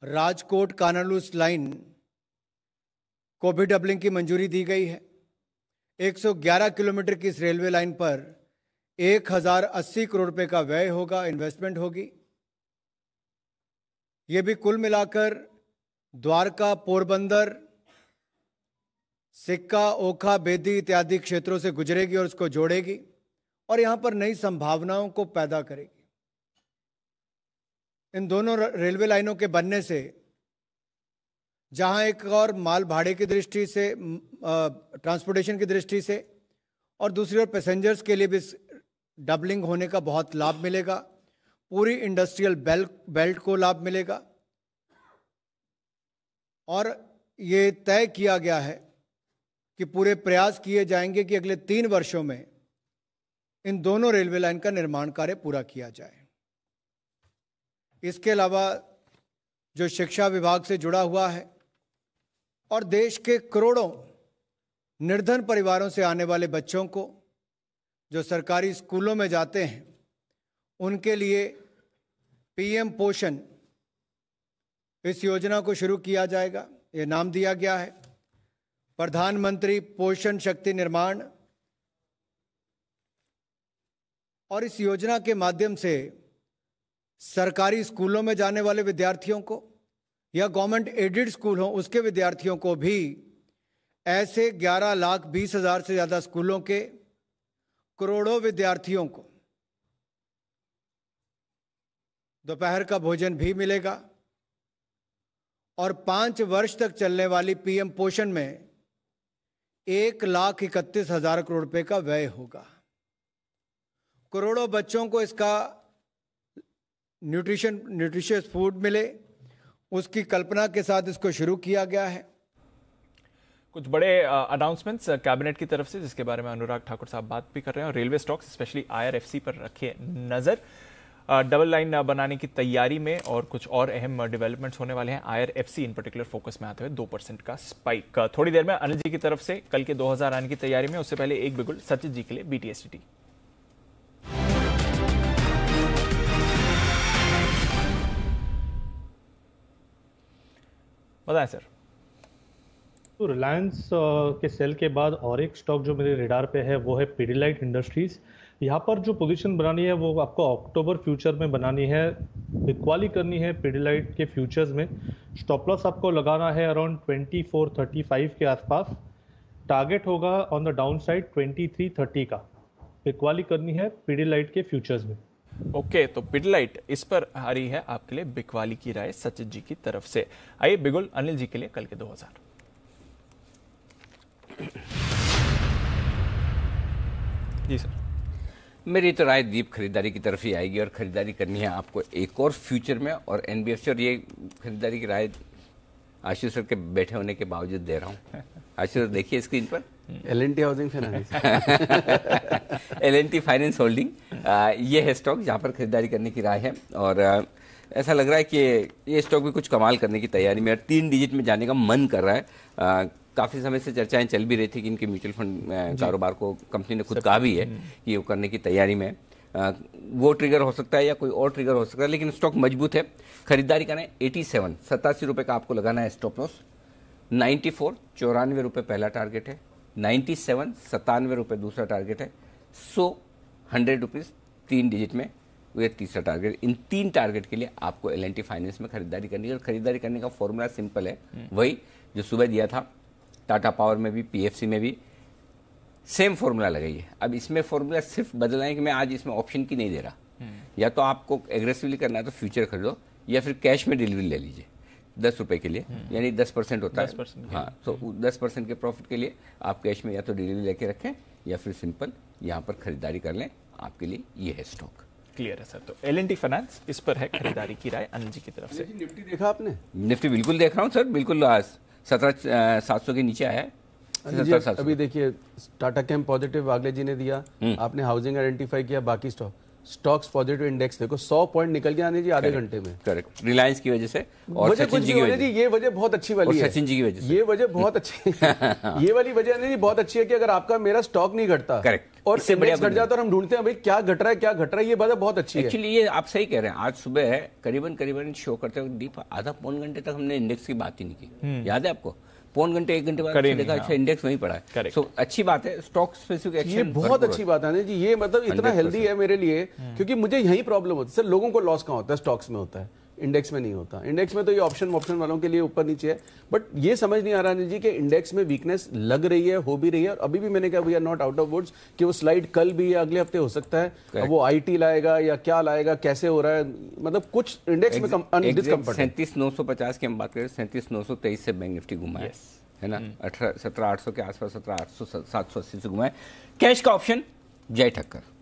राजकोट कानालूस लाइन को भी डबलिंग की मंजूरी दी गई है। 111 किलोमीटर की इस रेलवे लाइन पर 1080 करोड़ रुपए का व्यय होगा, इन्वेस्टमेंट होगी। ये भी कुल मिलाकर द्वारका, पोरबंदर, सिक्का, ओखा, बेदी इत्यादि क्षेत्रों से गुजरेगी और उसको जोड़ेगी और यहां पर नई संभावनाओं को पैदा करेगी। इन दोनों रेलवे लाइनों के बनने से जहां एक और माल भाड़े की दृष्टि से, ट्रांसपोर्टेशन की दृष्टि से और दूसरी ओर पैसेंजर्स के लिए भी डबलिंग होने का बहुत लाभ मिलेगा। पूरी इंडस्ट्रियल बेल्ट को लाभ मिलेगा और ये तय किया गया है कि पूरे प्रयास किए जाएंगे कि अगले 3 वर्षों में इन दोनों रेलवे लाइन का निर्माण कार्य पूरा किया जाए। इसके अलावा जो शिक्षा विभाग से जुड़ा हुआ है और देश के करोड़ों निर्धन परिवारों से आने वाले बच्चों को जो सरकारी स्कूलों में जाते हैं उनके लिए पीएम पोषण इस योजना को शुरू किया जाएगा। ये नाम दिया गया है प्रधानमंत्री पोषण शक्ति निर्माण, और इस योजना के माध्यम से सरकारी स्कूलों में जाने वाले विद्यार्थियों को या गवर्नमेंट एडेड स्कूल हो उसके विद्यार्थियों को भी ऐसे 11,20,000 से ज़्यादा स्कूलों के करोड़ों विद्यार्थियों को दोपहर का भोजन भी मिलेगा और 5 वर्ष तक चलने वाली पीएम पोषण में 1,31,000 करोड़ रुपए का व्यय होगा। करोड़ों बच्चों को इसका न्यूट्रिशियस फूड मिले, उसकी कल्पना के साथ इसको शुरू किया गया है। कुछ बड़े अनाउंसमेंट्स कैबिनेट की तरफ से जिसके बारे में अनुराग ठाकुर साहब बात भी कर रहे हैं, और रेलवे स्टॉक्स स्पेशली IRFC पर रखिए नजर। डबल लाइन बनाने की तैयारी में और कुछ और अहम डेवलपमेंट्स होने वाले हैं। IRFC इन पर्टिकुलर फोकस में आते हुए 2% का स्पाइक। थोड़ी देर में अनिल जी की तरफ से कल के 2000 आने की तैयारी में, उससे पहले एक बिगुल सचिन जी के लिए BTST। बताएं सर। तो रिलायंस के सेल के बाद और एक स्टॉक जो मेरे रेडार पे है वो है पीडीलाइट इंडस्ट्रीज। यहाँ पर जो पोजीशन बनानी है वो आपको अक्टूबर फ्यूचर में बनानी है, बिकवाली करनी है पीडीलाइट के फ्यूचर्स में। स्टॉप लॉस आपको लगाना है अराउंड 2435 के आसपास। टारगेट होगा ऑन द डाउन साइड 2330 का। बिकवाली करनी है पीडीलाइट के फ्यूचर्स में। ओके, तो पीडीलाइट इस पर आ रही है आपके लिए बिकवाली की राय सचिन जी की तरफ से। आइए बिगुल अनिल जी के लिए कल के 2000। जी सर। मेरी तो राय दीप खरीदारी की तरफ ही आएगी, और खरीदारी करनी है आपको एक और फ्यूचर में और NBFC। और ये खरीदारी की राय आशीष सर के बैठे होने के बावजूद दे रहा हूँ। आशीष सर देखिए स्क्रीन पर L&T housing finance L&T finance holding, ये है स्टॉक जहाँ पर खरीदारी करने की राय है। और ऐसा लग रहा है कि ये स्टॉक भी कुछ कमाल करने की तैयारी में, 3 डिजिट में जाने का मन कर रहा है। काफ़ी समय से चर्चाएं चल भी रही थी कि इनके म्यूचुअल फंड कारोबार को कंपनी ने खुद कहा भी है कि वो करने की तैयारी में। वो ट्रिगर हो सकता है या कोई और ट्रिगर हो सकता है, लेकिन स्टॉक मजबूत है। खरीदारी करना है 87 रुपये का आपको लगाना है स्टॉप लॉस। 94 94 रुपये पहला टारगेट है, 97 97 रुपये दूसरा टारगेट है, 100 रुपीज़ 3 डिजिट में वो तीसरा टारगेट। इन 3 टारगेट के लिए आपको L&T फाइनेंस में खरीदारी करनी है। और खरीदारी करने का फॉर्मूला सिंपल है, वही जो सुबह दिया था टाटा पावर में भी, PFC में भी सेम फॉर्मूला लगाइए। अब इसमें फॉर्मूला सिर्फ बदलना है कि मैं आज इसमें ऑप्शन की नहीं दे रहा। या तो आपको एग्रेसिवली करना है तो फ्यूचर खरीदो, या फिर कैश में डिलीवरी ले लीजिए 10 रुपए के लिए, यानी 10% होता है। हाँ, तो 10% के प्रॉफिट के लिए आप कैश में या तो डिलीवरी लेके रखें या फिर सिंपल यहाँ पर खरीदारी कर लें। आपके लिए ये है स्टॉक। क्लियर है सर। तो L&T फाइनेंस इस पर है खरीदारी की राय अनिल जी की तरफ से। निफ्टी देखा आपने? निफ्टी बिल्कुल देख रहा हूँ सर, बिल्कुल 17,700 के नीचे आया है। अभी देखिए टाटा कैम पॉजिटिव वागले जी ने दिया, आपने हाउसिंग आइडेंटिफाई किया, बाकी स्टॉक्स पॉजिटिव इंडेक्स देखो 100 पॉइंट निकल गया आने जी आधे घंटे में। करेक्ट, रिलायंस की वजह से और सचिन जी की वजह से। ये वजह बहुत अच्छी वाली है, सचिन जी की वजह से ये वजह बहुत अच्छी ये वाली वजह नहीं बहुत अच्छी है कि अगर आपका मेरा स्टॉक नहीं घटता, करेक्ट, और इंडेक्स घट जाता और हम ढूंढते हैं भाई क्या घट रहा है क्या घट रहा है, ये वजह बहुत अच्छी है। एक्चुअली ये आप सही कह रहे हैं। आज सुबह करीबन शो करते हुए डीप आधा पौन घंटे तक हमने इंडेक्स की बात ही नहीं की, याद है आपको? पौन घंटे 1 घंटे बाद देखा अच्छा इंडेक्स वहीं पड़ा है। सो अच्छी बात है, स्टॉक स्पेसिफिक एक्शन ये बहुत अच्छी बात है जी। ये मतलब इतना हेल्दी है मेरे लिए, क्योंकि मुझे यही प्रॉब्लम होती है सर, लोगों को लॉस कहाँ होता है? स्टॉक्स में होता है, इंडेक्स में नहीं होता। इंडेक्स में तो ये ऑप्शन वालों के लिए ऊपर नीचे है, बट ये समझ नहीं आ रहा जी कि इंडेक्स में वीकनेस लग रही है, हो भी रही है। और अभी भी मैंने कहा we are not out of woods कि वो स्लाइड कल भी या अगले हफ्ते हो सकता है। अब वो IT लाएगा या क्या लाएगा, कैसे हो रहा है, मतलब कुछ इंडेक्स में 37,950 की हम बात करें, 37,923 से बैंक निफ्टी घुमा है ना, 17,800 के आसपास 17,800 780 से घुमाए। कैश का ऑप्शन जय ठक्कर।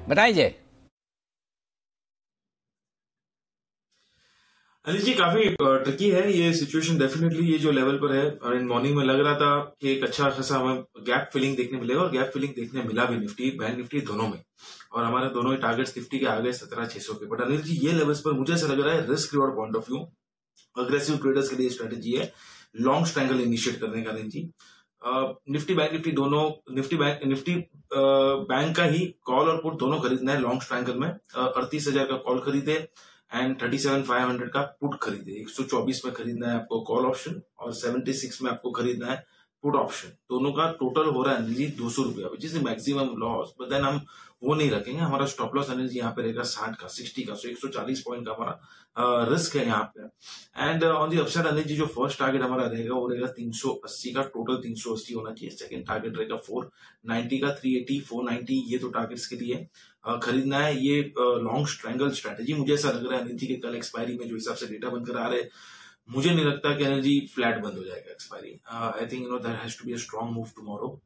बताइए जय। अनिल जी काफी ट्रिकी है ये सिचुएशन डेफिनेटली। ये जो लेवल पर है, और इन मॉर्निंग में लग रहा था कि एक अच्छा खासा हमें गैप फिलिंग देखने मिलेगा, और गैप फिलिंग देखने मिला भी निफ्टी बैंक निफ्टी दोनों में, और हमारे दोनों ही टारगेट्स निफ्टी के आ गए 17,600 के। बट अनिल जी ये लेवल्स पर मुझे ऐसा लग रहा है risk reward point of view aggressive traders के लिए स्ट्रेटेजी है लॉन्ग स्ट्रैंगल इनिशिएट करने का। Anil ji Nifty bank Nifty दोनों, निफ्टी बैंक का ही कॉल और पुट दोनों खरीदना है लॉन्ग स्ट्रैंगल में। 38,000 का कॉल खरीदे एंड 37,500 का पुट खरीदे। 124 में खरीदना है आपको कॉल ऑप्शन, और 76 में आपको खरीदना है पुट ऑप्शन। दोनों का टोटल हो रहा है अनिल जी 200 रुपया, which is maximum loss. But then हम वो नहीं रखेंगे, हमारा स्टॉप लॉस अनिल जी यहाँ पे रहेगा 60 का 60 का, सो 140 पॉइंट का हमारा रिस्क है यहाँ पे। And on the upside Anil ji जो फर्स्ट टारगेट हमारा रहेगा वो रहेगा 380 का, टोटल 380 होना चाहिए। सेकंड टारगेट रहेगा 490 का, 380 490 ये तो टारगेट्स के लिए खरीदना है। ये लॉन्ग स्ट्रैंगल स्ट्रेटेजी मुझे ऐसा लग रहा है अनिल जी के कल एक्सपायरी में जो हिसाब से डेटा बनकर आ रहे हैं, मुझे नहीं लगता कि अनिल जी फ्लैट बंद हो जाएगा expiry. I think there has to be a strong move tomorrow.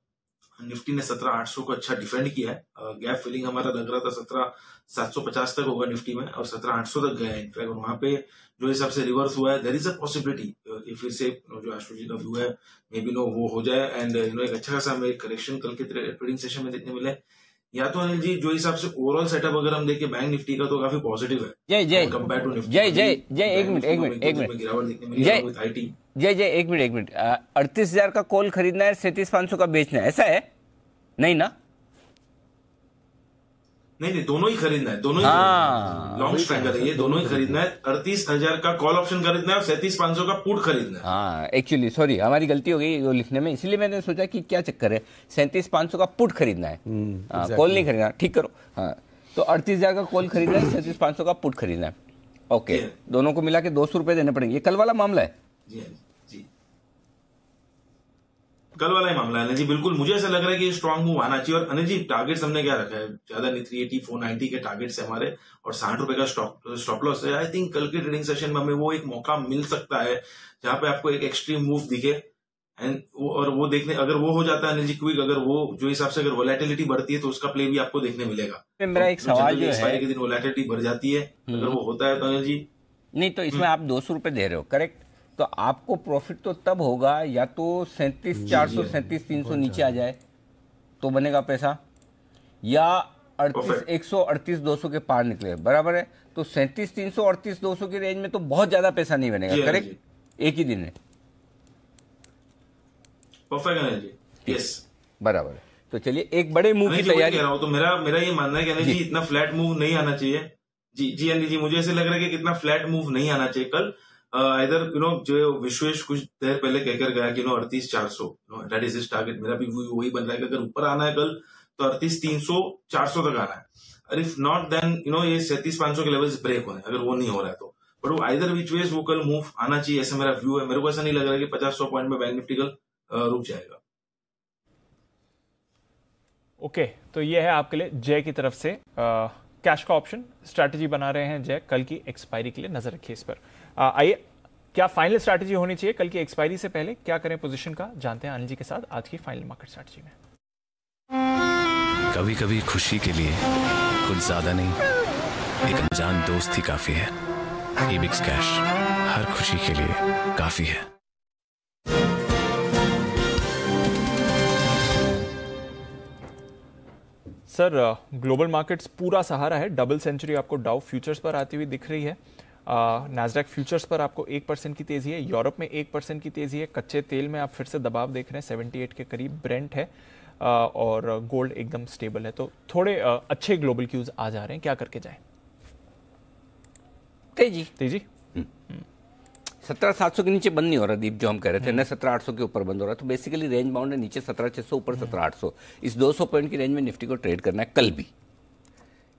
Nifty ने 17,800 को अच्छा डिफेंड किया है। गैप फिलिंग हमारा लग रहा था 17,750 तक होगा निफ्टी में, और 17,800 तक गया है इनफैक्ट। वहां पे जो हिसाब से रिवर्स हुआ है, देयर इज अ पॉसिबिलिटी फिर से जो आशु जी का व्यू है मे बी वो हो जाए, एंड एक अच्छा खासा हमें करेक्शन कल के ट्रेडिंग सेशन में देखने मिले। या तो अनिल जी जो हिसाब से ओवरऑल सेटअप अगर हम देखें बैंक निफ्टी का तो काफी पॉजिटिव है कंपेयर टू निफ्टी। जय एक मिनट गिरावट देखने मिली विद आईटी। जय एक मिनट 38,000 का कॉल खरीदना है, 37,500 का बेचना है, ऐसा है नहीं ना? नहीं दोनों ही खरीदना है, दोनों ही लॉन्ग स्ट्रैंगल है ये, दोनों ही खरीदना है। 38,000 का कॉल ऑप्शन खरीदना है और 37,500 का पुट खरीदना है। हाँ एक्चुअली सॉरी हमारी गलती हो गई वो लिखने में, इसलिए मैंने सोचा कि क्या चक्कर है, 37,500 का पुट खरीदना है, कॉल नहीं खरीदना। ठीक करो, हाँ तो 38,000 का कॉल खरीदना है, 37,500 का पुट खरीदना है। ओके दोनों को मिला के 200 रुपए देने पड़ेंगे। ये कल वाला मामला है जी, कल वाला ही मामला है अनिल जी। बिल्कुल मुझे ऐसा लग रहा है कि स्ट्रांग मूव आना चाहिए। और अनिल जी टारगेट्स हमने क्या रखा है, ज्यादा नहीं, 380 490 के टारगेट्स है हमारे, और 60 रुपए का स्टॉप लॉस है। आई थिंक कल के ट्रेडिंग सेशन में हमें वो एक मौका मिल सकता है जहां पे आपको एक एक्सट्रीम मूव दिखे, एंड और वो देखने अगर वो हो जाता है अनिल जी क्विक, अगर वो जो हिसाब से अगर वोलेटिलिटी बढ़ती है तो उसका प्ले भी आपको देखने मिलेगा। मेरा एक सवाल जो है के दिन वोलेटिलिटी बढ़ जाती है, अगर वो होता है तो अनिल जी नहीं, तो इसमें आप 200 रुपए दे रहे हो करेक्ट, तो आपको प्रॉफिट तो तब होगा या तो 37,400 37,300 नीचे आ जाए तो बनेगा पैसा, या 138,200 के पार निकले, बराबर है। तो 37,300 38,200 की रेंज में तो बहुत ज्यादा पैसा नहीं बनेगा, करेक्ट, एक ही दिन में। परफेक्ट यस बराबर है। तो चलिए एक बड़े मूव की तैयारी कह रहा हूँ, तो मेरा ये मानना है कि अनिल जी इतना फ्लैट मूव नहीं आना चाहिए। जी अनिल जी मुझे ऐसे लग रहा है कि इतना फ्लैट मूव नहीं आना चाहिए कल। इधर जो विश्वेश कुछ देर पहले कहकर गया कि 38,400 दैट इज हिज टारगेट, मेरा भी वही बन रहा है कि अगर ऊपर आना है कल तो 38,300 400 तक आना है, और इफ नॉट देन ये 37,500 के लेवल्स ब्रेक होने, अगर वो नहीं हो रहा है तो। बट वो आइदर विच वेज वो कल मूव आना चाहिए, ऐसा मेरा व्यू है। मेरे को ऐसा नहीं लग रहा है कि 50-100 पॉइंट में बैंक निफ्टी कल रुक जाएगा। ओके तो ये है आपके लिए जय की तरफ से कैश का ऑप्शन स्ट्रैटेजी बना रहे हैं जय, कल की एक्सपायरी के लिए नजर रखिए इस पर। आइए क्या फाइनल स्ट्रैटेजी होनी चाहिए कल की एक्सपायरी से पहले, क्या करें पोजीशन का, जानते हैं अनिल जी के साथ आज की फाइनल मार्केट स्ट्रैटेजी में। कभी कभी खुशी के लिए कुछ ज्यादा नहीं, एक अनजान दोस्त ही काफी है। एबिक्स कैश हर खुशी के लिए काफी है। सर ग्लोबल मार्केट्स पूरा सहारा है, डबल सेंचुरी आपको डाउ फ्यूचर्स पर आती हुई दिख रही है। नैस्डैक फ्यूचर्स पर आपको 1% की तेजी है, यूरोप में 1% की तेजी है, कच्चे तेल में आप फिर से दबाव देख रहे हैं, 78 के करीब ब्रेंट है, और गोल्ड एकदम स्टेबल है। तो थोड़े अच्छे ग्लोबल क्यूज आ जा रहे हैं, क्या करके जाएं? तेजी 17,700 के नीचे बंद नहीं हो रहा दीप, जो हम कह रहे थे ना 17,800 के ऊपर बंद हो रहा है, तो बेसिकली रेंज बाउंड है, नीचे 17,600 ऊपर 17,800। इस 200 पॉइंट की रेंज में निफ्टी को ट्रेड करना है कल भी।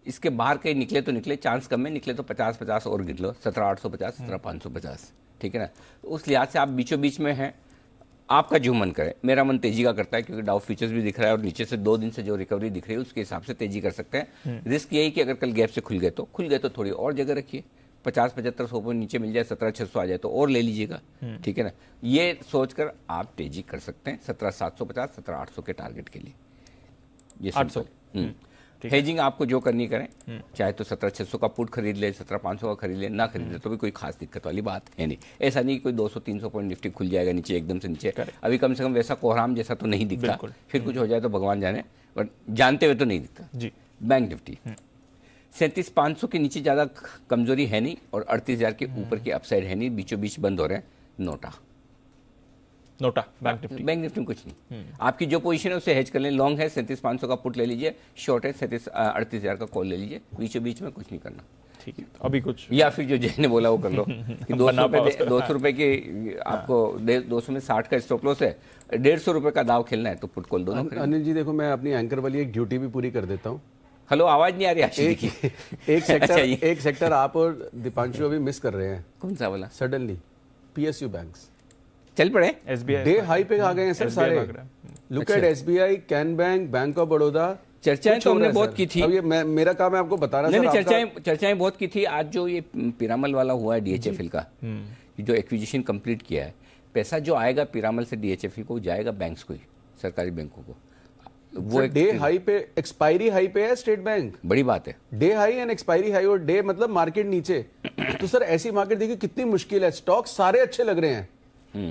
इसके बाहर कहीं निकले तो निकले, चांस कम है, निकले तो 50-50 और गिर लो, 17,850 17,550, ठीक है ना। तो उस लिहाज से आप बीचों बीच में हैं, आपका जो मन करे। मेरा मन तेजी का करता है क्योंकि डाउ फ्यूचर्स भी दिख रहा है और नीचे से 2 दिन से जो रिकवरी दिख रही है उसके हिसाब से तेजी कर सकते हैं। रिस्क यही कि अगर कल गैप से खुल गए तो थोड़ी और जगह रखिए, 50-75 पॉइंट नीचे मिल जाए, 17,600 आ जाए तो और ले लीजिएगा, ठीक है ना। ये सोचकर आप तेजी कर सकते हैं 17,750 17,800 के टारगेट के लिए। ये 800 हेजिंग आपको जो करनी करें, चाहे तो 17,600 का पुट खरीद ले, 17,500 का खरीद ले, ना खरीद ले तो भी कोई खास दिक्कत वाली बात है नहीं। ऐसा नहीं कोई 200-300 पॉइंट निफ्टी खुल जाएगा नीचे एकदम से नीचे। अभी कम से कम वैसा कोहराम जैसा तो नहीं दिखता, फिर कुछ हो जाए तो भगवान जाने, बट जानते हुए तो नहीं दिखता जी। बैंक निफ्टी 37,500 के नीचे ज़्यादा कमजोरी है नहीं और 38,000 के ऊपर की अपसाइड है नहीं, बीचों बीच बंद हो रहे हैं। नोटा बैंक निफ्टी में कुछ नहीं। आपकी जो पोजीशन है उसे हेज कर लें। लॉन्ग है 37,500 का पुट ले लीजिए, शॉर्ट है 38,000 का कॉल ले लीजिए, बीचों बीच में कुछ नहीं करना। ठीक है, अभी कुछ या फिर जो जय ने बोला वो कर लो कि 200 रुपए की आपको 200 में 60 का स्टॉप लॉस है, 150 रुपए का दाव खेलना है तो पुट कॉल दोनों। अनिल जी देखो, मैं अपनी एंकर वाली एक ड्यूटी भी पूरी कर देता हूँ। हेलो, आवाज नहीं आ रही? एक सेक्टर आप और दीपांशु अभी मिस कर रहे हैं। कौन सा वाला? सडनली PSU बैंक्स चल पड़े, SBI डे हाई पे आ गए हैं सर सारे। Look at SBI, can bank, bank of Baroda. चर्चाएं तो हमने बहुत की थी। अब ये मेरा काम है आपको बता रहा था। चर्चाएं बहुत की थी। आज जो ये पिरामल वाला हुआ है DHFL का, जो एक्विजिशन कंप्लीट किया है, पैसा जो आएगा पिरामल से DHFL को जाएगा बैंक्स को ही, सरकारी बैंकों को। वो डे हाई पे, एक्सपायरी हाई पे है स्टेट बैंक। बड़ी बात है, day high and expiry high, और डे मतलब मार्केट नीचे। तो सर ऐसी मार्केट देखिए कितनी मुश्किल है। स्टॉक सारे अच्छे लग रहे हैं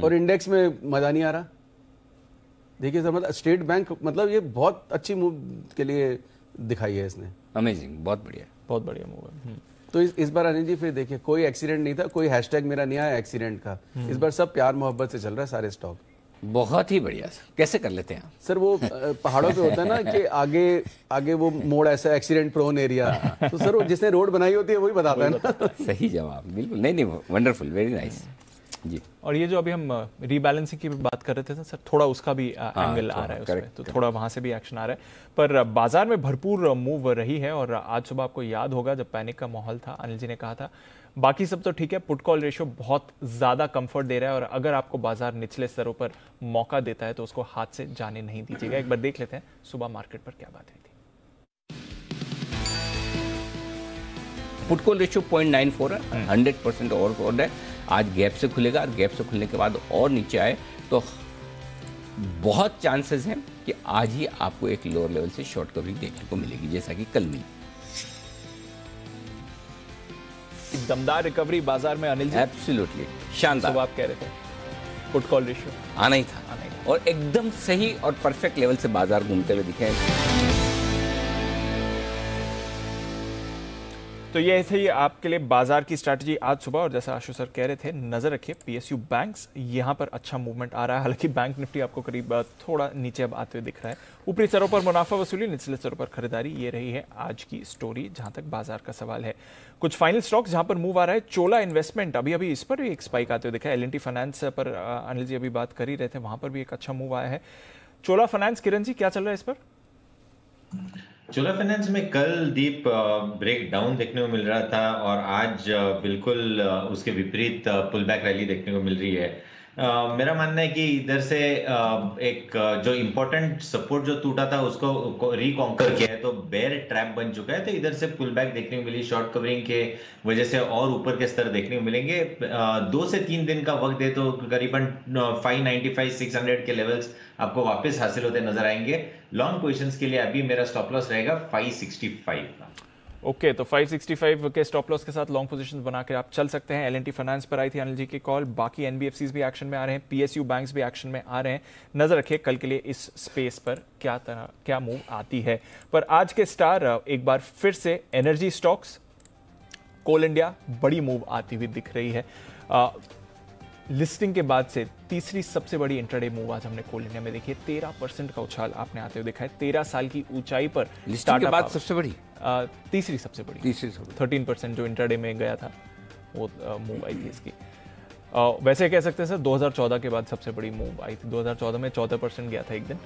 और इंडेक्स में मजा नहीं आ रहा। देखिए सर, मतलब स्टेट बैंक, मतलब ये बहुत अच्छी मूव के लिए दिखाई है इसने। अमेजिंग, बहुत बढ़िया, बहुत बढ़िया मूव है। तो इस बार अनिल जी फिर देखिए, कोई एक्सीडेंट नहीं था, कोई हैशटैग मेरा नहीं आया एक्सीडेंट का। इस बार सब प्यार मोहब्बत से चल रहा है सारे स्टॉक। बहुत ही बढ़िया। कैसे कर लेते हैं सर? वो पहाड़ों पे होता है ना कि आगे वो मोड़ ऐसा एक्सीडेंट प्रोन एरिया, तो सर वो जिसने रोड बनाई होती है वही बताता है ना। सही जवाब, बिल्कुल। नहीं, वंडरफुल, वेरी नाइस जी। और ये जो अभी हम रीबैलेंसिंग की बात कर रहे थे ना सर, थोड़ा उसका भी एंगल आ रहा है उसमें, तो थोड़ा वहां से भी एक्शन आ रहा है। पर बाजार में भरपूर मूव रही है और आज सुबह आपको याद होगा जब पैनिक का माहौल था, अनिल जी ने कहा था बाकी सब तो ठीक है, पुट कॉल रेशियो बहुत ज्यादा कंफर्ट दे रहा है और अगर आपको बाजार निचले स्तरों पर मौका देता है तो उसको हाथ से जाने नहीं दीजिएगा। एक बार देख लेते हैं सुबह मार्केट पर क्या बात हुई थी। पुट कॉल रेशियो 0.94 है, 100% ओवरसोल्ड है। आज गैप से खुलेगा, गैप से खुलने के बाद और नीचे आए तो बहुत चांसेस हैं कि आज ही आपको एक लोअर लेवल से शॉर्ट कवरिंग देखने को मिलेगी, जैसा कि कल मिली। दमदार रिकवरी बाजार में अनिल जी, एब्सोल्युटली शानदार। तो आप कह रहे थे पुट कॉल रेशियो आना ही था और एकदम सही और परफेक्ट लेवल से बाजार घूमते हुए दिखे। तो ये थे आपके लिए बाजार की स्ट्रैटेजी आज सुबह। और जैसा आशु सर कह रहे थे, नजर रखिए PSU बैंक्स, यहां पर अच्छा मूवमेंट आ रहा है। हालांकि बैंक निफ्टी आपको करीब थोड़ा नीचे अब आते हुए दिख रहा है। ऊपरी स्तरों पर मुनाफा वसूली, निचले स्तरों पर खरीदारी, ये रही है आज की स्टोरी जहां तक बाजार का सवाल है। कुछ फाइनल स्टॉक्स जहां पर मूव आ रहा है, चोला इन्वेस्टमेंट अभी इस पर भी एक स्पाइक आते हुए दिखा है। L&T फाइनेंस पर अनिल जी अभी बात कर ही रहे थे, वहां पर भी एक अच्छा मूव आया है। चोला फाइनेंस, किरण जी क्या चल रहा है इस पर? चोला फाइनेंस में कल दीप ब्रेक डाउन देखने को मिल रहा था और आज बिल्कुल उसके विपरीत पुल बैक रैली देखने को मिल रही है। मेरा मानना है कि इधर से एक जो इम्पोर्टेंट सपोर्ट जो टूटा था उसको रिकॉन्कर किया है, तो बेयर ट्रैप बन चुका है। तो इधर से पुल बैक देखने को मिली, शॉर्ट कवरिंग के वजह से और ऊपर के स्तर देखने को मिलेंगे। 2 से 3 दिन का वक्त दे तो करीबन 595-600 के लेवल्स आपको वापस हासिल होते नजर आएंगे। लॉन्ग पोजीशंस के लिए अभी मेरा स्टॉप लॉस रहेगा 565 का। ओके, तो 565 के स्टॉप लॉस के साथ लॉन्ग पोजीशंस बना के आप चल सकते हैं। L&T फाइनेंस पर आई थी अनिल जी की कॉल, बाकी NBFCs भी एक्शन में आ रहे हैं, PSU बैंक्स भी एक्शन में आ रहे हैं। नजर रखिए कल के लिए इस स्पेस पर क्या मूव आती है। पर आज के स्टार एक बार फिर से एनर्जी स्टॉक्स, कोल इंडिया बड़ी मूव आती हुई दिख रही है। लिस्टिंग के बाद से तीसरी सबसे बड़ी इंट्राडे मूव आज हमने कोल इंडिया में देखी है। 13% का उछाल आपने आते हुए देखा है। 13 साल की ऊंचाई पर लिस्टिंग के बाद सबसे बड़ी तीसरी सबसे बड़ी 13% जो इंट्राडे में गया था वो मूव आई थी इसकी। वैसे कह सकते हैं सर 2014 के बाद सबसे बड़ी मूव आई थी। 2014 में 14% गया था एक दिन,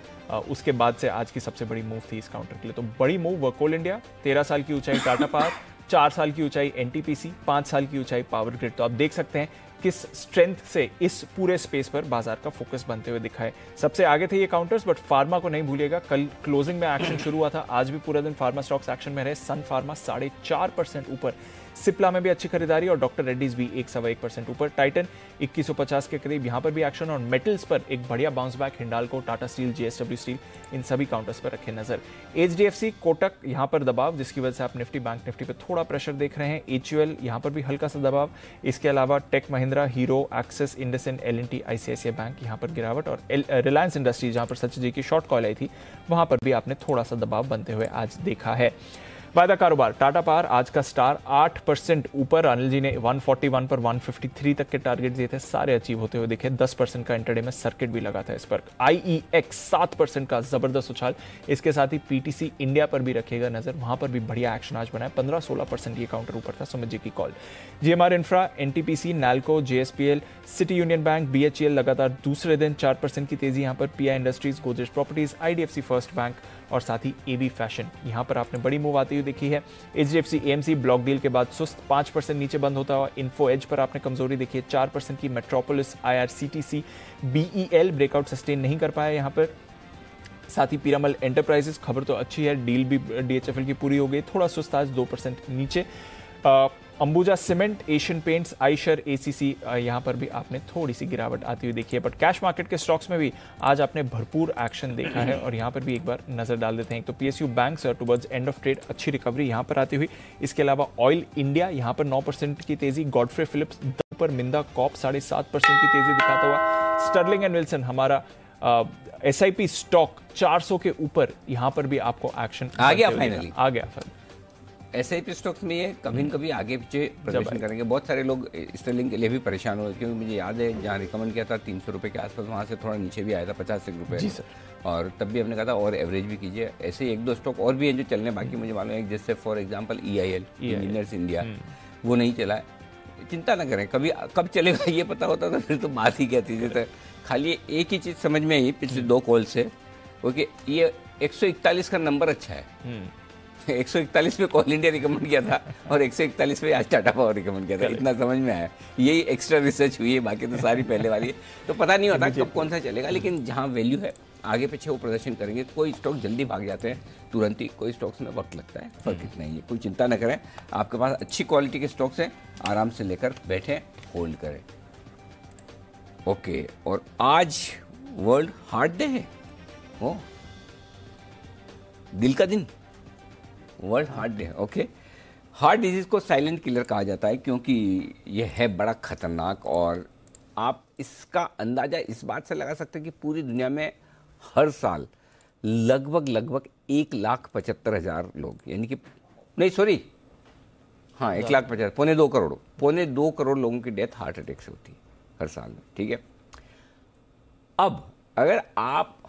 उसके बाद से आज की सबसे बड़ी मूव थी इस काउंटर के लिए। तो बड़ी मूव कोल इंडिया, 13 साल की ऊंचाई टाटा पावर, 4 साल की ऊंचाई NTPC, 5 साल की ऊंचाई पावर ग्रिड। तो आप देख सकते हैं किस स्ट्रेंथ से इस पूरे स्पेस पर बाजार का फोकस बनते हुए दिखा है। सबसे आगे थे ये काउंटर्स, बट फार्मा को नहीं भूलिएगा, कल क्लोजिंग में एक्शन शुरू हुआ था, आज भी पूरा दिन फार्मा स्टॉक्स एक्शन में रहे। सन फार्मा 4.5% ऊपर सिप्ला में भी अच्छी खरीदारी और डॉक्टर रेड्डीज भी 1.1% ऊपर। टाइटन 2150 के करीब यहां पर भी एक्शन और मेटल्स पर एक बढ़िया bounce back. Hindalco, Tata steel, JSW steel, इन सभी काउंटर्स पर रखे नजर। एचडीएफसी, कोटक यहां पर दबाव, जिसकी वजह से आप निफ्टी, बैंक निफ्टी पे थोड़ा प्रेशर देख रहे हैं। एचयूएल यहां पर भी हल्का सा दबाव। इसके अलावा tech Mahindra, Hero, Axis, IndusInd, L&T, ICICI bank यहां पर गिरावट और रिलायंस इंडस्ट्रीज जहां पर सचिन जी की शॉर्ट कॉल आई थी वहां पर भी आपने थोड़ा सा दबाव बनते हुए आज देखा है। वायदा कारोबार, टाटा पावर आज का स्टार 8% ऊपर। अनिल जी ने 141 पर 153 तक के टारगेट दिए थे, सारे अचीव होते हुए दिखे। 10% का इंटरडे में सर्किट भी लगा था इस पर। आईईएक्स 7% का जबरदस्त उछाल। इसके साथ ही पीटीसी इंडिया पर भी रखिएगा नजर, वहां पर भी बढ़िया एक्शन आज बना है। 15-16% ये काउंटर ऊपर था। सुमित जी की call. GMR infra, NTPC, NALCO, JSPL, city union bank, BHEL लगातार दूसरे दिन 4% की तेजी यहां पर। Pi industries, Godrej properties, IDFC first bank और साथ ही एबी फैशन यहां पर आपने बड़ी मूव आती हुई देखी है। एचडीएफसी एएमसी ब्लॉक डील के बाद सुस्त 5% नीचे बंद होता हुआ। इन्फो एज पर आपने कमजोरी देखी है 4% की। Metropolis, IRCTC, BEL breakout sustain नहीं कर पाया यहां पर। साथ ही पीरामल एंटरप्राइजेस, खबर तो अच्छी है, डील भी डीएचएफएल की पूरी हो गई, थोड़ा सुस्त आज 2% नीचे। Ambuja cement, Asian paints, Eicher, ACC यहां पर भी आपने थोड़ी सी गिरावट आती हुई देखी है। बट कैश मार्केट के स्टॉक्स में भी आज आपने भरपूर एक्शन देखा है और यहां पर भी एक बार नजर डाल देते हैं। एक तो PSU bank sir towards end of trade अच्छी रिकवरी यहां पर आती हुई। इसके अलावा ऑयल इंडिया यहां पर 9% की तेजी। गॉडफ्रे फिलिप्स पर मिंदा कॉप 7.5% की तेजी दिखाता हुआ। स्टर्लिंग एंड विल्सन हमारा एसआईपी स्टॉक 400 के ऊपर यहां पर भी आपको एक्शन आ गया, फाइनली आ गया। एसआईपी स्टॉक्स में ये कभी न कभी आगे पीछे प्रदर्शन करेंगे। बहुत सारे लोग स्टर्लिंग के लिए भी परेशान हुए, क्योंकि मुझे याद है जहाँ रिकमेंड किया था 300 रुपये के आसपास, वहाँ से थोड़ा नीचे भी आया था 50 रुपये जी सर। और तब भी हमने कहा था और एवरेज भी कीजिए। ऐसे ही 1-2 स्टॉक और भी हैं जो चलने बाकी मुझे मालूम है, जैसे for example EIL, engineers India, वो नहीं चला है। चिंता ना करें, कभी कब चलेगा ये पता होता तो फिर तो बात ही क्या थी। जैसे खाली एक ही चीज़ समझ में आई पिछले 2 कॉल से, क्योंकि ये 141 का नंबर अच्छा है। 141 पे कॉल इंडिया रिकमेंड किया था और 141 पे आज टाटा पावर रिकमेंड किया था, इतना समझ में आया। यही एक्स्ट्रा रिसर्च हुई है, बाकी तो सारी पहले वाली है। तो पता नहीं होता कब कौन सा चलेगा, लेकिन जहाँ वैल्यू है आगे पीछे वो प्रदर्शन करेंगे। कोई स्टॉक जल्दी भाग जाते हैं तुरंत ही, कोई स्टॉक्स में वक्त लगता है, फर्क इतना ही है। कोई चिंता न करें, आपके पास अच्छी क्वालिटी के स्टॉक्स हैं, आराम से लेकर बैठें, होल्ड करें। ओके, और आज वर्ल्ड हार्ट डे है, वो दिल का दिन, world heart day. Okay, heart disease को साइलेंट किलर कहा जाता है क्योंकि यह है बड़ा खतरनाक, और आप इसका अंदाजा इस बात से लगा सकते हैं कि पूरी दुनिया में हर साल लगभग 1,75,000 लोग, यानी कि नहीं सॉरी, हाँ 1,75,000, पौने 2 करोड़ लोगों की डेथ हार्ट अटैक से होती है हर साल में। ठीक है, अब अगर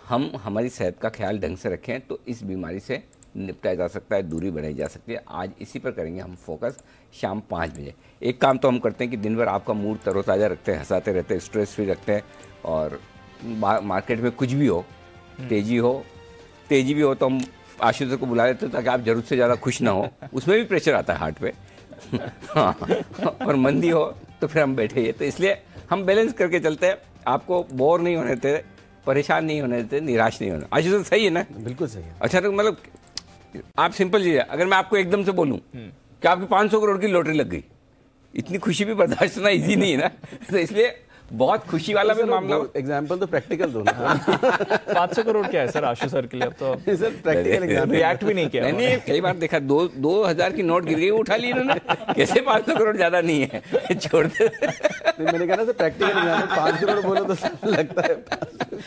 हम हमारी सेहत का ख्याल ढंग से रखें तो इस बीमारी से निपटा जा सकता है, दूरी बनाई जा सकती है। आज इसी पर करेंगे हम फोकस शाम 5 बजे। एक काम तो हम करते हैं कि दिन भर आपका मूड तरोताज़ा रखते हैं, हंसाते रहते हैं, स्ट्रेस फ्री रखते हैं, और मार्केट में कुछ भी हो, तेजी भी हो तो हम आशुतोष को बुला लेते हैं ताकि आप जरूरत से ज़्यादा खुश ना हो, उसमें भी प्रेशर आता है हार्ट पे। हाँ, और मंदी हो तो फिर हम बैठे ही, तो इसलिए हम बैलेंस करके चलते हैं, आपको बोर नहीं होने देते, परेशान नहीं होने देते, निराश नहीं होने। आशुतोष सही है ना? बिल्कुल सही है। अच्छा, तो मतलब आप सिंपल चीज है, अगर मैं आपको एकदम से बोलूं कि आपकी 500 करोड़ की लॉटरी लग गई, इतनी खुशी भी बर्दाश्त करना इजी नहीं है ना, तो इसलिए बहुत खुशी वाला भी मामला। एग्जांपल तो प्रैक्टिकल दो ना। 500 करोड़ क्या है सर आशु सर के लिए? अब तो सर प्रैक्टिकल एग्जांपल रिएक्ट भी नहीं किया। नहीं, कई बार देखा 2,000 की नोट गिर गई, उठा ली इन्होंने, कैसे 500 करोड़ ज्यादा नहीं है, छोड़ दे। मैंने कहा ना सर प्रैक्टिकल एग्जांपल, 5 करोड़ बोलो तो लगता है।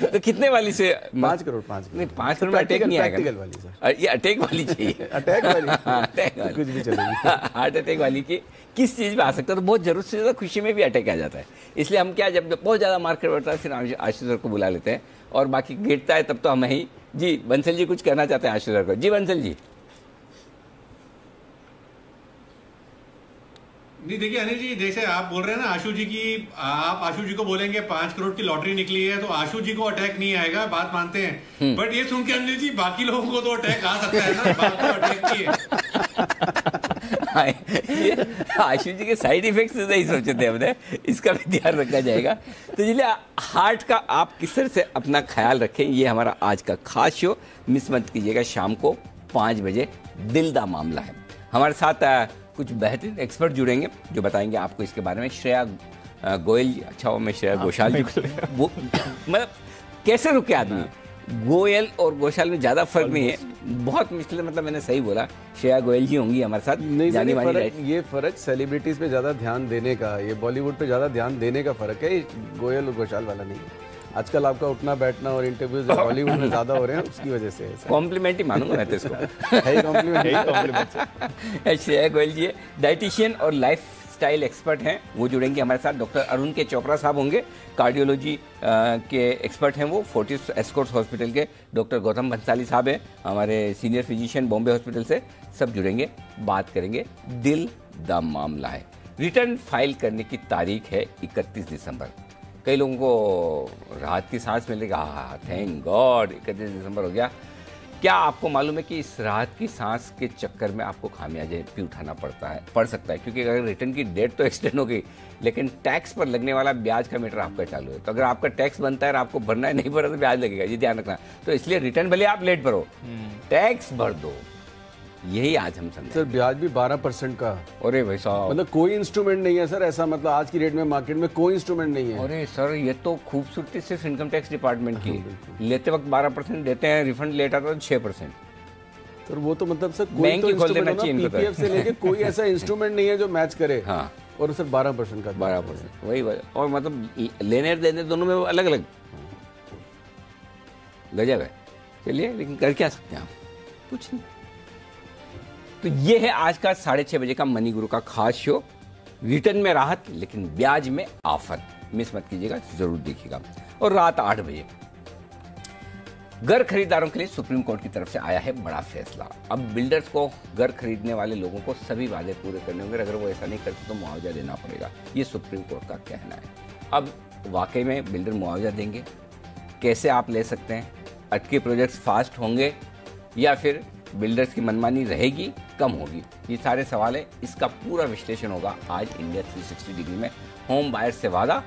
तो कितने वाली से? 5 करोड़। 5 करोड़ में अटैक नहीं आएगा। प्रैक्टिकल वाली सर, ये अटैक वाली चाहिए। अटैक वाली कुछ भी चलेगी। हार्ट अटैक वाली की किस चीज में आ सकता है? तो बहुत जरूरत से ज्यादा खुशी में भी अटैक आ जाता है, इसलिए हम क्या, जब बहुत ज्यादा मार्केट बढ़ता है फिर आशुतोष सर को बुला लेते हैं, और बाकी गिरता है तब तो हम ही। जी बंसल जी कुछ कहना चाहते हैं आशुतोष सर को? जी बंसल जी। नहीं, देखिए अनिल जी, जैसे आप बोल रहे हैं ना आशु जी की, आप आशु जी को बोलेंगे 5 करोड़ की लॉटरी निकली है तो आशु जी को अटैक नहीं आएगा, बात मानते हैं। बट ये सुन के अनिल जी बाकी लोगों को तो अटैक आ सकता है ना, बात तो अटैक की है। आशु जी के साइड इफेक्ट्स नहीं सोचे थे हमने, इसका भी ध्यान रखा जाएगा। तो चलिए, हार्ट का आप किस तरह से अपना ख्याल रखें, ये हमारा आज का खास शो, मिस मत कीजिएगा। शाम को 5 बजे दिल दा मामला है। हमारे साथ कुछ बेहतरीन एक्सपर्ट जुड़ेंगे जो बताएंगे आपको इसके बारे में। श्रेया गोयल जी, अच्छा मैं श्रेया घोषाल जी वो मतलब कैसे रुके आदमी, गोयल और घोषाल में ज्यादा फर्क नहीं है, बहुत मुश्किल है, मतलब मैंने सही बोला। श्रेया गोयल जी होंगी हमारे साथ, जानी मानी राइट। ये फर्क सेलिब्रिटीज पे ज्यादा ध्यान देने का, ये बॉलीवुड पे ज्यादा ध्यान देने का फर्क है, गोयल और घोषाल वाला नहीं। आजकल आपका उठना बैठना और इंटरव्यूज बॉलीवुड में ज्यादा हो रहे हैं, उसकी वजह से कॉम्प्लीमेंट ही मानूंगा मैं तो इसको। कॉम्प्लीमेंट। श्रेया गोयल जी डाइटिशियन और लाइफ स्टाइल एक्सपर्ट हैं, वो जुड़ेंगे हमारे साथ। डॉक्टर अरुण के चोपड़ा साहब होंगे, कार्डियोलॉजी के एक्सपर्ट हैं वो, फोर्टिस एस्कॉर्ट्स हॉस्पिटल के। डॉक्टर गौतम भंसाली साहब हैं हमारे सीनियर फिजिशियन बॉम्बे हॉस्पिटल से, सब जुड़ेंगे, बात करेंगे दिल द मामला है। रिटर्न फाइल करने की तारीख है 31 दिसंबर। कई लोगों को राहत की सांस मिलेगा, थैंक गॉड 31 दिसंबर हो गया। क्या आपको मालूम है कि इस राहत की सांस के चक्कर में आपको खामियाजे भी उठाना पड़ सकता है, क्योंकि अगर रिटर्न की डेट तो एक्सटेंड हो गई, लेकिन टैक्स पर लगने वाला ब्याज का मीटर आपका चालू है। तो अगर आपका टैक्स बनता है और आपको भरना है, नहीं भरा तो ब्याज लगेगा, ये ध्यान रखना। तो इसलिए रिटर्न भले आप लेट भरो, टैक्स भर दो, यही आज हम समझे। सर ब्याज भी 12% का। अरे भाई साहब, मतलब कोई इंस्ट्रूमेंट नहीं है सर ऐसा, मतलब आज की रेट में मार्केट में कोई इंस्ट्रूमेंट नहीं है। अरे सर ये तो खूबसूरती सिर्फ इनकम टैक्स डिपार्टमेंट की, लेते वक्त 12% देते हैं, रिफंड लेट आता है तो 6%। सर वो तो मतलब सर बैंक ही खोल देना चाहिए, पीपीएफ से लेके कोई ऐसा इंस्ट्रूमेंट नहीं है जो मैच करे। हाँ, और सर 12% का, 12% वही, और मतलब लेने देने दोनों में अलग अलग गजब है। चलिए, लेकिन कर क्या सकते हैं आप, कुछ नहीं। तो ये है आज का 6:30 बजे का मनी गुरु का खास शो। रिटर्न में राहत लेकिन ब्याज में ऑफर, मिस मत कीजिएगा, जरूर देखिएगा। और रात 8 बजे घर खरीदारों के लिए सुप्रीम कोर्ट की तरफ से आया है बड़ा फैसला। अब बिल्डर्स को घर खरीदने वाले लोगों को सभी वादे पूरे करने होंगे, अगर वो ऐसा नहीं करते तो मुआवजा देना पड़ेगा, ये सुप्रीम कोर्ट का कहना है। अब वाकई में बिल्डर मुआवजा देंगे, कैसे आप ले सकते हैं, अटके प्रोजेक्ट्स फास्ट होंगे या फिर बिल्डर्स की मनमानी रहेगी, कम होगी, ये सारे सवाल है। इसका पूरा विश्लेषण होगा आज इंडिया 360 डिग्री में। होम बायर से वादा,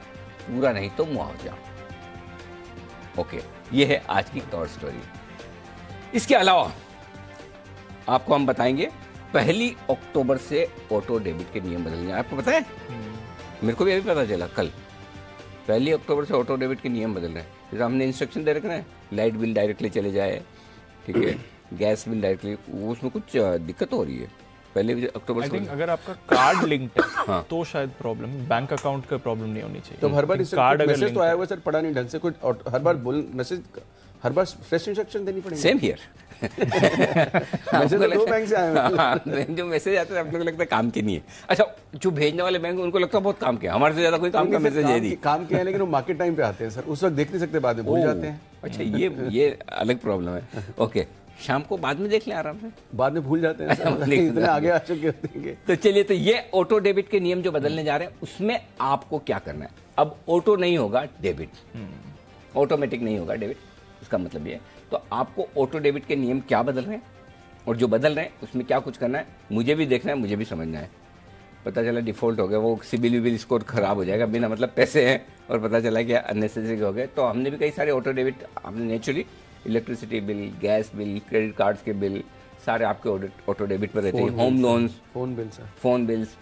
पूरा नहीं तो मुआवजा। ओके, ये है आज की कवर स्टोरी। इसके अलावा आपको हम बताएंगे 1 अक्टूबर से ऑटो डेबिट के नियम बदल जाए। आपको पता है, मेरे को भी अभी पता चला कल, 1 अक्टूबर से ऑटो डेबिट के नियम बदल रहे हैं। जैसे हमने इंस्ट्रक्शन दे रखे हैं, लाइट बिल डायरेक्टली चले जाए, ठीक है, गैस बिल डायरेक्टली, उसमें कुछ दिक्कत हो रही है 1 अक्टूबर से। अगर आपका कार्ड लिंक्ड है हाँ, तो शायद प्रॉब्लम, बैंक अकाउंट का प्रॉब्लम नहीं होनी चाहिए। तो हर बार कार्ड मैसेज तो आया हुआ सर, पढ़ा नहीं ढंग से कुछ, और हर बार मैसेज, हर बार फ्रेश इंस्ट्रक्शन देनी पड़ेगी। Same here. मैसेज तो 2 बैंक से आए हैं। जो मैसेज आते हैं आप लोगों को लगता है काम के नहीं है। अच्छा, जो भेजने वाले बैंक उनको लगता है बहुत काम किया, हमारे से ज्यादा कोई काम का मैसेज है नहीं। काम किया है, लेकिन वो मार्केट टाइम पे आते हैं सर, उस वक्त देख नहीं सकते, बाद में भूल जाते हैं। अच्छा, ये अलग प्रॉब्लम है। ओके, शाम को बाद में देख लें आराम से, बाद में भूल जाते हैं सर, इतने आगे आ चुके होते हैं। तो चलिए, तो ये ऑटो डेबिट के नियम जो बदलने जा रहे हैं, उसमें आपको क्या करना है। अब ऑटो नहीं होगा डेबिट, ऑटोमेटिक नहीं होगा डेबिट, उसका मतलब ये। तो आपको ऑटो डेबिट के नियम क्या बदल रहे हैं और जो बदल रहे हैं उसमें क्या कुछ करना है, मुझे भी देखना है, मुझे भी समझना है। पता चला डिफॉल्ट हो गया, वो सिबिल विबिल स्कोर खराब हो जाएगा, बिना मतलब पैसे हैं और पता चला कि अननेसेसरी हो गए। तो हमने भी कई सारे ऑटो डेबिट, हमने naturally electricity bill, gas bill, credit cards के बिल सारे आपके ऑटो डेबिट पर रहते हैं, होम लोन्स, फोन बिल्स।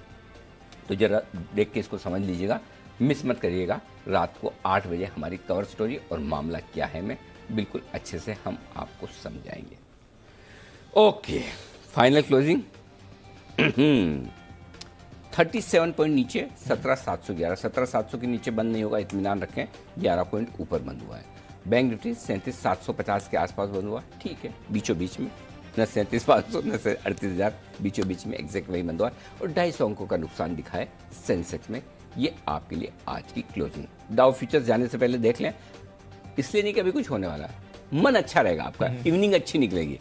तो जरा देख के इसको समझ लीजिएगा, मिस मत करिएगा। रात को 8 बजे हमारी कवर स्टोरी और मामला क्या है में बिल्कुल अच्छे से हम आपको समझाएंगे। ओके, फाइनल क्लोजिंग 37 पॉइंट नीचे 17,711, 17,700 के नीचे बंद नहीं होगा, इत्मीनान रखें। 11 पॉइंट ऊपर बंद हुआ है। बैंक निफ्टी 37,750 के आसपास बंद हुआ, ठीक है, बीचों बीच में, न 37,500 न 38,000, बीचों बीच में एग्जैक्ट वही बंद हुआ है। और 250 अंकों का नुकसान दिखा है सेंसेक्स में। ये आपके लिए आज की क्लोजिंग। डाउ फ्यूचर्स जाने से पहले देख लें, इसलिए नहीं कि अभी कुछ होने वाला है, मन अच्छा रहेगा आपका, इवनिंग अच्छी निकलेगी,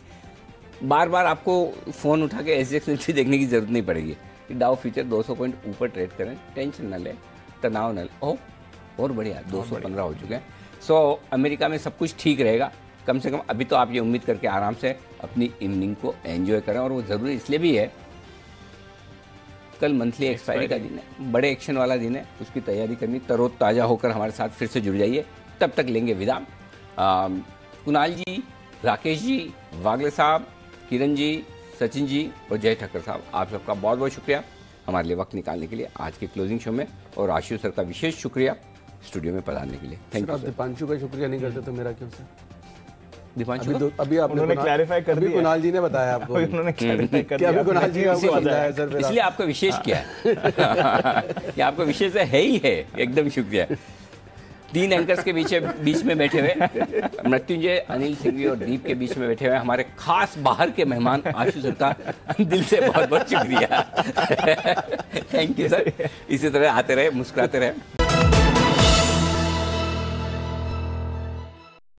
बार बार आपको फोन उठा के एसजेएक्स निफ्टी देखने की जरूरत नहीं पड़ेगी। डाउ फ्यूचर 200 पॉइंट ऊपर ट्रेड करें, टेंशन न ले, तनाव न ले। ओह, और बढ़िया, 215 हो चुके हैं। सो अमेरिका में सब कुछ ठीक रहेगा, कम से कम अभी तो आप ये उम्मीद करके आराम से अपनी इवनिंग को एंजॉय करें। और वो ज़रूरी इसलिए भी है, कल मंथली एक्सपायरी का दिन है, बड़े एक्शन वाला दिन है, उसकी तैयारी करनी। तरोताज़ा होकर हमारे साथ फिर से जुड़ जाइए। तब तक लेंगे विदा। कुणाल जी, राकेश जी, वागले साहब, किरण जी, सचिन जी और जय ठक्कर साहब, आप सबका बहुत बहुत शुक्रिया हमारे लिए वक्त निकालने के लिए आज के क्लोजिंग शो में, और आशु सर का विशेष शुक्रिया स्टूडियो में पधारने के लिए। Thank you. दीपांशु का शुक्रिया नहीं करते तो मेरा क्यों सर? दीपांशु अभी आपने क्लैरिफाई कर दिया, कुणाल जी ने बताया आपको, उन्होंने क्लैरिफाई कर दिया, अभी कुणाल जी का आपको बताया है सर, इसलिए आपका विशेष किया है। ये आपका विशेष है ही है, एकदम शुक्रिया। 3 एंकर्स के बीच में बैठे हुए मृत्युंजय, अनिल सिंघवी और दीप के बीच में बैठे हुए हमारे खास बाहर के मेहमान आशु सर का दिल से बहुत बहुत शुक्रिया। थैंक यू सर, इसी तरह आते रहे, मुस्कुराते रहे।